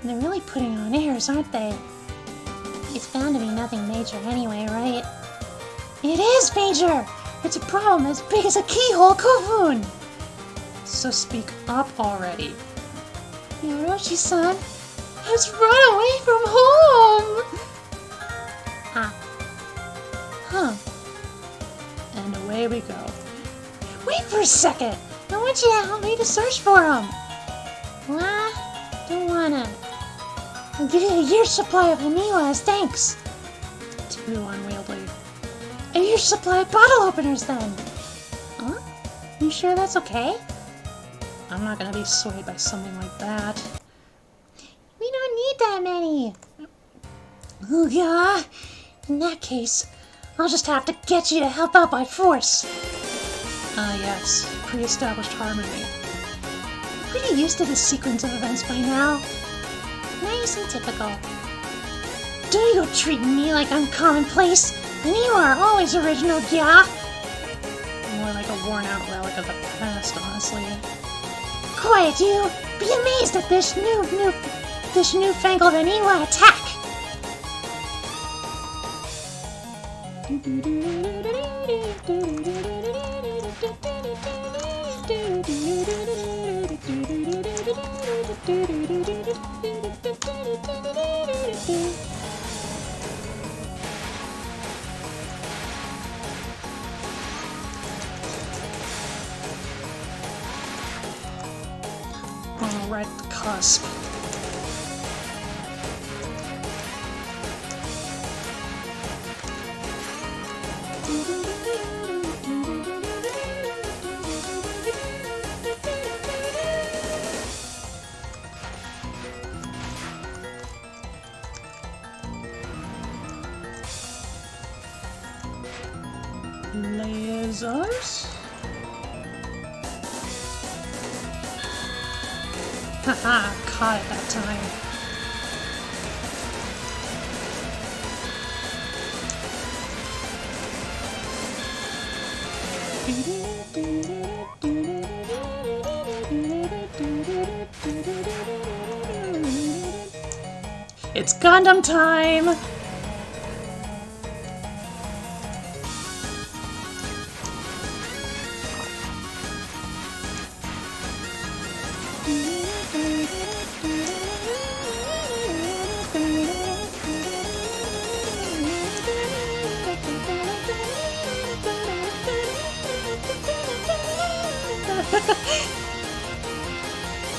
They're really putting on airs, aren't they? It's bound to be nothing major anyway, right? It is major! It's a problem as big as a keyhole kofun! So speak up already. Yoroshi-san has run away from home! Huh. And away we go. Wait for a second! I want you to help me to search for him! What? Don't wanna. I'll give you a year's supply of Haniwa as thanks! Too unwieldy. A year's supply of bottle openers then! Huh? You sure that's okay? I'm not gonna be swayed by something like that. We don't need that many! Oh yeah? In that case, I'll just have to get you to help out by force! Yes. Pre-established harmony. I'm pretty used to this sequence of events by now. Nice and typical. Don't you go treating me like I'm commonplace, and you are always original, yeah? more like a worn-out relic of the past, honestly. Quiet, you! Be amazed at this newfangled Aniwa attack! Oh, right at the cusp. Lasers? Haha, caught it that time. It's Gundam time!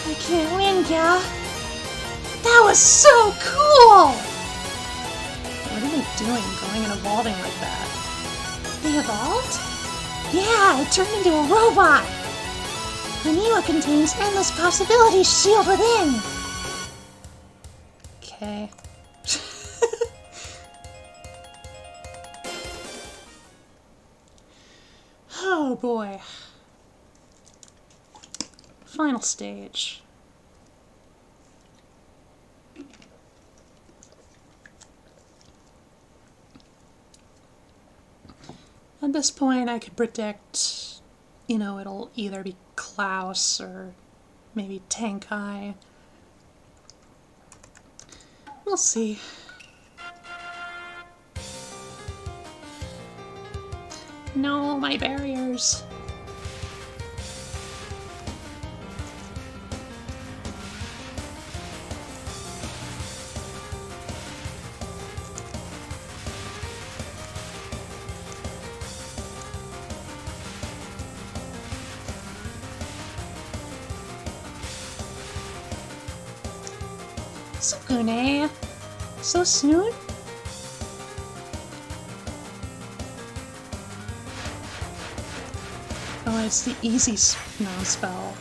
I can't win, Gya. That was so cool! What are they doing, going and evolving like that? They evolved? Yeah, it turned into a robot! Aniwa contains endless possibilities sealed within! Okay. Oh boy. Final stage. At this point, I could predict, it'll either be Klaus or maybe Tenkai. We'll see. No, my barriers. Sukune? So soon? Oh, it's the easy spell.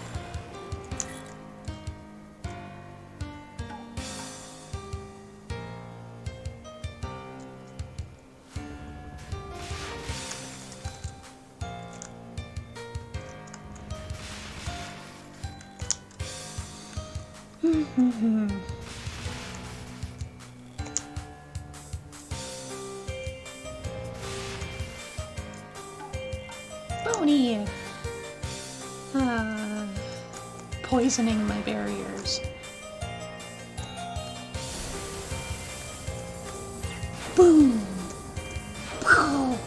Bony! Poisoning my barriers. Boom! Boom!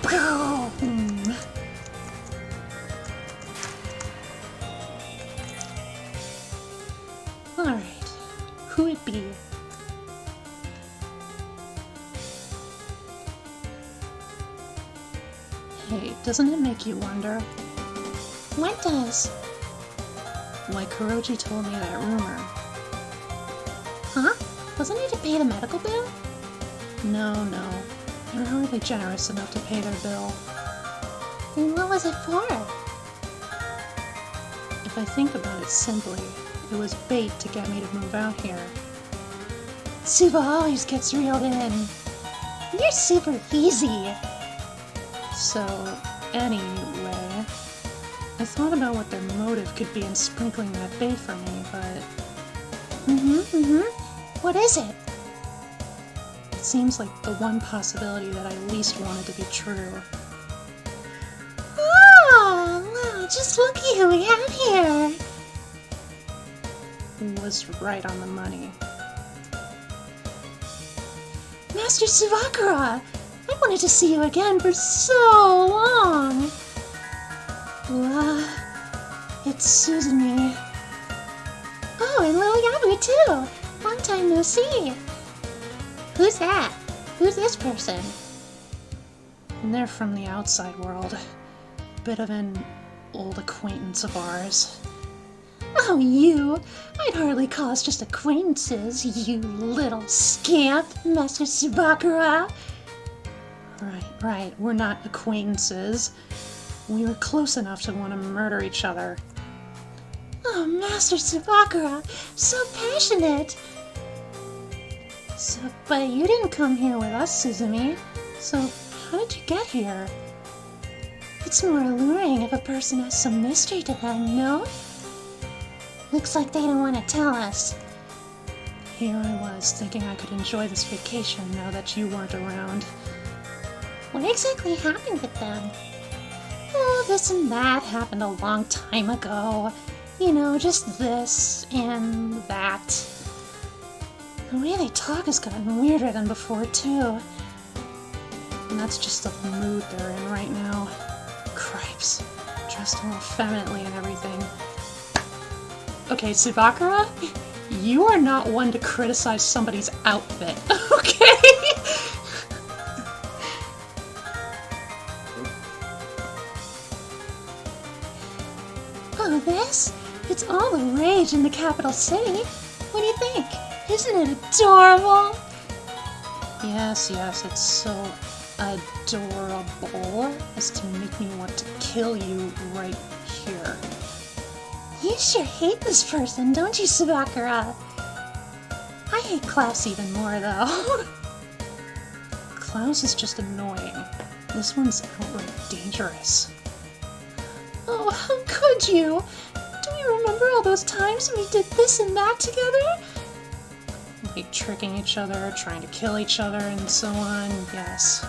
Boom! Alright, who it be? Hey, doesn't it make you wonder? What does? Why Kuroji told me that rumor. Huh? Wasn't it to pay the medical bill? No. They're hardly generous enough to pay their bill. Then what was it for? If I think about it simply, it was bait to get me to move out here. Suba always gets reeled in. You're super easy. So, anyway, I thought about what their motive could be in sprinkling that bait for me, but What is it? it seems like the one possibility that I least wanted to be true. just looky who we have here. Was right on the money. Master Subakura! I wanted to see you again for so long. It's Suzumi. Oh, and Liliabu too. Long time no see. Who's that? Who's this person? And they're from the outside world. Bit of an old acquaintance of ours. Oh, you! I'd hardly call us just acquaintances, you little scamp, Master Subakura. Right. We're not acquaintances. We were close enough to want to murder each other. Oh, Master Subakura, so passionate. But you didn't come here with us, Suzumi. So, how did you get here? It's more alluring if a person has some mystery to them, no? Looks like they don't want to tell us. Here I was, thinking I could enjoy this vacation now that you weren't around. What exactly happened with them? Oh, this and that happened a long time ago. You know, just this and that. The way they talk has gotten weirder than before, too. And that's just the mood they're in right now. Cripes. Dressed all effeminately and everything. Okay, Subakura, you are not one to criticize somebody's outfit, okay? Oh, this? It's all the rage in the capital city. What do you think? Isn't it adorable? Yes, it's so adorable as to make me want to kill you right here. You sure hate this person, don't you, Subakura? I hate Klaus even more, though. Klaus is just annoying. This one's outright dangerous. Oh, how could you? Do you remember all those times we did this and that together? Like tricking each other, trying to kill each other, and so on, yes.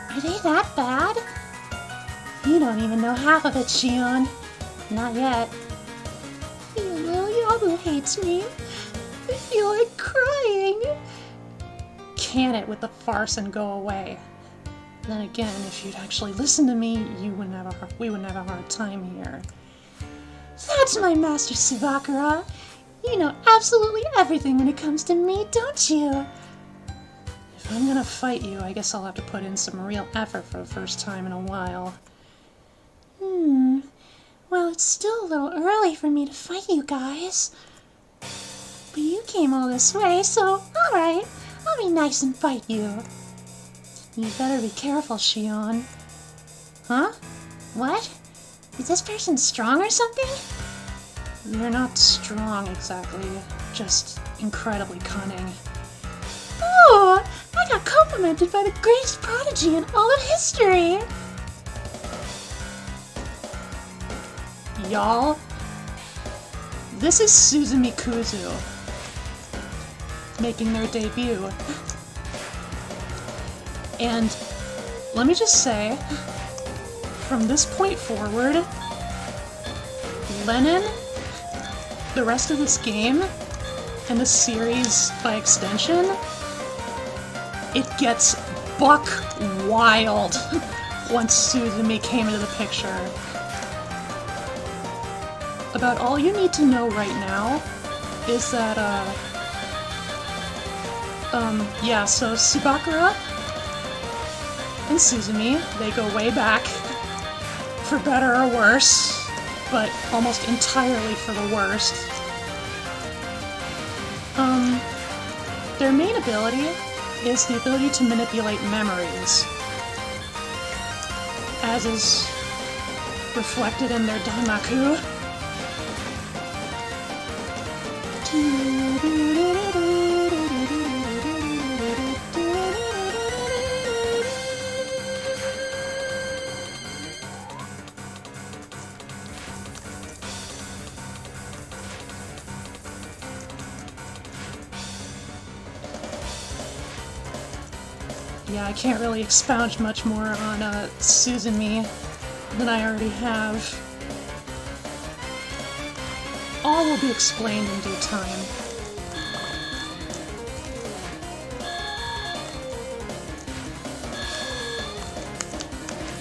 Are they that bad? You don't even know half of it, Shion. Not yet. Liliabu hates me. I feel like crying. Can it with the farce and go away. Then again, if you'd actually listen to me, we wouldn't have a hard time here. That's my Master Subakura. You know absolutely everything when it comes to me, don't you? If I'm gonna fight you, I guess I'll have to put in some real effort for the first time in a while. Well, it's still a little early for me to fight you guys. But you came all this way, so alright. I'll be nice and fight you. You better be careful, Shion. Huh? What? Is this person strong or something? They're not strong exactly, just incredibly cunning. Oh, I got complimented by the greatest prodigy in all of history. Y'all, this is Suzumi Kuzu making their debut. And let me just say, from this point forward, LEN'EN, the rest of this game, and the series by extension, it gets buck wild once Suzumi came into the picture. About all you need to know right now is that, so Subakura and Suzumi, they go way back, for better or worse, but almost entirely for the worst. Their main ability is the ability to manipulate memories, as is reflected in their Danmaku. Yeah, I can't really expound much more on Suzumi. that I already have. All will be explained in due time.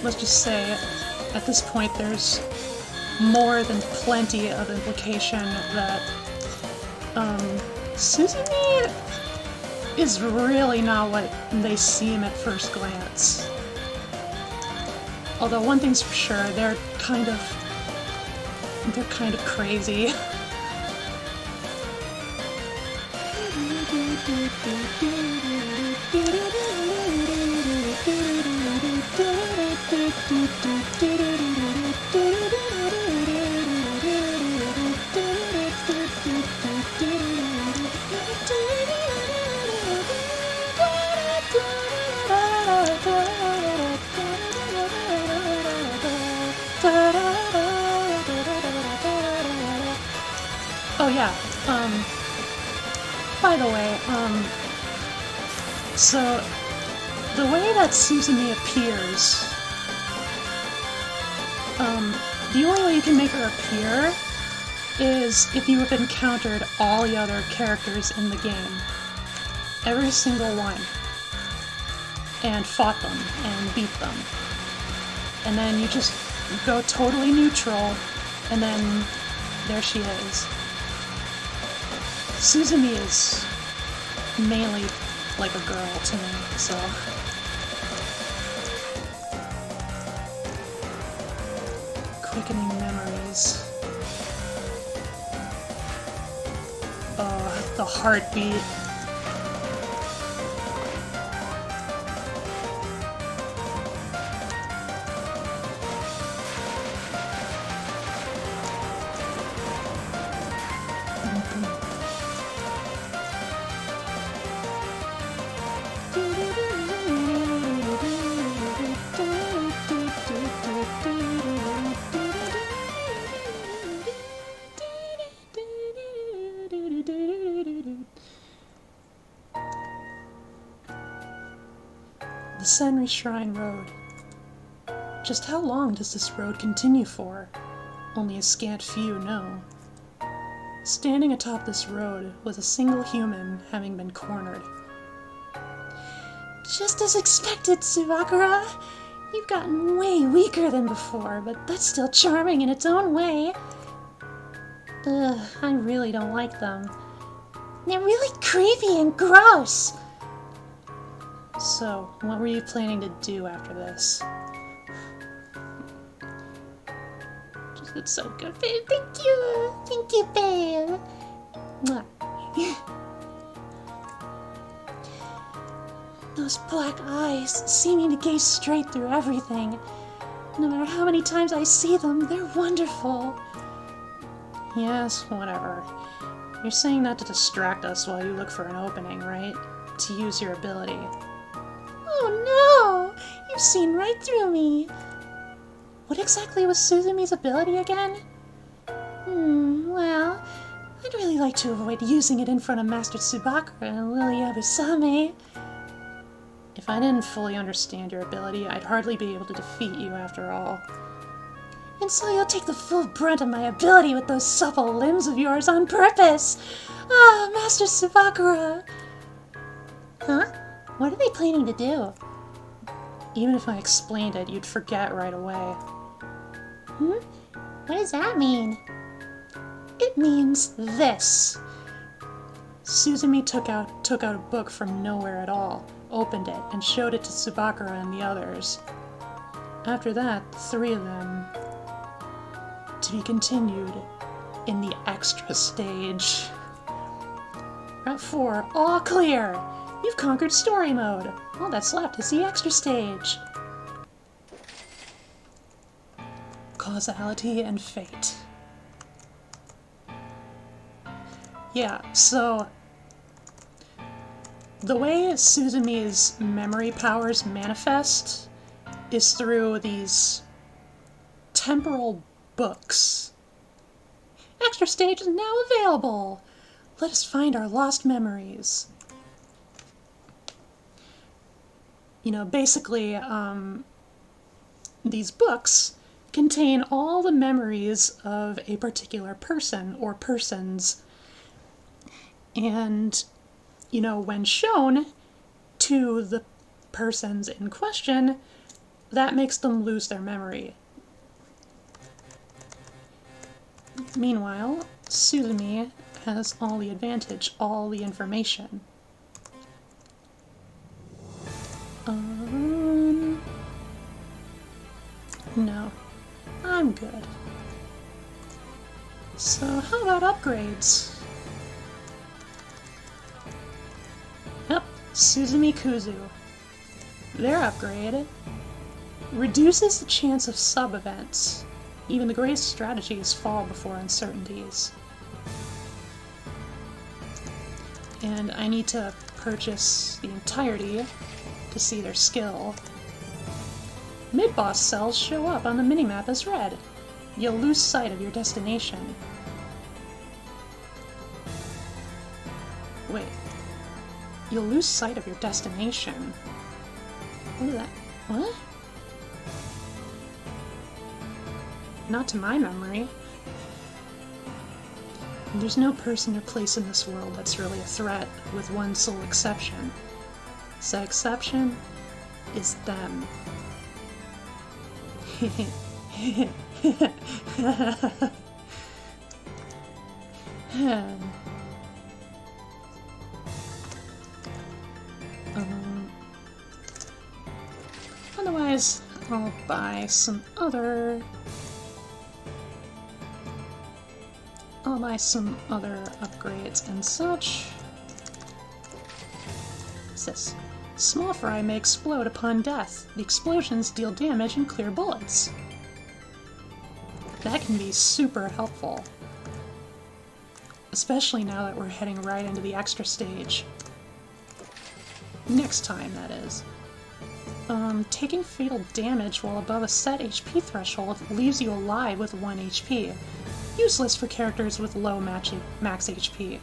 Let's just say, at this point, there's more than plenty of implication that Suzume is really not what they seem at first glance. Although one thing's for sure, they're kind of crazy. Oh yeah, by the way, so the way that Suzume appears, the only way you can make her appear is if you have encountered all the other characters in the game. Every single one. And fought them, and beat them. And then you just go totally neutral, and then there she is. Suzume is mainly like a girl to me, so... Quickening memories. Oh, the heartbeat. The Senri Shrine Road. Just how long does this road continue for? Only a scant few know. Standing atop this road was a single human having been cornered. Just as expected, Subakura. You've gotten way weaker than before, but that's still charming in its own way. Ugh, I really don't like them. They're really creepy and gross. So, what were you planning to do after this? Just it's so good, babe. Thank you. Thank you, babe. Mwah. Those black eyes, seeming to gaze straight through everything. No matter how many times I see them, they're wonderful. Yes, whatever. You're saying that to distract us while you look for an opening, right? To use your ability. Oh no! You've seen right through me. What exactly was Suzume's ability again? Well, I'd really like to avoid using it in front of Master Subakura and Lily Abusame. If I didn't fully understand your ability, I'd hardly be able to defeat you after all. And so you'll take the full brunt of my ability with those supple limbs of yours on purpose! Ah, Master Subakura! Huh? What are they planning to do? Even if I explained it, you'd forget right away. What does that mean? It means this. Suzume took out a book from nowhere at all, opened it, and showed it to Subakura and the others. After that, the three of them... to be continued in the extra stage. Route 4, all clear! You've conquered story mode. All that's left is the extra stage. Causality and fate. Yeah, so the way Suzume's memory powers manifest is through these temporal books. Extra stage is now available. Let us find our lost memories. You know, basically, these books contain all the memories of a particular person or persons. And, you know, when shown to the persons in question, that makes them lose their memory. Meanwhile, Suzumi has all the advantage, all the information. No, I'm good. So how about upgrades? Yep, Suzumi Kuzu. Their upgrade reduces the chance of sub-events. Even the greatest strategies fall before uncertainties. And I need to purchase the entirety to see their skill. Mid-boss cells show up on the minimap as red. You'll lose sight of your destination. Wait. You'll lose sight of your destination. What is that? What? Not to my memory. There's no person or place in this world that's really a threat, with one sole exception. That exception is them. Otherwise, I'll buy some other upgrades and such. What's this? Small fry may explode upon death. The explosions deal damage and clear bullets. That can be super helpful. Especially now that we're heading right into the extra stage. Next time, that is. Taking fatal damage while above a set HP threshold leaves you alive with 1 HP. Useless for characters with low max HP.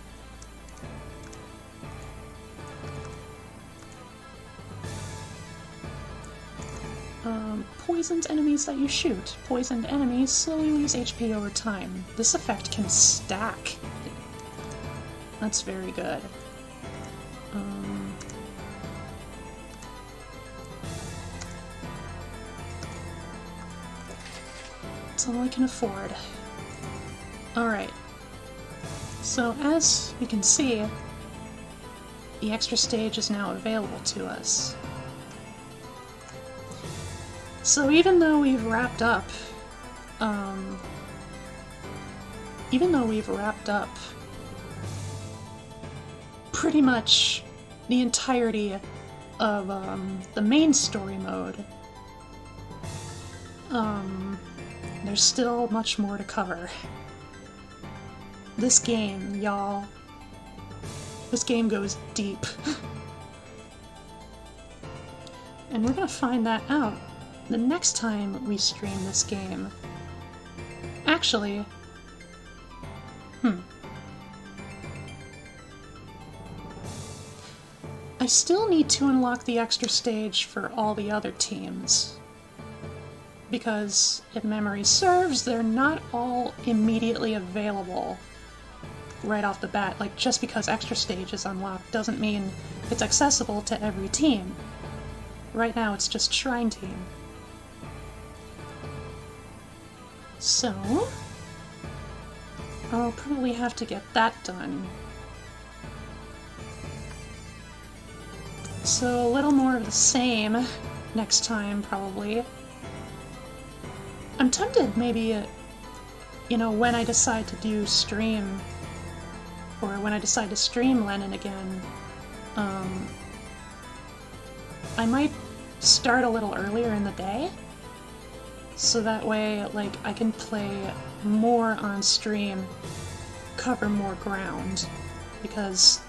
Poisoned enemies that you shoot. Poisoned enemies slowly lose HP over time. This effect can stack. That's very good. That's all I can afford. Alright. So as you can see, the extra stage is now available to us. So even though we've wrapped up, pretty much the entirety of the main story mode, there's still much more to cover. This game, y'all, this game goes deep. And we're gonna find that out the next time we stream this game. Actually, I still need to unlock the extra stage for all the other teams. Because, if memory serves, they're not all immediately available right off the bat. Like, just because extra stage is unlocked doesn't mean it's accessible to every team. Right now it's just Shrine Team. So, I'll probably have to get that done. So a little more of the same next time, probably. I'm tempted, maybe, you know, when I decide to do stream, or when I decide to stream LEN'EN again, I might start a little earlier in the day, so that way, like, I can play more on stream, cover more ground, because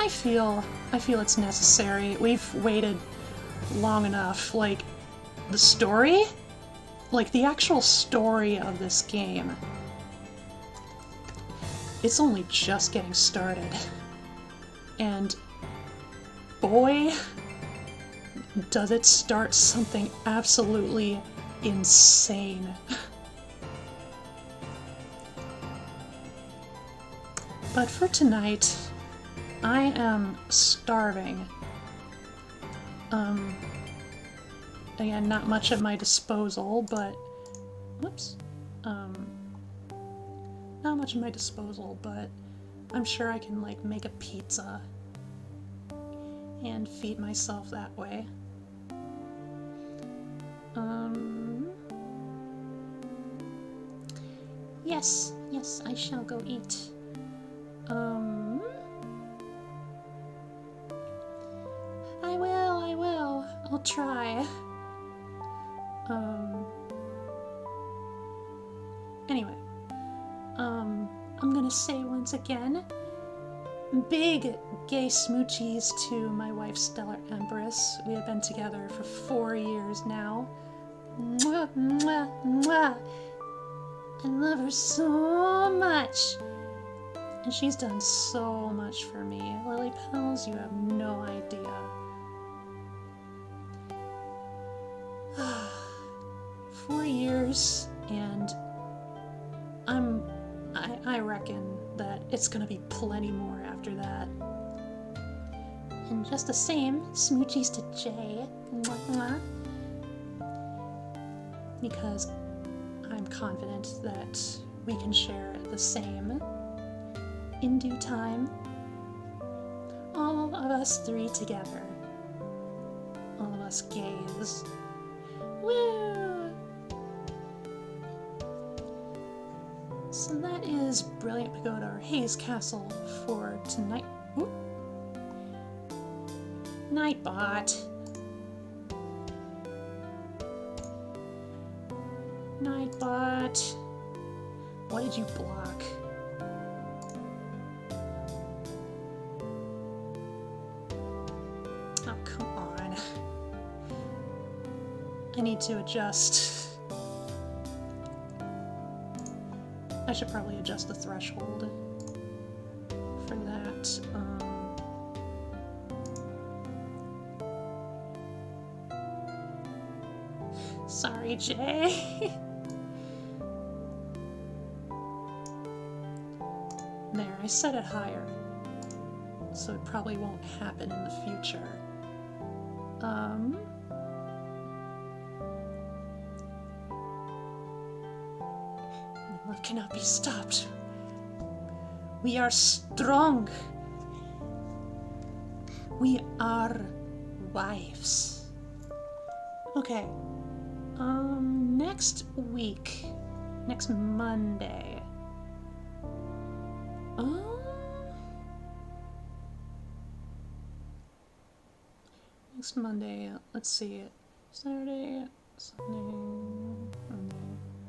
I feel it's necessary. We've waited long enough. Like, the story? Like, the actual story of this game, it's only just getting started. And boy, does it start something absolutely insane. But for tonight, I am starving. Again, not much at my disposal, but... Whoops. Not much at my disposal, but I'm sure I can, like, make a pizza and feed myself that way. Yes, I shall go eat. I will. I'll try. Anyway, I'm gonna say once again, big gay smoochies to my wife, Stellar Empress. We have been together for 4 years now. Mwah, mwah, mwah. I love her so much. And she's done so much for me. Lily Pals, you have no idea. 4 years, and I reckon that it's gonna be plenty more after that. And just the same, smoochies to Jay. Mwah, mwah. Because I'm confident that we can share the same in due time. All of us three together. All of us gays. Woo! So that is Brilliant Pagoda or Haze Castle for tonight. Whoop. Nightbot. Nightbot. What did you block? Oh, come on. I need to adjust. I should probably adjust the threshold for that. Sorry, Jay. There, I set it higher, so it probably won't happen in the future. Love cannot be stopped. We are strong. We are wives. Okay. Next week. Next Monday. Next Monday, let's see. Saturday, Sunday, Monday.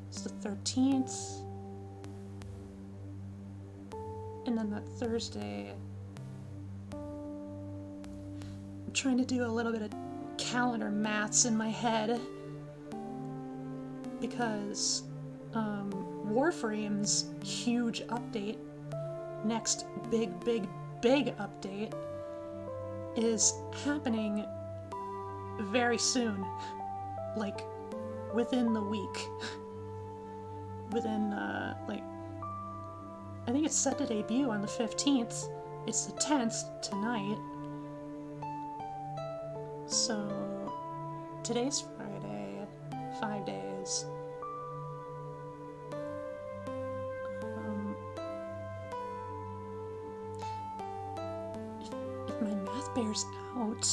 It's the 13th. And then that Thursday, I'm trying to do a little bit of calendar maths in my head because Warframe's huge update, next big update, is happening very soon, like within the week. Within, like, I think it's set to debut on the 15th. It's the 10th tonight. So, today's Friday, 5 days. If my math bears out.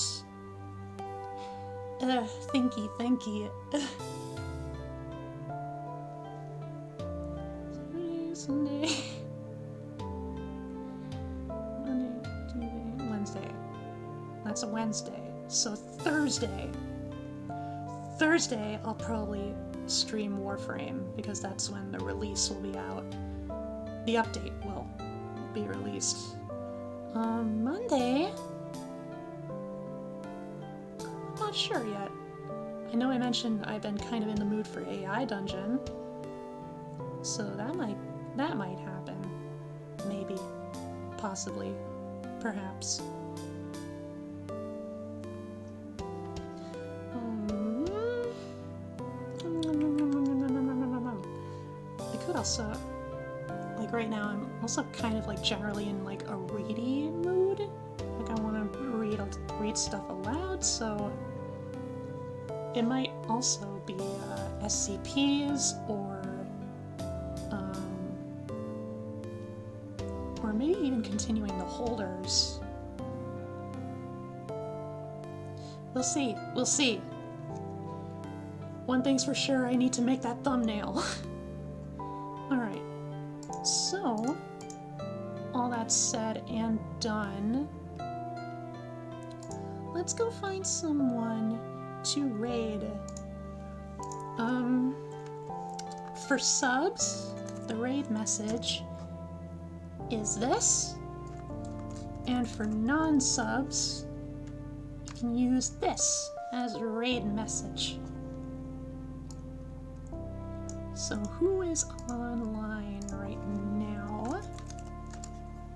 Thinky. Sunday, Monday, Tuesday, Wednesday. That's a Wednesday. So Thursday, I'll probably stream Warframe because that's when the release will be out. The update will be released. Monday, I'm not sure yet. I know I mentioned I've been kind of in the mood for AI Dungeon, so that might happen. Maybe. Possibly. Perhaps. could also, like right now, I'm also kind of like generally in like a ready mood. Like I want to read stuff aloud, so it might also be SCPs or maybe even continuing the holders. We'll see. We'll see. One thing's for sure, I need to make that thumbnail. Alright. So, all that said and done, let's go find someone to raid. For subs, the raid message is this, and for non-subs, you can use this as a raid message. So who is online right now?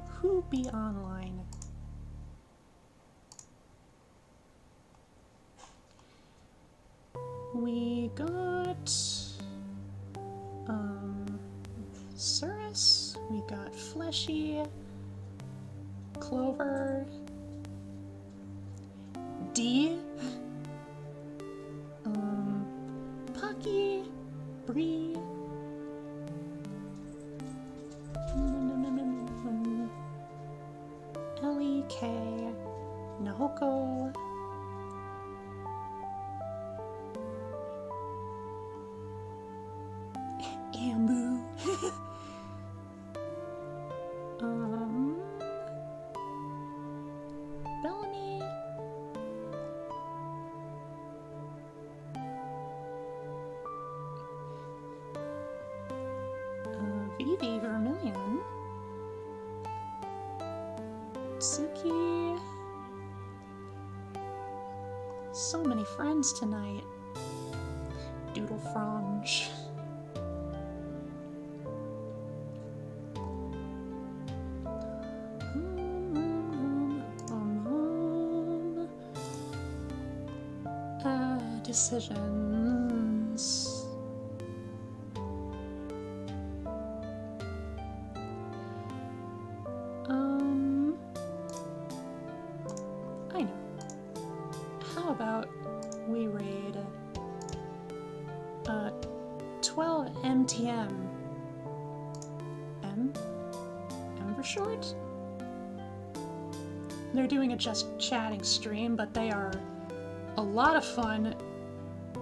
Who be online? We got Cirrus, we got Fleshy, Clover, D, Pocky, Bree, Ellie, K, Nahoko, Ambu, Bellamy, Vivi Vermilion, Tsuki. So many friends tonight. Doodle Frange. Decisions. I know. How about we raid 12 MTM? M for short? They're doing a just chatting stream, but they are a lot of fun,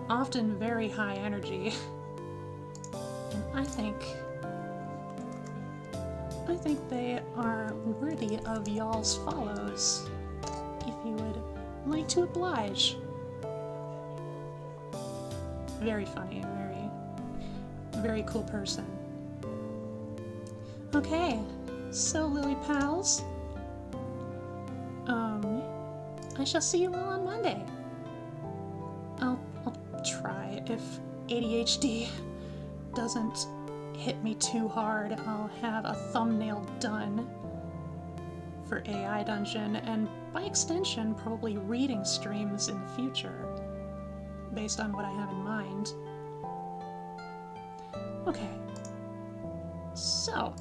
often very high energy. And I think they are worthy of y'all's follows, if you would like to oblige. Very funny, very cool person. Okay, so Lily Pals, I shall see you all on Monday. I'll try. If ADHD doesn't hit me too hard, I'll have a thumbnail done for AI Dungeon, and by extension, probably reading streams in the future, based on what I have in mind. Okay. So,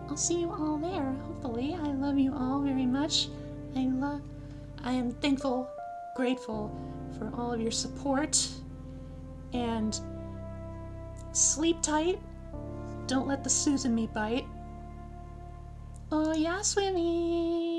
I'll see you all there, hopefully. I love you all very much. I am thankful, grateful for all of your support, and sleep tight. Don't let the Susan me bite. Oh yeah, Swimmy!